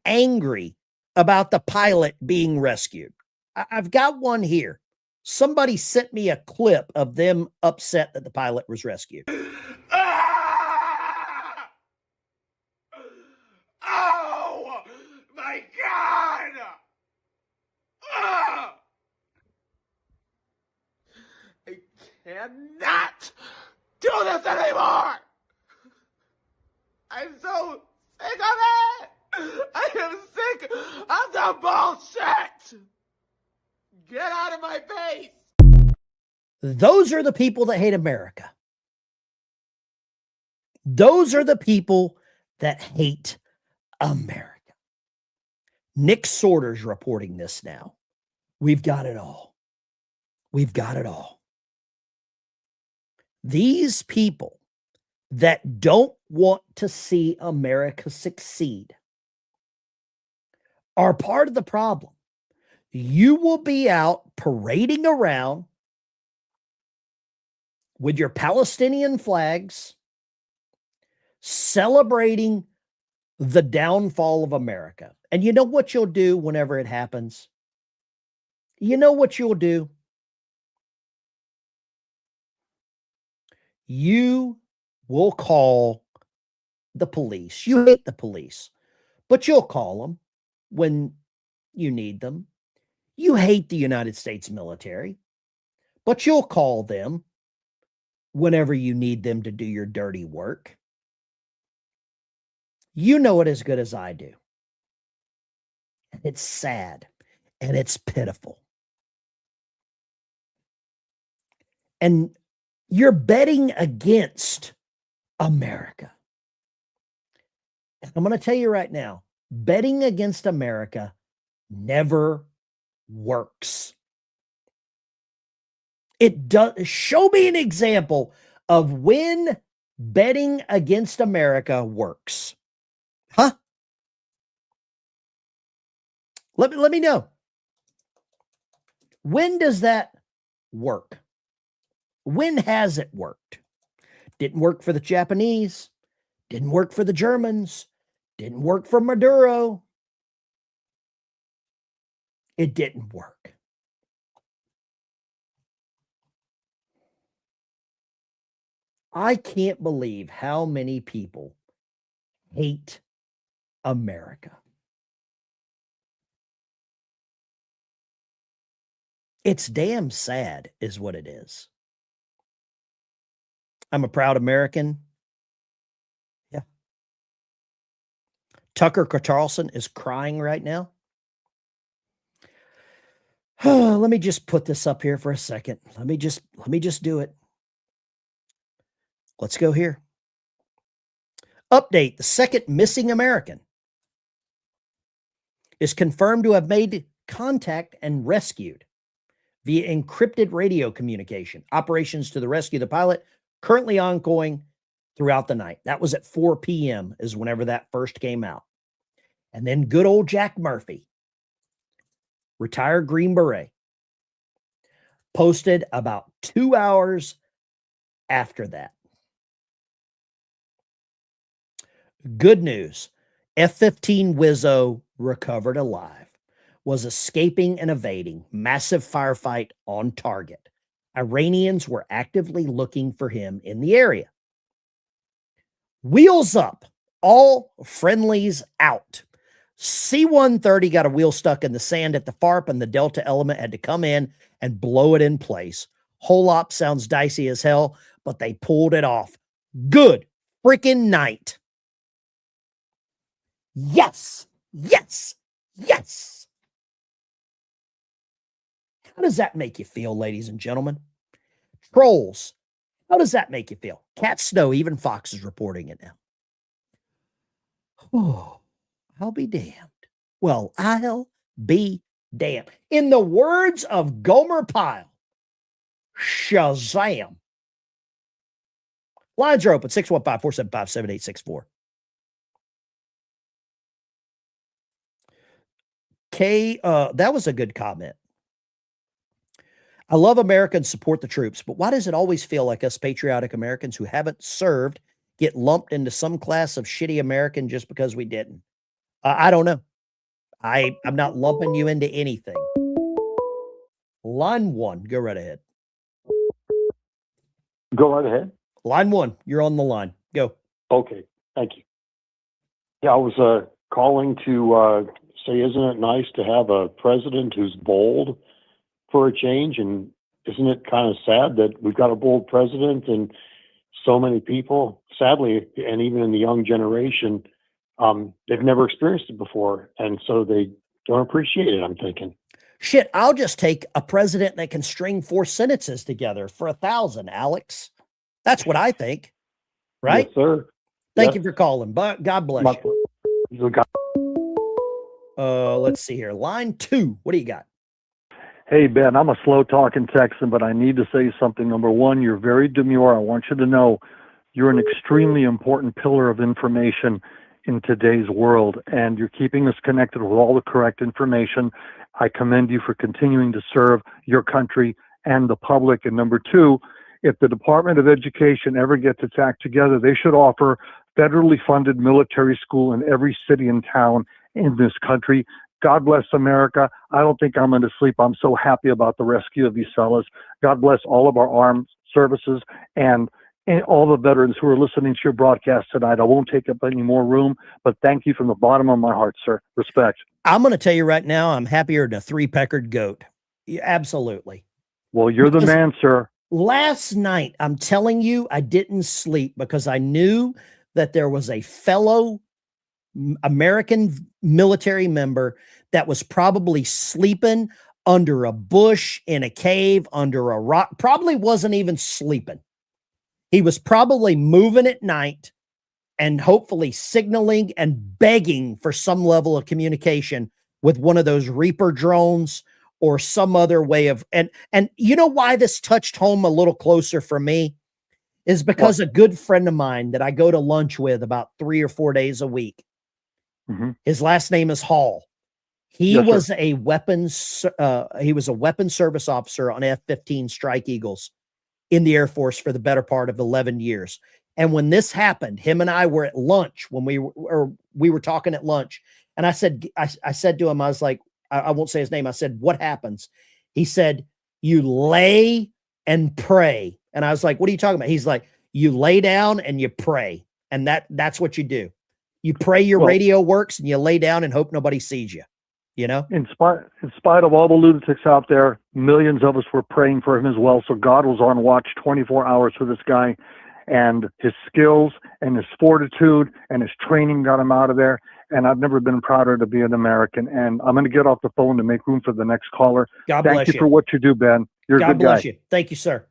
angry about the pilot being rescued. I've got one here. Somebody sent me a clip of them upset that the pilot was rescued. Oh my God! I cannot do this anymore! I'm so sick of it! I am sick of the bullshit! Get out of my face! Those are the people that hate America. Those are the people that hate America. Nick Sorter's reporting this now. We've got it all. We've got it all. These people that don't want to see America succeed are part of the problem. You will be out parading around with your Palestinian flags, celebrating the downfall of America. And you know what you'll do whenever it happens? You know what you'll do? You will call the police. You hate the police, but you'll call them when you need them. You hate the United States military, but you'll call them whenever you need them to do your dirty work. You know it as good as I do. It's sad and it's pitiful. And you're betting against America. And I'm going to tell you right now, betting against America never works. It does. Show me an example of when betting against America works. Huh? Let me know. When does that work? When has it worked? Didn't work for the Japanese. Didn't work for the Germans. Didn't work for Maduro. It didn't work. I can't believe how many people hate America. It's damn sad, is what it is. I'm a proud American. Yeah. Tucker Carlson is crying right now. Let me just put this up here for a second. Let me just do it. Let's go here. Update: the second missing American is confirmed to have made contact and rescued via encrypted radio communication. Operations to the rescue of the pilot currently ongoing throughout the night. That was at 4 p.m. is whenever that first came out. And then good old Jack Murphy, retired Green Beret, posted about 2 hours after that. Good news. F-15 Wizzo recovered alive, was escaping and evading massive firefight on target. Iranians were actively looking for him in the area. Wheels up, all friendlies out. C-130 got a wheel stuck in the sand at the FARP, and the Delta element had to come in and blow it in place. Whole op sounds dicey as hell, but they pulled it off. Good freaking night. Yes, yes, yes. How does that make you feel, ladies and gentlemen? Trolls, how does that make you feel? Cat Snow, even Fox is reporting it now. Oh, I'll be damned. Well, I'll be damned. In the words of Gomer Pyle, Shazam. Lines are open, 615-475-7864. That was a good comment. I love America and support the troops, but why does it always feel like us patriotic Americans who haven't served get lumped into some class of shitty American just because we didn't? I don't know. I'm not lumping you into anything. Line 1, go right ahead. Go right ahead. Line 1, you're on the line. Go. Okay, thank you. Yeah, I was calling to say, isn't it nice to have a president who's bold for a change? And isn't it kind of sad that we've got a bold president and so many people, sadly, and even in the young generation, they've never experienced it before. And so they don't appreciate it, I'm thinking. Shit, I'll just take a president that can string 4 sentences together for 1,000, Alex. That's what I think. Right? Yes, sir. Thank you for calling. But God bless you. God. Let's see here. Line 2. What do you got? Hey, Ben, I'm a slow-talking Texan, but I need to say something. Number one, you're very demure. I want you to know you're an extremely important pillar of information in today's world, and you're keeping us connected with all the correct information. I commend you for continuing to serve your country and the public. And number two, if the Department of Education ever gets its act together, they should offer federally funded military school in every city and town in this country. God bless America. I don't think I'm going to sleep. I'm so happy about the rescue of these fellas. God bless all of our armed services and all the veterans who are listening to your broadcast tonight. I won't take up any more room, but thank you from the bottom of my heart, sir. Respect. I'm going to tell you right now, I'm happier than a 3-peckered goat. Yeah, absolutely. Well, you're the man, sir. Last night, I'm telling you, I didn't sleep because I knew that there was a fellow American military member that was probably sleeping under a bush, in a cave, under a rock, probably wasn't even sleeping. He was probably moving at night and hopefully signaling and begging for some level of communication with one of those Reaper drones or some other way of, and you know why this touched home a little closer for me is because a good friend of mine that I go to lunch with about 3 or 4 days a week, his last name is Hall. He was a weapons service officer on F-15 Strike Eagles in the Air Force for the better part of 11 years. And when this happened, him and I were at lunch when we were talking at lunch. And I said to him, I was like, I won't say his name. I said, what happens? He said, you lay and pray. And I was like, what are you talking about? He's like, you lay down and you pray. And that's what you do. You pray your radio works and you lay down and hope nobody sees you. You know, in spite of all the lunatics out there, millions of us were praying for him as well. So God was on watch 24 hours for this guy, and his skills and his fortitude and his training got him out of there. And I've never been prouder to be an American. And I'm going to get off the phone to make room for the next caller. Thank you for what you do, Ben. You're a good guy. God bless you. Thank you, sir.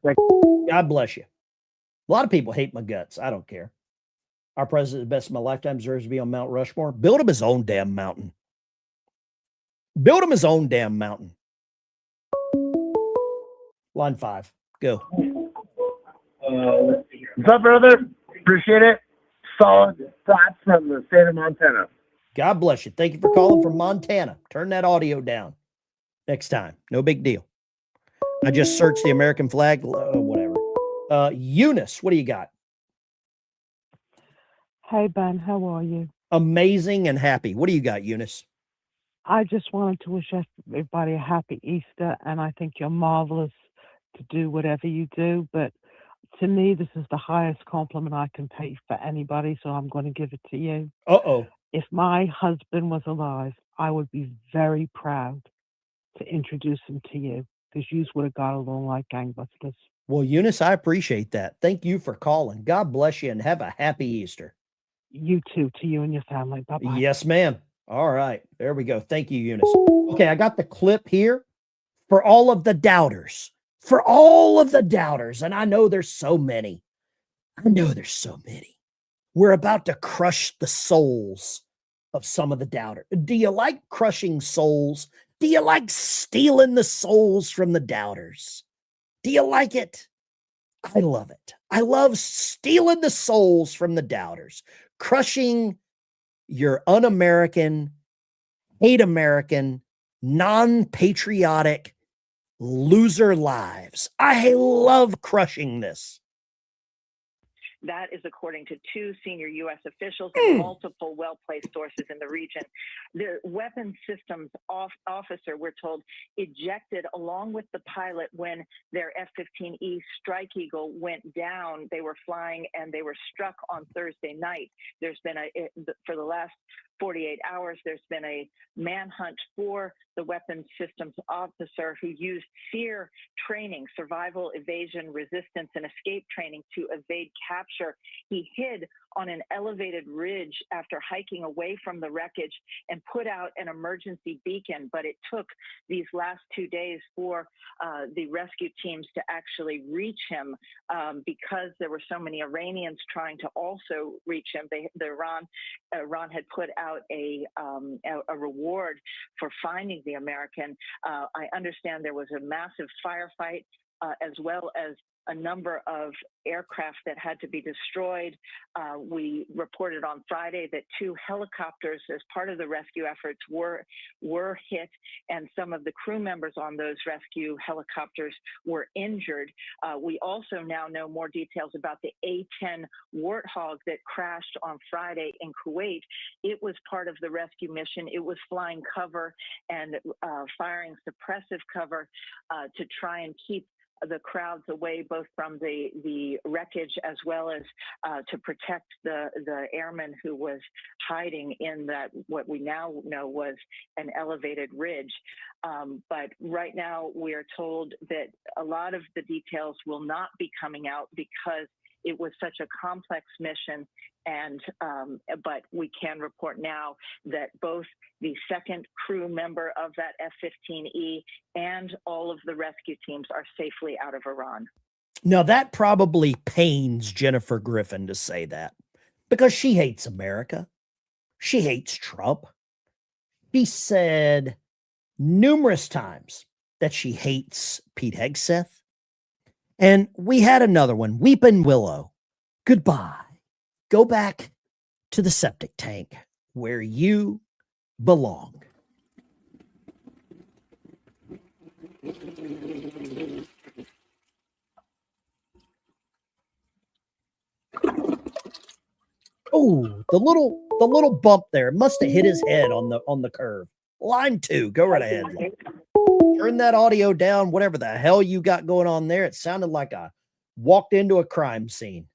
God bless you. A lot of people hate my guts. I don't care. Our president, the best of my lifetime, deserves to be on Mount Rushmore. Build him his own damn mountain. Build him his own damn mountain. Line 5. Go. What's up, brother? Appreciate it. Solid thoughts from the state of Montana. God bless you. Thank you for calling from Montana. Turn that audio down next time. No big deal. I just searched the American flag. Whatever. Eunice, what do you got? Hey, Ben, how are you? Amazing and happy. What do you got, Eunice? I just wanted to wish everybody a happy Easter, and I think you're marvelous to do whatever you do. But to me, this is the highest compliment I can pay for anybody, so I'm going to give it to you. Uh-oh. If my husband was alive, I would be very proud to introduce him to you, because you would have got along like gangbusters. Well, Eunice, I appreciate that. Thank you for calling. God bless you and have a happy Easter. You too, to you and your family. Bye-bye. Yes, ma'am. All right. There we go. Thank you, Eunice. Okay, I got the clip here for all of the doubters. For all of the doubters. And I know there's so many. We're about to crush the souls of some of the doubters. Do you like crushing souls? Do you like stealing the souls from the doubters? Do you like it? I love it. I love stealing the souls from the doubters, crushing your un-American, hate American, non-patriotic loser lives. I love crushing this. That is according to 2 senior U.S. officials and multiple well-placed sources in the region. The weapons systems officer, we're told, ejected along with the pilot when their F-15E Strike Eagle went down. They were flying and they were struck on Thursday night. There's been for the last 48 hours, there's been a manhunt for the weapons systems officer who used SEER training, survival, evasion, resistance, and escape training to evade capture. He hid on an elevated ridge after hiking away from the wreckage and put out an emergency beacon, but it took these last 2 days for the rescue teams to actually reach him because there were so many Iranians trying to also reach him. Iran had put out a reward for finding the American. I understand there was a massive firefight as well as a number of aircraft that had to be destroyed. We reported on Friday that 2 helicopters as part of the rescue efforts were hit, and some of the crew members on those rescue helicopters were injured. We also now know more details about the A-10 Warthog that crashed on Friday in Kuwait. It was part of the rescue mission. It was flying cover and firing suppressive cover to try and keep the crowds away, both from the wreckage as well as to protect the airman who was hiding in that what we now know was an elevated ridge. But right now we are told that a lot of the details will not be coming out because it was such a complex mission. And but we can report now that both the second crew member of that F-15E and all of the rescue teams are safely out of Iran. Now, that probably pains Jennifer Griffin to say that because she hates America. She hates Trump. She said numerous times that she hates Pete Hegseth. And we had another one, Weeping Willow. Goodbye. Go back to the septic tank where you belong. Oh, the little bump there must have hit his head on the curve. Line 2, go right ahead. Turn that audio down, whatever the hell you got going on there. It sounded like I walked into a crime scene.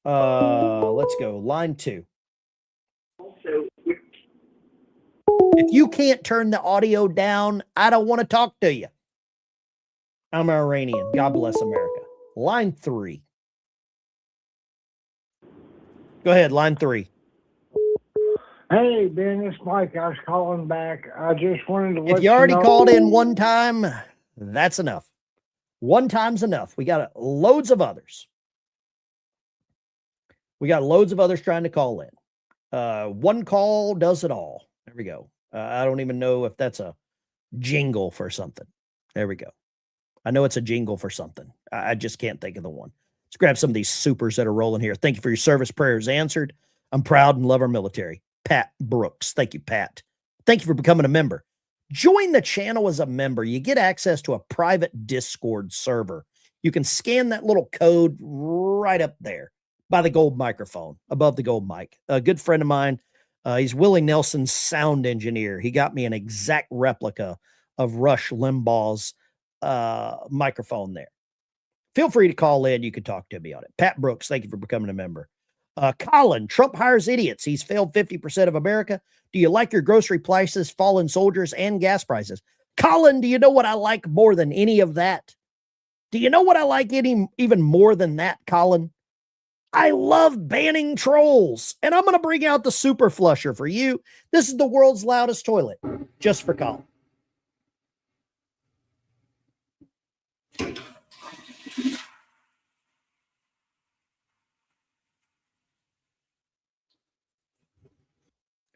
Let's go. Line 2. If you can't turn the audio down, I don't want to talk to you. I'm Iranian. God bless America. Line 3. Go ahead, line 3. Hey, Ben, it's Mike. I was calling back. I just wanted to let If you already know. called in one time, that's enough. One time's enough. We got loads of others. We got loads of others trying to call in. One call does it all. There we go. I don't even know if that's a jingle for something. There we go. I know it's a jingle for something. I just can't think of the one. Let's grab some of these supers that are rolling here. Thank you for your service. Prayers answered. I'm proud and love our military. Pat Brooks. Thank you, Pat. Thank you for becoming a member. Join the channel as a member. You get access to a private Discord server. You can scan that little code right up there by the gold microphone, above the gold mic. A good friend of mine, he's Willie Nelson's sound engineer. He got me an exact replica of Rush Limbaugh's microphone there. Feel free to call in. You can talk to me on it. Pat Brooks, thank you for becoming a member. Colin, Trump hires idiots. He's failed 50% of America. Do you like your grocery prices, fallen soldiers, and gas prices? Colin, do you know what I like more than any of that? Do you know what I like even more than that, Colin? I love banning trolls. And I'm going to bring out the super flusher for you. This is the world's loudest toilet, just for Colin.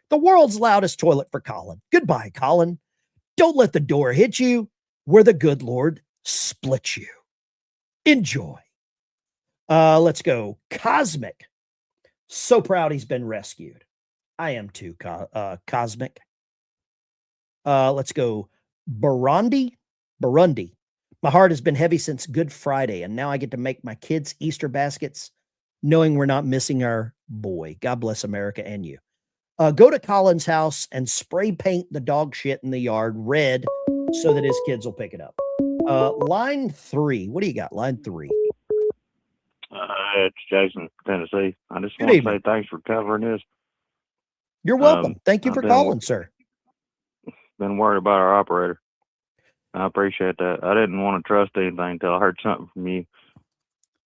The world's loudest toilet for Colin. Goodbye, Colin. Don't let the door hit you where the good Lord splits you. Enjoy. Let's go. Cosmic. So proud he's been rescued. I am too, Cosmic. Let's go. Burundi. My heart has been heavy since Good Friday, and now I get to make my kids' Easter baskets, knowing we're not missing our boy. God bless America and you. Go to Colin's house and spray paint the dog shit in the yard red so that his kids will pick it up. Line 3. What do you got? Line 3. It's Jason, Tennessee. I just Good want to evening. say thanks for covering this. You're welcome. Thank you for calling, sir. Been worried about our operator. I appreciate that. I didn't want to trust anything until I heard something from you.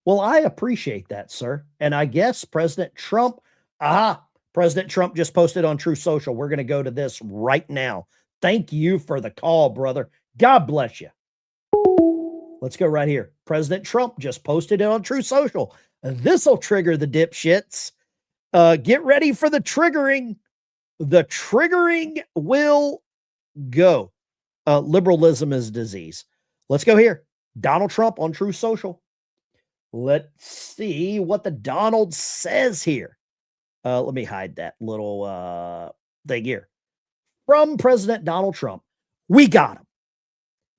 Well, I appreciate that, sir. And I guess President Trump just posted on True Social. We're going to go to this right now. Thank you for the call, brother. God bless you. Let's go right here. President Trump just posted it on True Social. This will trigger the dipshits. Get ready for the triggering. The triggering will go. Liberalism is disease. Let's go here. Donald Trump on True Social. Let's see what the Donald says here. Let me hide that little thing here. From President Donald Trump, we got him.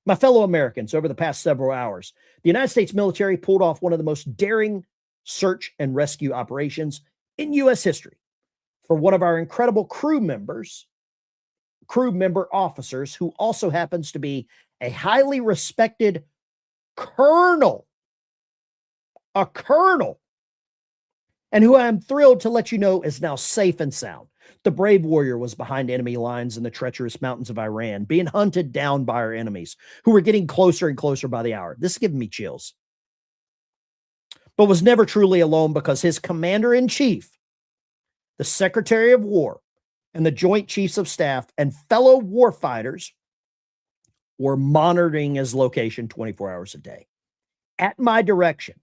My fellow Americans, over the past several hours, the United States military pulled off one of the most daring search and rescue operations in U.S. history for one of our incredible crew member officers, who also happens to be a highly respected colonel, and who I'm thrilled to let you know is now safe and sound. The brave warrior was behind enemy lines in the treacherous mountains of Iran, being hunted down by our enemies, who were getting closer and closer by the hour. This is giving me chills. But was never truly alone, because his commander-in-chief, the Secretary of War, and the Joint Chiefs of Staff and fellow warfighters were monitoring his location 24 hours a day. At my direction,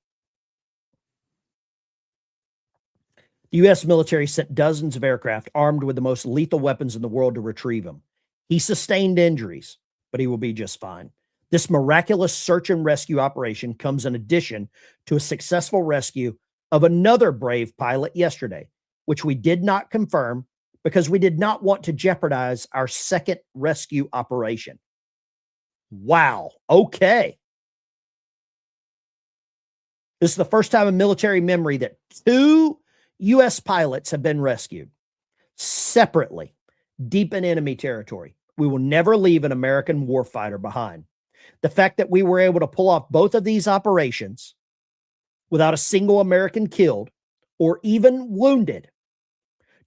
the U.S. military sent dozens of aircraft armed with the most lethal weapons in the world to retrieve him. He sustained injuries, but he will be just fine. This miraculous search and rescue operation comes in addition to a successful rescue of another brave pilot yesterday, which we did not confirm because we did not want to jeopardize our second rescue operation. Wow. Okay. This is the first time in military memory that 2 U.S. pilots have been rescued separately, deep in enemy territory. We will never leave an American warfighter behind. The fact that we were able to pull off both of these operations without a single American killed or even wounded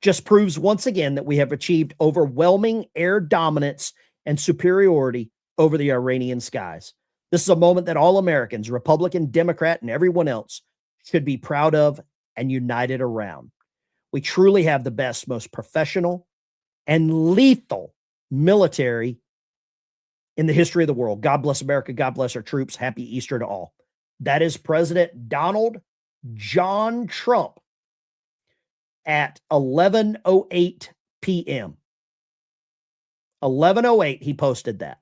just proves once again that we have achieved overwhelming air dominance and superiority over the Iranian skies. This is a moment that all Americans, Republican, Democrat, and everyone else should be proud of and united around. We truly have the best, most professional and lethal military in the history of the world. God bless America. God bless our troops. Happy Easter to all. That is President Donald John Trump at 11:08 p.m. 11:08, he posted that.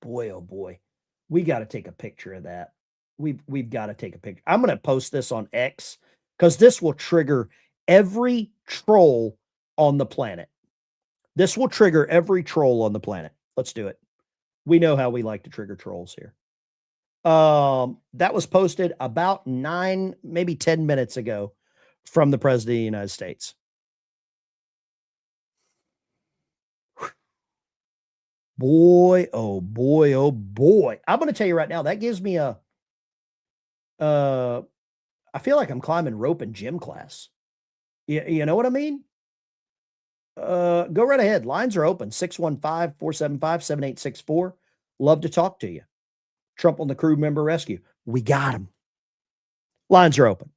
Boy, oh boy. We got to take a picture of that. We've got to take a picture. I'm going to post this on X because this will trigger every troll on the planet. This will trigger every troll on the planet. Let's do it. We know how we like to trigger trolls here. That was posted about 9, maybe 10 minutes ago from the President of the United States. Boy, oh boy, oh boy. I'm going to tell you right now, that gives me a, I feel like I'm climbing rope in gym class. You know what I mean? Go right ahead. Lines are open. 615-475-7864. Love to talk to you. Trump on the crew member rescue. We got him. Lines are open.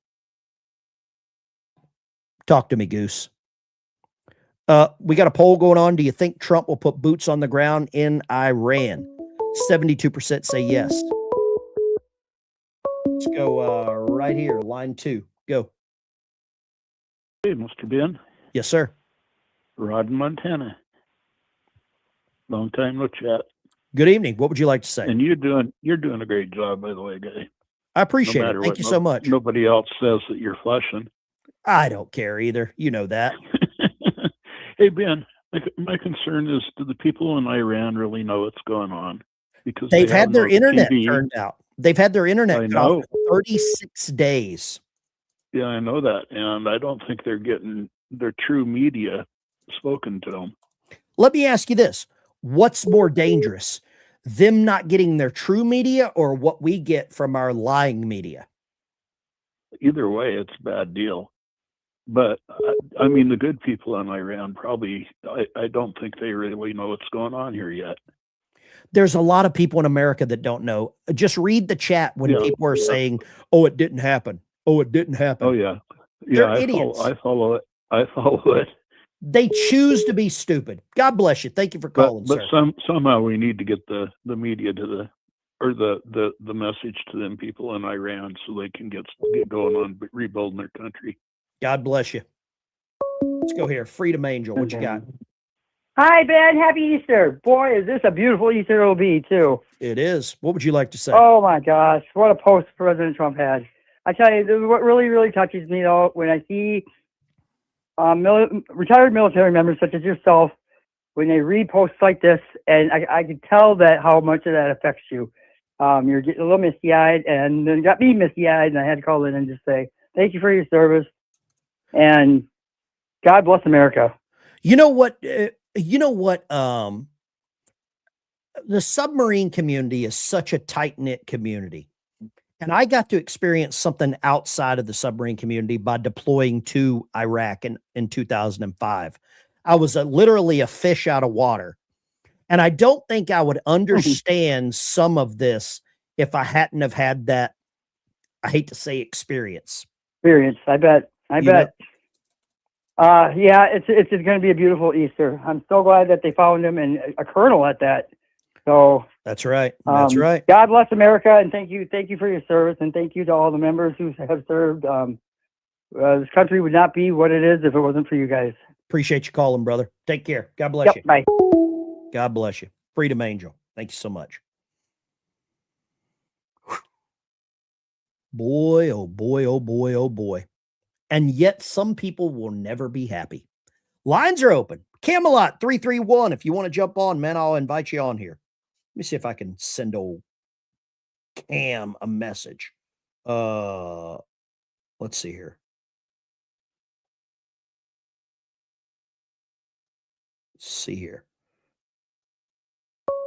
Talk to me, Goose. We got a poll going on. Do you think Trump will put boots on the ground in Iran? 72% say yes. Let's go right here. Line 2. Go. Hey, Mr. Ben. Yes, sir. Rod in Montana. Long time no chat. Good evening. What would you like to say? And you're doing a great job, by the way, guy. I appreciate no it. matter Thank what you so much. Nobody else says that you're flushing. I don't care either. You know that. Hey, Ben, my concern is, do the people in Iran really know what's going on? Because They've they have had their no internet TV. turned out. They've had their internet I cut off know. for 36 days. Yeah, I know that. And I don't think they're getting their true media spoken to them. Let me ask you this. What's more dangerous? Them not getting their true media or what we get from our lying media? Either way, it's a bad deal. But I mean, the good people in Iran probably, I don't think they really know what's going on here yet. There's a lot of people in America that don't know. Just read the chat when people are saying, oh, it didn't happen. Oh, it didn't happen. Oh, yeah. They're Yeah, idiots. I follow it. I follow it. They choose to be stupid. God bless you. Thank you for calling, But sir. somehow we need to get the media to the message to them people in Iran so they can get going on rebuilding their country. God bless you. Let's go here. Freedom Angel. What you got? Hi, Ben. Happy Easter. Boy, is this a beautiful Easter it'll be, too. It is. What would you like to say? Oh, my gosh. What a post President Trump had. I tell you, what really, really touches me, though, when I see retired military members such as yourself, when they read posts like this, and I can tell that how much of that affects you. You're getting a little misty-eyed, and then got me misty-eyed, and I had to call in and just say, thank you for your service, and God bless America. You know what? The submarine community is such a tight-knit community. And I got to experience something outside of the submarine community by deploying to Iraq in 2005. I was literally a fish out of water. And I don't think I would understand some of this if I hadn't have had that, I hate to say experience. I bet. Yeah, it's going to be a beautiful Easter. I'm so glad that they found him, and a colonel at that. So that's right. That's right. God bless America, and thank you for your service, and thank you to all the members who have served. This country would not be what it is if it wasn't for you guys. Appreciate you calling, brother. Take care. God bless you. Bye. God bless you. Freedom Angel. Thank you so much. Boy, oh boy, oh boy, oh boy. And yet some people will never be happy. Lines are open. Camelot 331. If you want to jump on, man, I'll invite you on here. Let me see if I can send old Cam a message. Let's see here. Let's see here.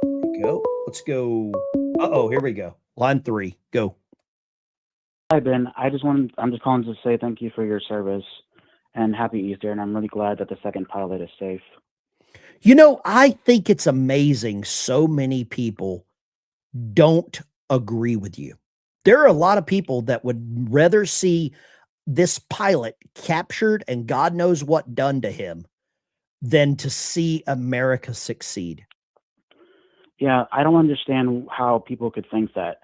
There we go. Let's go. Uh-oh, here we go. Line 3. Go. Hi, Ben. I'm just calling to say thank you for your service and happy Easter. And I'm really glad that the second pilot is safe. You know, I think it's amazing so many people don't agree with you. There are a lot of people that would rather see this pilot captured and God knows what done to him than to see America succeed. Yeah, I don't understand how people could think that.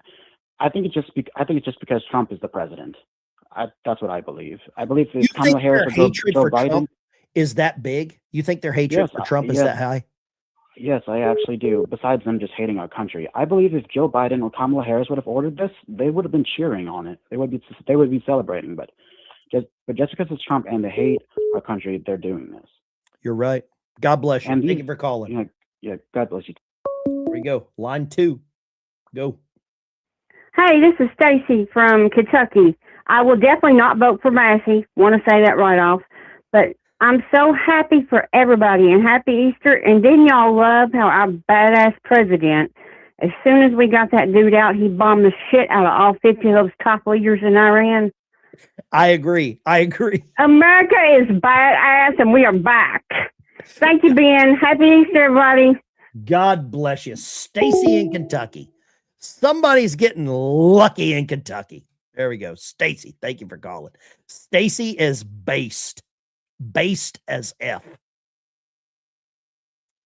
I think it's just because Trump is the president. That's what I believe. I believe You Kamala think Harris their or hatred Joe for Biden. Trump is that big? You think their hatred for Trump is that high? Yes, I actually do. Besides them just hating our country, I believe if Joe Biden or Kamala Harris would have ordered this, they would have been cheering on it. They would be celebrating. But just because it's Trump and they hate our country, they're doing this. You're right. God bless you. And Thank you for calling. Yeah, God bless you. Here we go. Line 2. Go. Hey, this is Stacy from Kentucky. I will definitely not vote for Massey. Want to say that right off. But I'm so happy for everybody and happy Easter. And didn't y'all love how our badass president, as soon as we got that dude out, he bombed the shit out of all 50 of those top leaders in Iran? I agree. America is badass and we are back. Thank you, Ben. Happy Easter, everybody. God bless you. Stacy in Kentucky. Somebody's getting lucky in Kentucky. There we go. Stacy, thank you for calling. Stacy is based as F.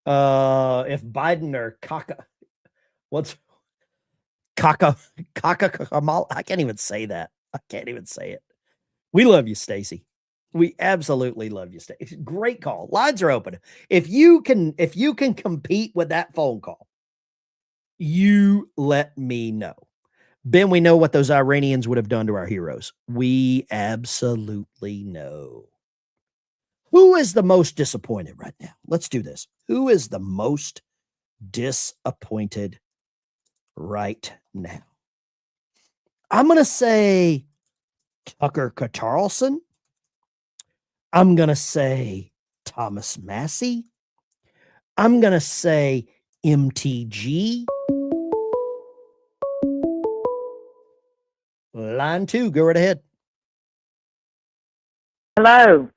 If Biden or Kamal, I can't even say that. I can't even say it. We love you, Stacy. We absolutely love you, Stacy. Great call. Lines are open. If you can compete with that phone call, you let me know. Ben, we know what those Iranians would have done to our heroes. We absolutely know. Who is the most disappointed right now? Let's do this. Who is the most disappointed right now? I'm going to say Tucker Carlson. I'm going to say Thomas Massey. I'm going to say MTG. Line 2, go right ahead. Hello.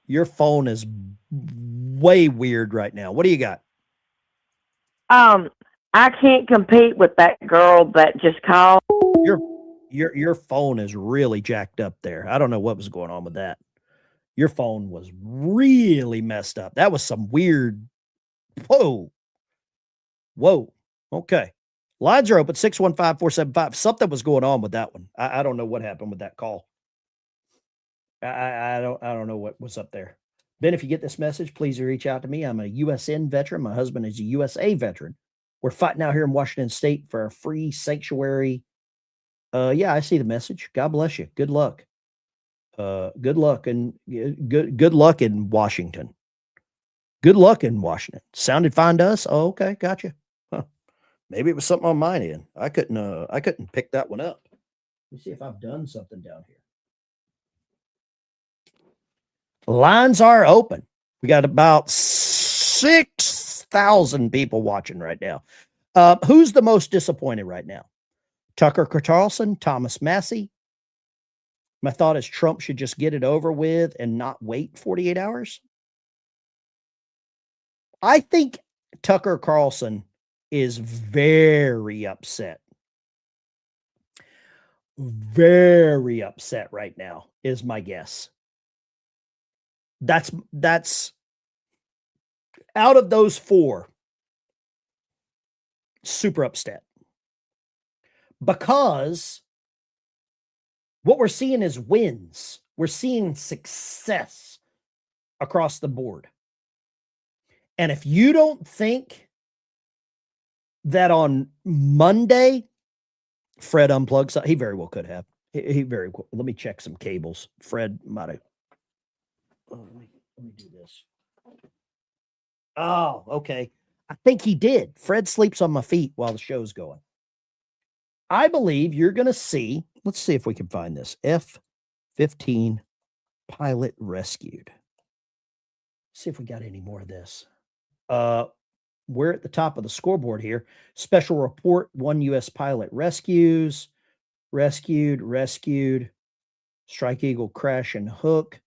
Your phone is way weird right now. What do you got? I can't compete with that girl that just called. Your phone is really jacked up there. I don't know what was going on with that. Your phone was really messed up. That was some weird. Whoa. Okay. Lines are open, 615-475. Something was going on with that one. I don't know what happened with that call. I don't know what was up there. Ben, if you get this message, please reach out to me. I'm a USN veteran. My husband is a USA veteran. We're fighting out here in Washington State for a free sanctuary. Yeah, I see the message. God bless you. Good luck. Good luck and good luck in Washington. Good luck in Washington. Sounded fine to us. Oh, okay, gotcha. Huh. Maybe it was something on mine end. I couldn't pick that one up. Let me see if I've done something down here. Lines are open. We got about 6,000 people watching right now. Who's the most disappointed right now? Tucker Carlson, Thomas Massey. My thought is Trump should just get it over with and not wait 48 hours. I think Tucker Carlson is very upset. Very upset right now is my guess. That's out of those 4, super upset. Because what we're seeing is wins. We're seeing success across the board. And if you don't think that on Monday, Fred unplugged something, he very well could have. He very well. Let me check some cables. Fred might have. Oh, let me do this. Oh, okay. I think he did. Fred sleeps on my feet while the show's going. I believe you're going to see. Let's see if we can find this. F-15 pilot rescued. See if we got any more of this. We're at the top of the scoreboard here. Special report, 1 U.S. pilot rescued. Strike Eagle crash and hook.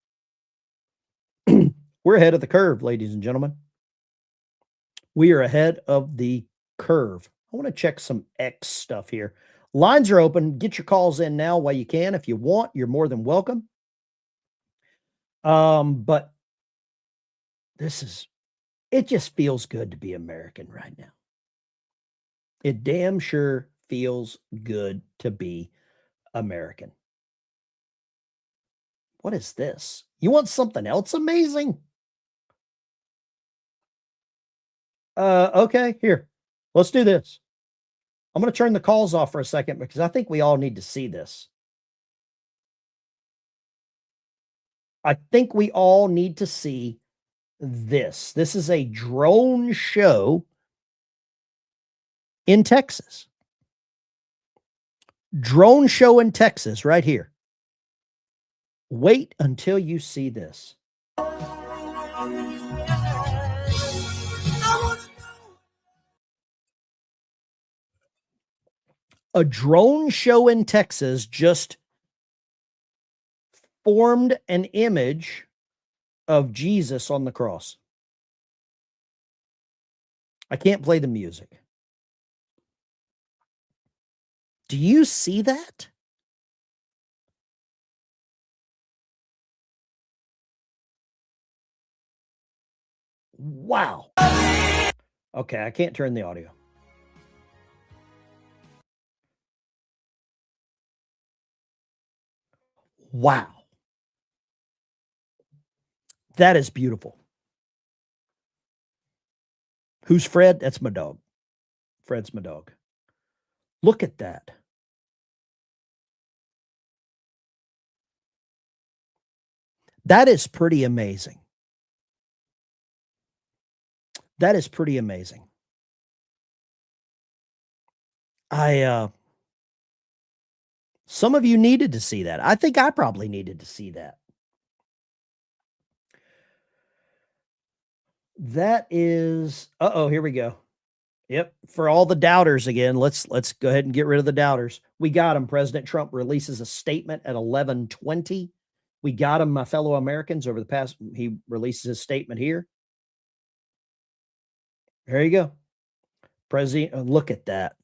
We're ahead of the curve, ladies and gentlemen. We are ahead of the curve. I want to check some X stuff here. Lines are open. Get your calls in now while you can. If you want, you're more than welcome. But it just feels good to be American right now. It damn sure feels good to be American. What is this? You want something else amazing? Okay, here. Let's do this. I'm going to turn the calls off for a second because I think we all need to see this. I think we all need to see this. This is a drone show in Texas. Drone show in Texas right here. Wait until you see this. A drone show in Texas just formed an image of Jesus on the cross. I can't play the music. Do you see that? Wow. Okay, I can't turn the audio. Wow. That is beautiful. Who's Fred? That's my dog. Fred's my dog. Look at that. That is pretty amazing. That is pretty amazing. Some of you needed to see that. I think I probably needed to see that. That is, here we go. Yep. For all the doubters again, let's go ahead and get rid of the doubters. We got him. President Trump releases a statement at 11:20. We got him, my fellow Americans, over the past. He releases his statement here. There you go. President, look at that.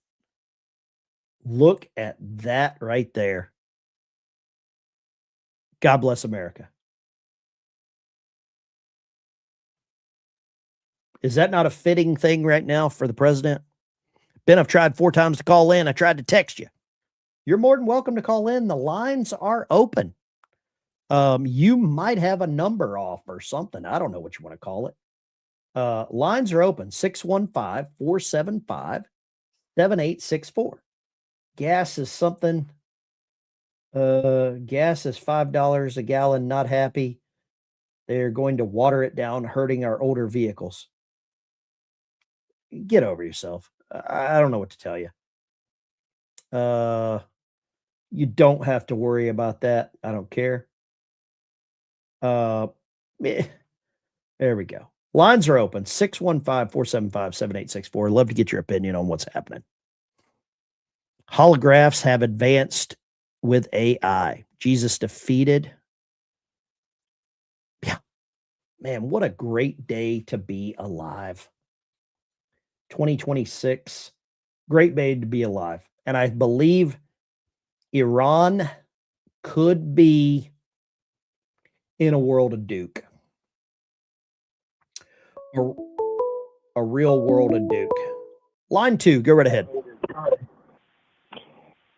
Look at that right there. God bless America. Is that not a fitting thing right now for the president? Ben, I've tried 4 times to call in. I tried to text you. You're more than welcome to call in. The lines are open. You might have a number off or something. I don't know what you want to call it. Lines are open. 615-475-7864. Gas is something. Gas is $5 a gallon. Not happy. They're going to water it down, hurting our older vehicles. Get over yourself. I don't know what to tell you. You don't have to worry about that. I don't care. There we go. Lines are open. 615-475-7864. Love to get your opinion on what's happening. Holographs have advanced with AI. Jesus defeated. Yeah. Man, what a great day to be alive. 2026. Great day to be alive. And I believe Iran could be in a world of Duke. A real world of Duke. Line 2, go right ahead.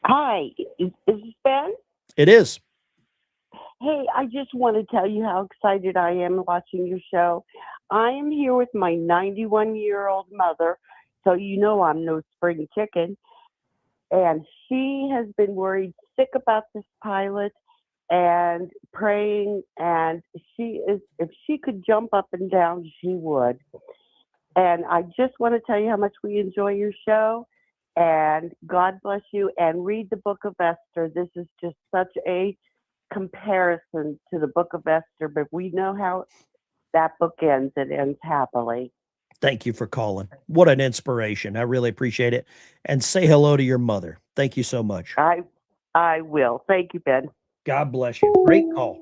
Hi, is this Ben? It is. Hey, I just want to tell you how excited I am watching your show. I am here with my 91-year-old mother, so you know I'm no spring chicken. And she has been worried sick about this pilot and praying, and if she could jump up and down, she would. And I just want to tell you how much we enjoy your show, and God bless you, and read the book of Esther. This is just such a comparison to the book of Esther, but we know how that book ends. It ends happily. Thank you for calling. What an inspiration. I really appreciate it. And say hello to your mother. Thank you so much. I will. Thank you, Ben. God bless you. Great call.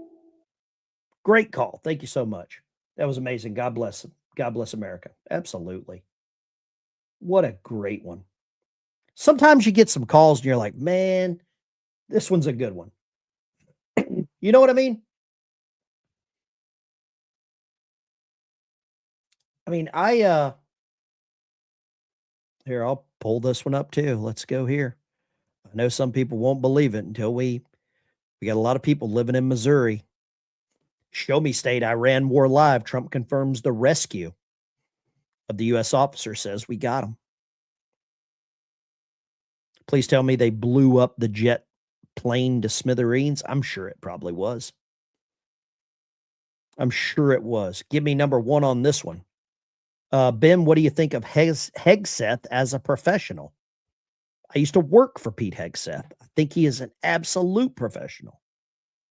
Great call. Thank you so much. That was amazing. God bless them. God bless America. Absolutely. What a great one. Sometimes you get some calls and you're like, man, this one's a good one. You know what I mean? Here, I'll pull this one up too. Let's go here. I know some people won't believe it until we got a lot of people living in Missouri. Show me state, Iran war live. Trump confirms the rescue. of the U.S. officer says we got him. Please tell me they blew up the jet plane to smithereens. I'm sure it probably was. I'm sure it was. Give me number one on this one. Ben, what do you think of Hegseth as a professional? I used to work for Pete Hegseth. I think he is an absolute professional.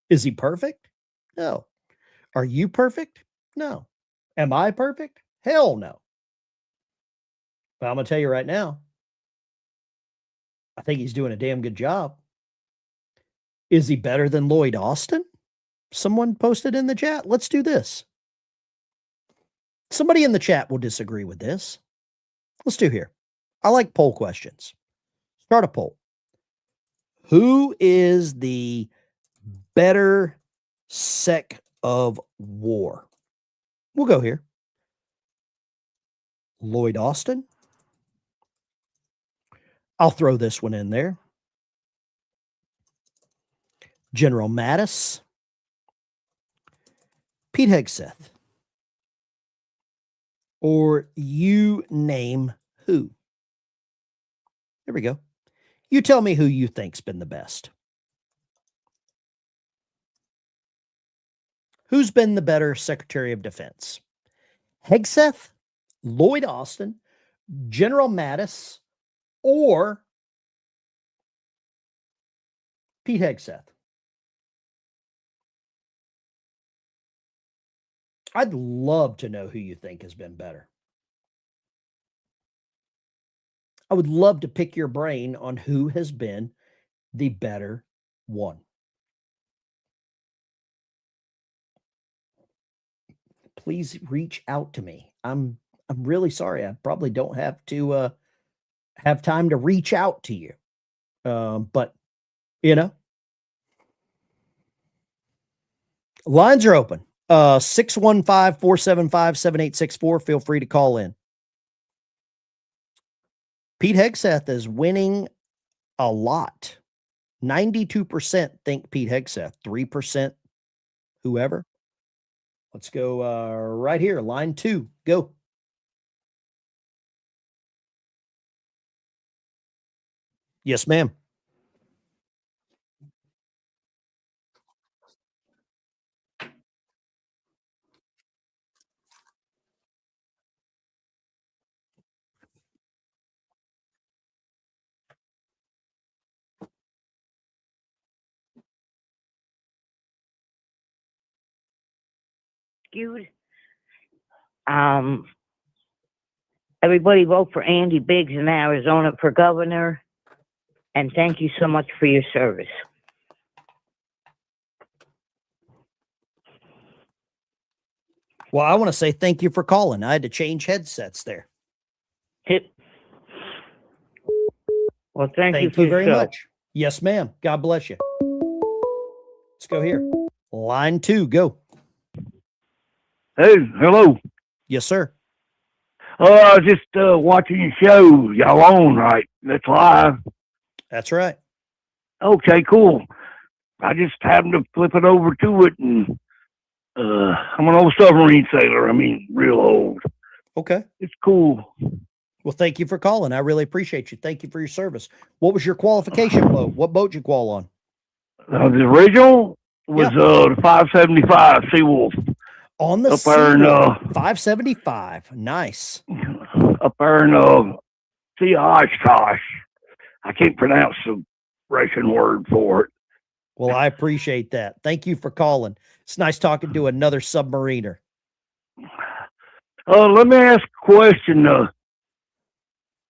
Is he perfect? No. Are you perfect? No. Am I perfect? Hell no. But I'm going to tell you right now, I think he's doing a damn good job. Is he better than Lloyd Austin? Someone posted in the chat. Let's do this. Somebody in the chat will disagree with this. Let's do here. I like poll questions. Start a poll. Who is the better sec of war? We'll go here. Lloyd Austin. I'll throw this one in there. General Mattis. Pete Hegseth. Or you name who. There we go. You tell me who you think's been the best. Who's been the better Secretary of Defense? Hegseth, Lloyd Austin, General Mattis, or Pete Hegseth? I'd love to know who you think has been better. I would love to pick your brain on who has been the better one. Please reach out to me. I'm really sorry. I probably don't have to have time to reach out to you. But you know, lines are open. 615-475-7864. Feel free to call in. Pete Hegseth is winning a lot. 92% think Pete Hegseth, 3% whoever. Let's go right here. Line 2. Go. Yes, ma'am. Skewed. Everybody vote for Andy Biggs in Arizona for governor. And thank you so much for your service. Well, I want to say thank you for calling. I had to change headsets there. Well, thank you Thank for you very the show. much. Yes, ma'am. God bless you. Let's go here. Line 2. Go. Hey, hello. Yes, sir. Just watching your show. Y'all on, right? That's live. That's right. Okay, cool. I just happened to flip it over to it, and I'm an old submarine sailor. I mean, real old. Okay. It's cool. Well, thank you for calling. I really appreciate you. Thank you for your service. What was your qualification boat? What boat did you qual on? The original was the 575 Seawolf. On the up there in, Seawolf, 575. Nice. Up there in Sea Oshkosh. I can't pronounce the Russian word for it. Well, I appreciate that. Thank you for calling. It's nice talking to another submariner. Let me ask a question.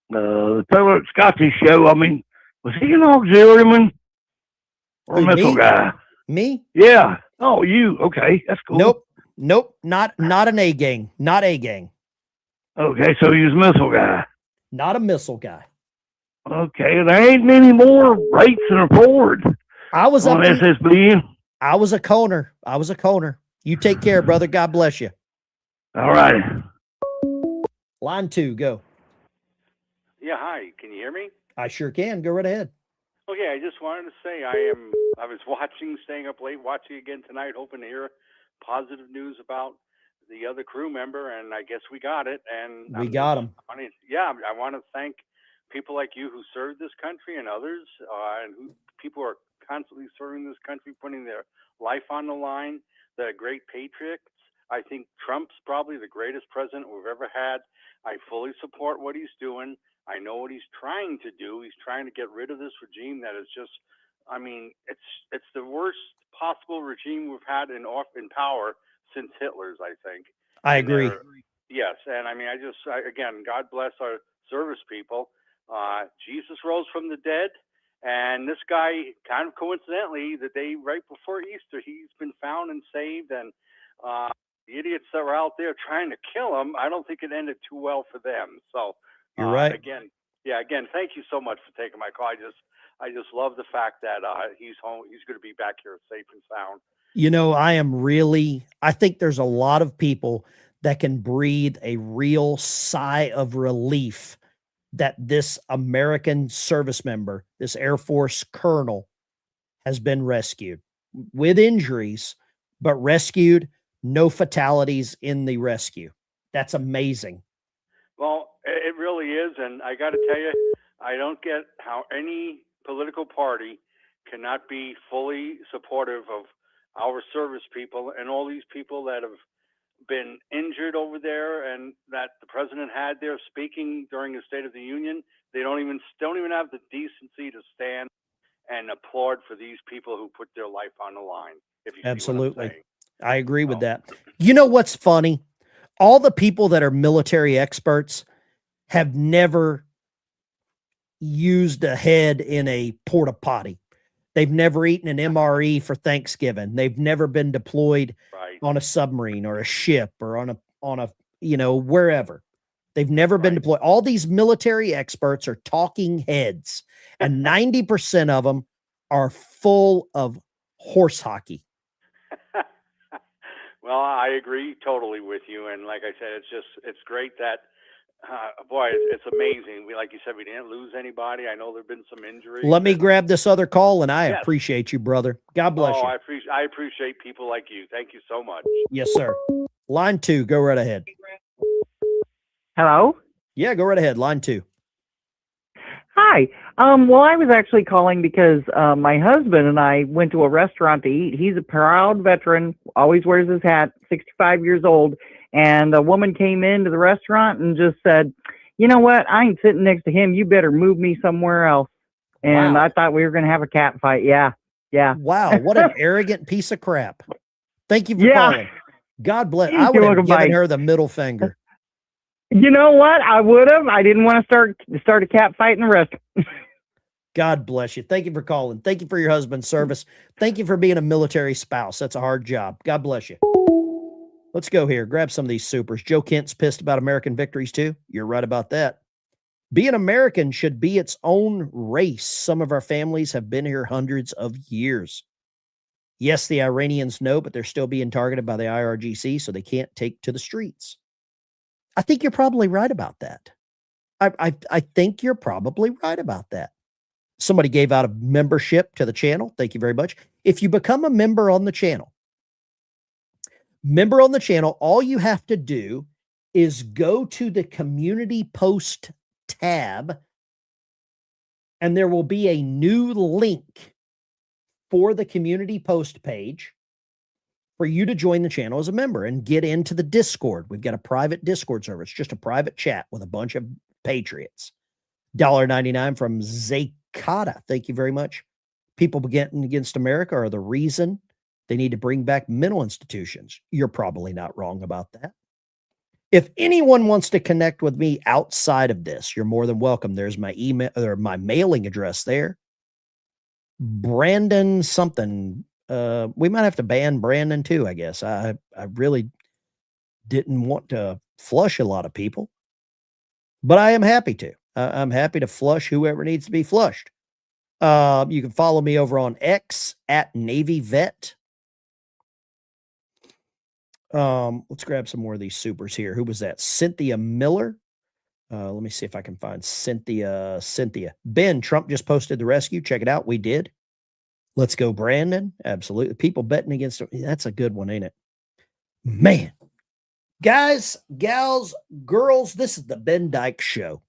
The fellow that's got this show, I mean, was he an auxiliaryman or a Who, missile me? guy? Me? Yeah. Oh, you. Okay, that's cool. Nope. Not an A gang. Not A gang. Okay, so he was a missile guy. Not a missile guy. Okay, there ain't many more rates than a Ford. I was on up in, SSB. I was a coner. You take care, brother. God bless you. All right. Line 2, go. Yeah, hi. Can you hear me? I sure can. Go right ahead. Okay, I just wanted to say I was staying up late, watching again tonight, hoping to hear positive news about the other crew member, and I guess we got it. And We got him. I want to thank people like you who serve this country and others, and people who are constantly serving this country, putting their life on the line. The great patriots. I think Trump's probably the greatest president we've ever had. I fully support what he's doing. I know what he's trying to do. He's trying to get rid of this regime that is just, I mean, it's the worst possible regime we've had in power since Hitler's, I think. I agree. Yes, and I mean, again, God bless our service people. Jesus rose from the dead, and this guy, kind of coincidentally, the day right before Easter, he's been found and saved, and the idiots that were out there trying to kill him, I don't think it ended too well for them. So, You're right. Again, thank you so much for taking my call. I just love the fact that he's home. He's going to be back here safe and sound. You know, I think there's a lot of people that can breathe a real sigh of relief that this American service member, this Air Force colonel, has been rescued with injuries, but rescued, no fatalities in the rescue. That's amazing. Well, it really is. And I got to tell you, I don't get how any political party cannot be fully supportive of our service people and all these people that have been injured over there and that the president had there speaking during his State of the Union. They don't even have the decency to stand and applaud for these people who put their life on the line. If you Absolutely. See what I'm saying. I agree with that. You know what's funny? All the people that are military experts have never used a head in a porta potty. They've never eaten an MRE for Thanksgiving. They've never been deployed on a submarine or a ship or on a wherever. They've never been deployed. All these military experts are talking heads, and 90% of them are full of horse hockey. Well, I agree totally with you. And like I said, it's great that, boy, it's amazing. Like you said, we didn't lose anybody. I know there've been some injuries. Let me grab this other call, and I appreciate you, brother. God bless you. I appreciate people like you. Thank you so much. Yes, sir. Line 2, go right ahead. Hello? Yeah, go right ahead. Line 2. Hi. Well, I was actually calling because my husband and I went to a restaurant to eat. He's a proud veteran, always wears his hat, 65 years old. And a woman came into the restaurant and just said, you know what? I ain't sitting next to him. You better move me somewhere else. And Wow. I thought we were going to have a cat fight. Yeah. Wow. What an arrogant piece of crap. Thank you for calling. God bless. I would You're have welcome, given bye. her the middle finger. You know what? I would have. I didn't want to start a cat fight in the restaurant. God bless you. Thank you for calling. Thank you for your husband's service. Thank you for being a military spouse. That's a hard job. God bless you. Let's go here. Grab some of these supers. Joe Kent's pissed about American victories too. You're right about that. Being American should be its own race. Some of our families have been here hundreds of years. Yes, the Iranians know, but they're still being targeted by the IRGC, so they can't take to the streets. I think you're probably right about that. I think you're probably right about that. Somebody gave out a membership to the channel. Thank you very much. If you become a member on the channel, all you have to do is go to the community post tab, and there will be a new link for the community post page for you to join the channel as a member and get into the Discord. We've got a private Discord server. It's just a private chat with a bunch of patriots. $1.99 from Zakata. Thank you very much. People getting against America are the reason they need to bring back mental institutions. You're probably not wrong about that. If anyone wants to connect with me outside of this, you're more than welcome. There's my email or my mailing address there. Brandon something. We might have to ban Brandon too, I guess. I really didn't want to flush a lot of people, but I am happy to. I'm happy to flush whoever needs to be flushed. You can follow me over on X at Navy Vet. Let's grab some more of these supers here. Who was that? Cynthia Miller. Let me see if I can find Cynthia. Ben, Trump just posted the rescue. Check it out. We did. Let's go, Brandon. Absolutely. People betting against him. That's a good one, ain't it? Man, Guys, gals, girls, this is the Ben Dyke Show.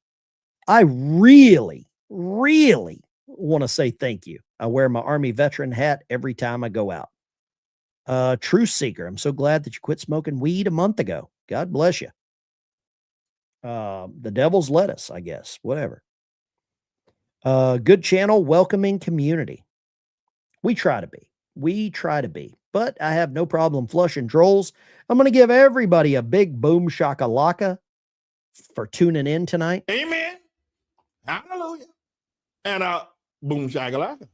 I really, really want to say thank you. I wear my Army veteran hat every time I go out. Truth Seeker, I'm so glad that you quit smoking weed a month ago. God bless you. The devil's lettuce, I guess, whatever. Good channel, welcoming community. We try to be, but I have no problem flushing trolls. I'm going to give everybody a big boom shakalaka for tuning in tonight. Amen. Hallelujah. And boom shakalaka.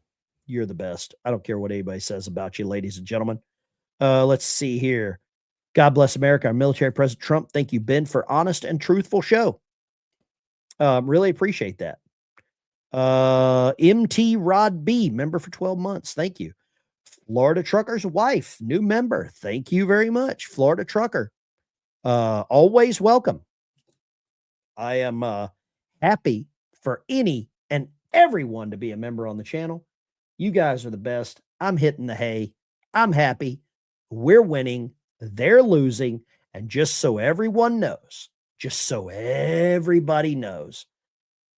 You're the best. I don't care what anybody says about you, ladies and gentlemen. Let's see here. God bless America. Our military President Trump. Thank you, Ben, for honest and truthful show. Really appreciate that. MT Rod B, member for 12 months. Thank you. Florida Trucker's wife, new member. Thank you very much, Florida Trucker. Always welcome. I am happy for any and everyone to be a member on the channel. You guys are the best. I'm hitting the hay. I'm happy. We're winning. They're losing. And just so everyone knows, just so everybody knows,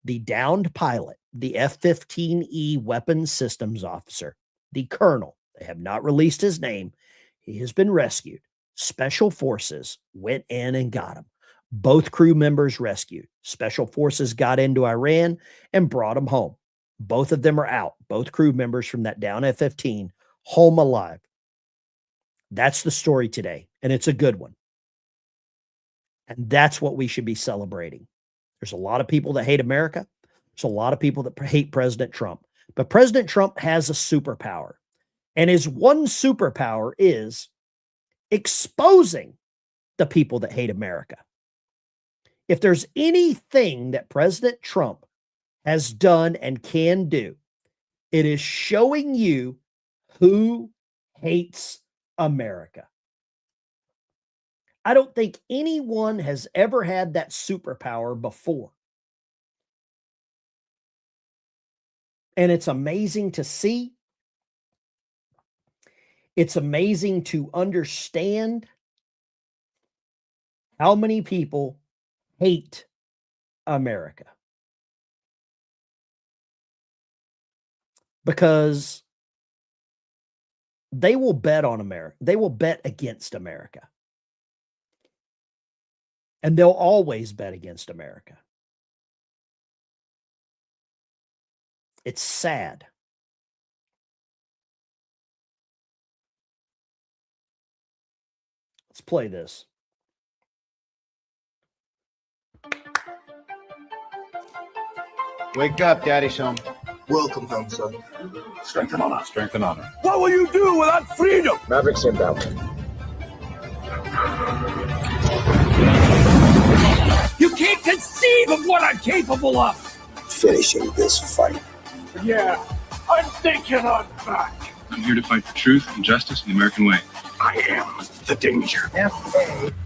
the downed pilot, the F-15E weapons systems officer, the colonel, they have not released his name. He has been rescued. Special forces went in and got him. Both crew members rescued. Special forces got into Iran and brought him home. Both of them are out. Both crew members from that down F-15 home alive. That's the story today, and it's a good one. And that's what we should be celebrating. There's a lot of people that hate America. There's a lot of people that hate President Trump. But President Trump has a superpower. And his one superpower is exposing the people that hate America. If there's anything that President Trump has done and can do, it is showing you who hates America. I don't think anyone has ever had that superpower before. And it's amazing to see. It's amazing to understand how many people hate America. Because they will bet on America. They will bet against America. And they'll always bet against America. It's sad. Let's play this. Wake up, Daddy's home. Welcome home, son. Strength and honor. Strength and honor. What will you do without freedom? Mavericks inbound. You can't conceive of what I'm capable of. Finishing this fight. Yeah, I'm thinking I'm back. I'm here to fight for truth and justice in the American way. I am the danger.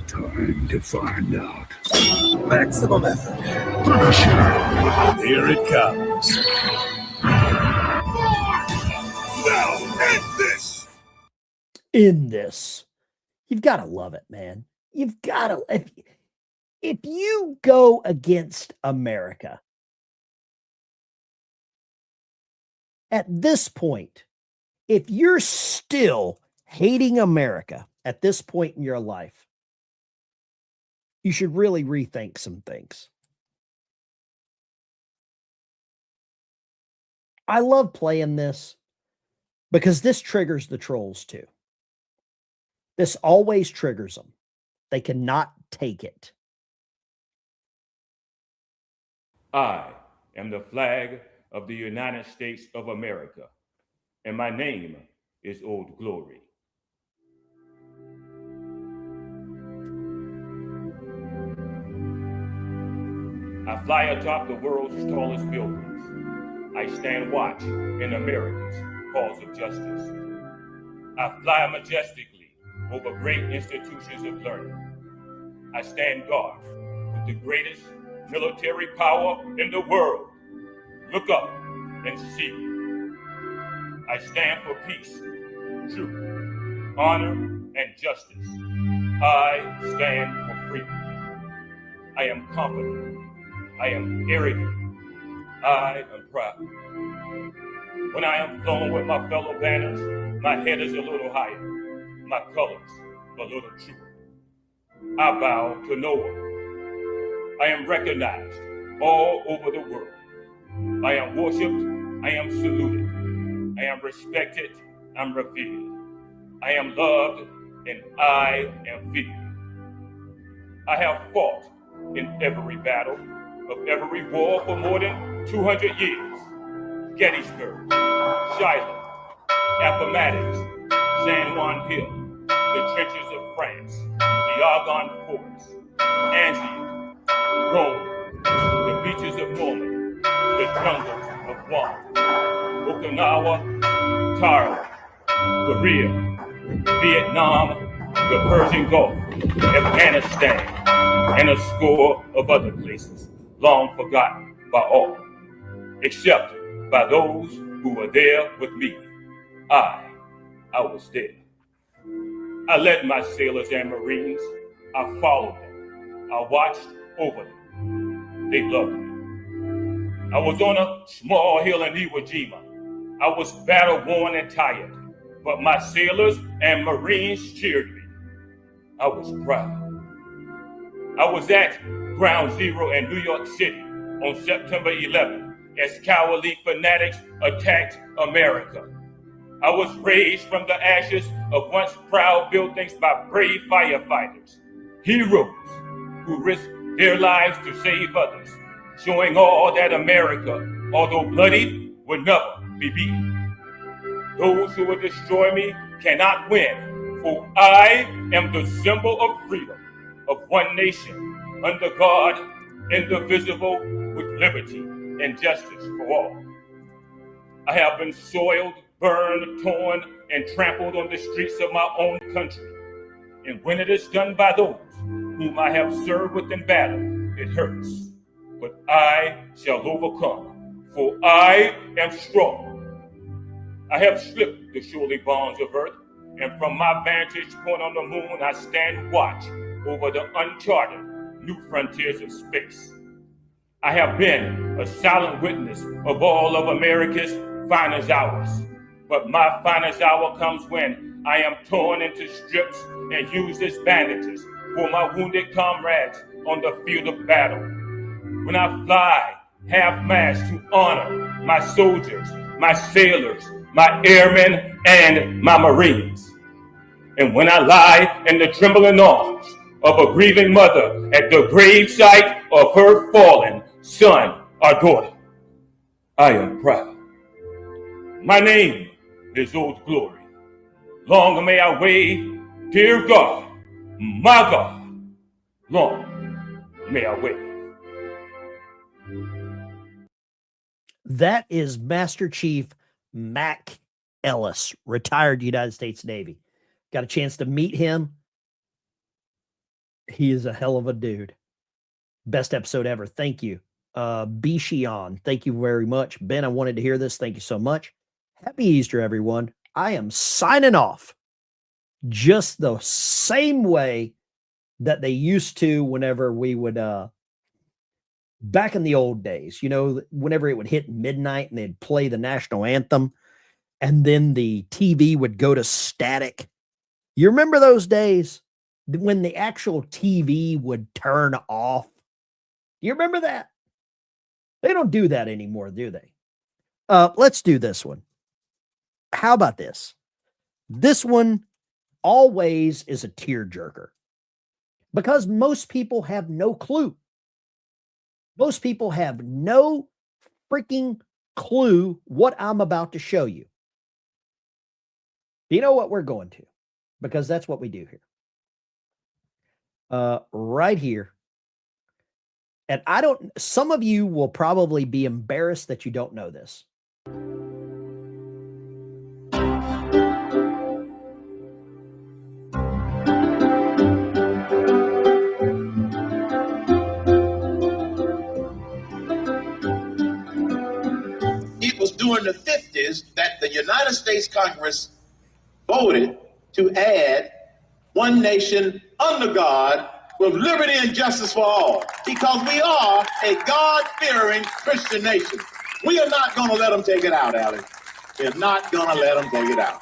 Time to find out. Maximum effort. Here it comes. Now, end this. In this. You've got to love it, man. You've got to. If you go against America, at this point, if you're still hating America at this point in your life, you should really rethink some things. I love playing this because this triggers the trolls too. This always triggers them. They cannot take it. I am the flag of the United States of America, and my name is Old Glory. I fly atop the world's tallest buildings. I stand watch in America's cause of justice. I fly majestically over great institutions of learning. I stand guard with the greatest military power in the world. Look up and see. I stand for peace, truth, honor, and justice. I stand for freedom. I am confident. I am arrogant. I am proud. When I am flown with my fellow banners, my head is a little higher, my colors a little truer. I bow to no one. I am recognized all over the world. I am worshipped. I am saluted. I am respected. I'm revered. I am loved, and I am feared. I have fought in every battle of every war for more than 200 years. Gettysburg, Shiloh, Appomattox, San Juan Hill, the trenches of France, the Argonne Forts, Antietam, Rome, the beaches of Normandy, the jungles of Guam, Okinawa, Tara, Korea, Vietnam, the Persian Gulf, Afghanistan, and a score of other places long forgotten by all, except by those who were there with me. I was there. I led my sailors and Marines. I followed them. I watched over them. They loved me. I was on a small hill in Iwo Jima. I was battle-worn and tired, but my sailors and Marines cheered me. I was proud. I was at Ground Zero in New York City on September 11th as cowardly fanatics attacked America. I was raised from the ashes of once proud buildings by brave firefighters, heroes who risked their lives to save others, showing all that America, although bloody, will never be beaten. Those who will destroy me cannot win, for I am the symbol of freedom, of one nation, under God, indivisible, with liberty and justice for all. I have been soiled, burned, torn, and trampled on the streets of my own country. And when it is done by those whom I have served with in battle, it hurts. But I shall overcome, for I am strong. I have slipped the surely bonds of earth, and from my vantage point on the moon, I stand watch over the uncharted new frontiers of space. I have been a silent witness of all of America's finest hours. But my finest hour comes when I am torn into strips and used as bandages for my wounded comrades on the field of battle. When I fly half-mast to honor my soldiers, my sailors, my airmen, and my Marines. And when I lie in the trembling arms of a grieving mother at the gravesite of her fallen son or daughter, I am proud. My name is Old Glory. Long may I wave, dear God, my God, long may I wave. That is Master Chief Mac Ellis, retired United States Navy. Got a chance to meet him. He is a hell of a dude. Best episode ever. Thank you. Bishion, thank you very much. Ben, I wanted to hear this. Thank you so much. Happy Easter, everyone. I am signing off just the same way that they used to whenever we would, back in the old days, you know, whenever it would hit midnight and they'd play the national anthem and then the TV would go to static. You remember those days when the actual TV would turn off? You remember that? They don't do that anymore, do they? Let's do this one. How about this? This one always is a tearjerker because most people have no clue. Most people have no freaking clue what I'm about to show you. You know what we're going to, because that's what we do here. Right here. And some of you will probably be embarrassed that you don't know this. It was during the 50s that the United States Congress voted to add one nation under God, with liberty and justice for all, because we are a God-fearing Christian nation. We are not going to let them take it out, Alex. We're not going to let them take it out.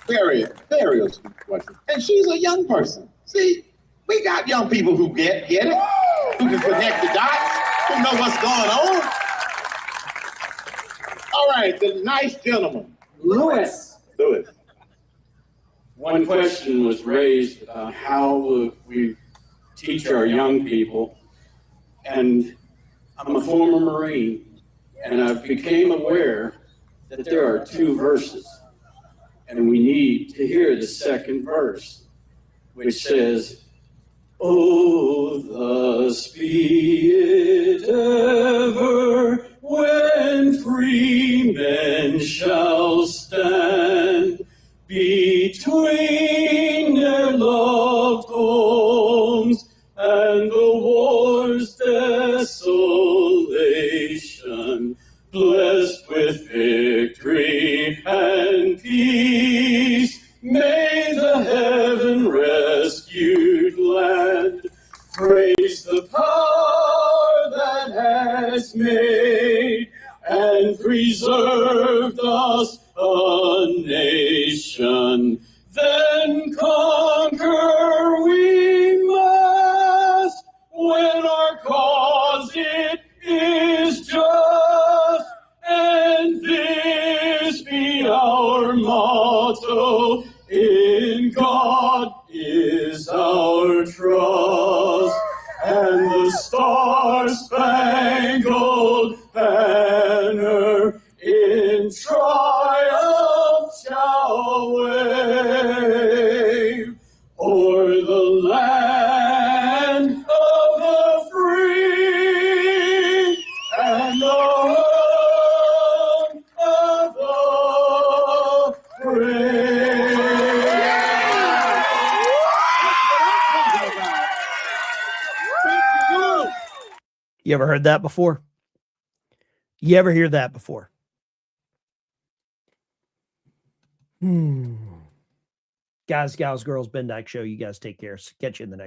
Very astute question. And she's a young person. See, we got young people who get it, who can connect the dots, who know what's going on. All right, the nice gentleman. Lewis. One question was raised about how we teach our young people, and I'm a former Marine, and I became aware that there are two verses, and we need to hear the second verse, which says, "Oh, thus be it ever, when free men shall stand between their loved homes and the war's desolation, blessed with victory and peace, may the heaven rescued land praise the power that has made and preserved us a nation. Then conquer we must, when our cause it is just, and this be our motto: in God is our trust, and the star-spangled banner in triumph shall wave o'er the land of the free and the home of the brave." You ever heard that before? You ever hear that before? Guys, gals, girls, Ben Dyke Show. You guys take care. Catch you in the next.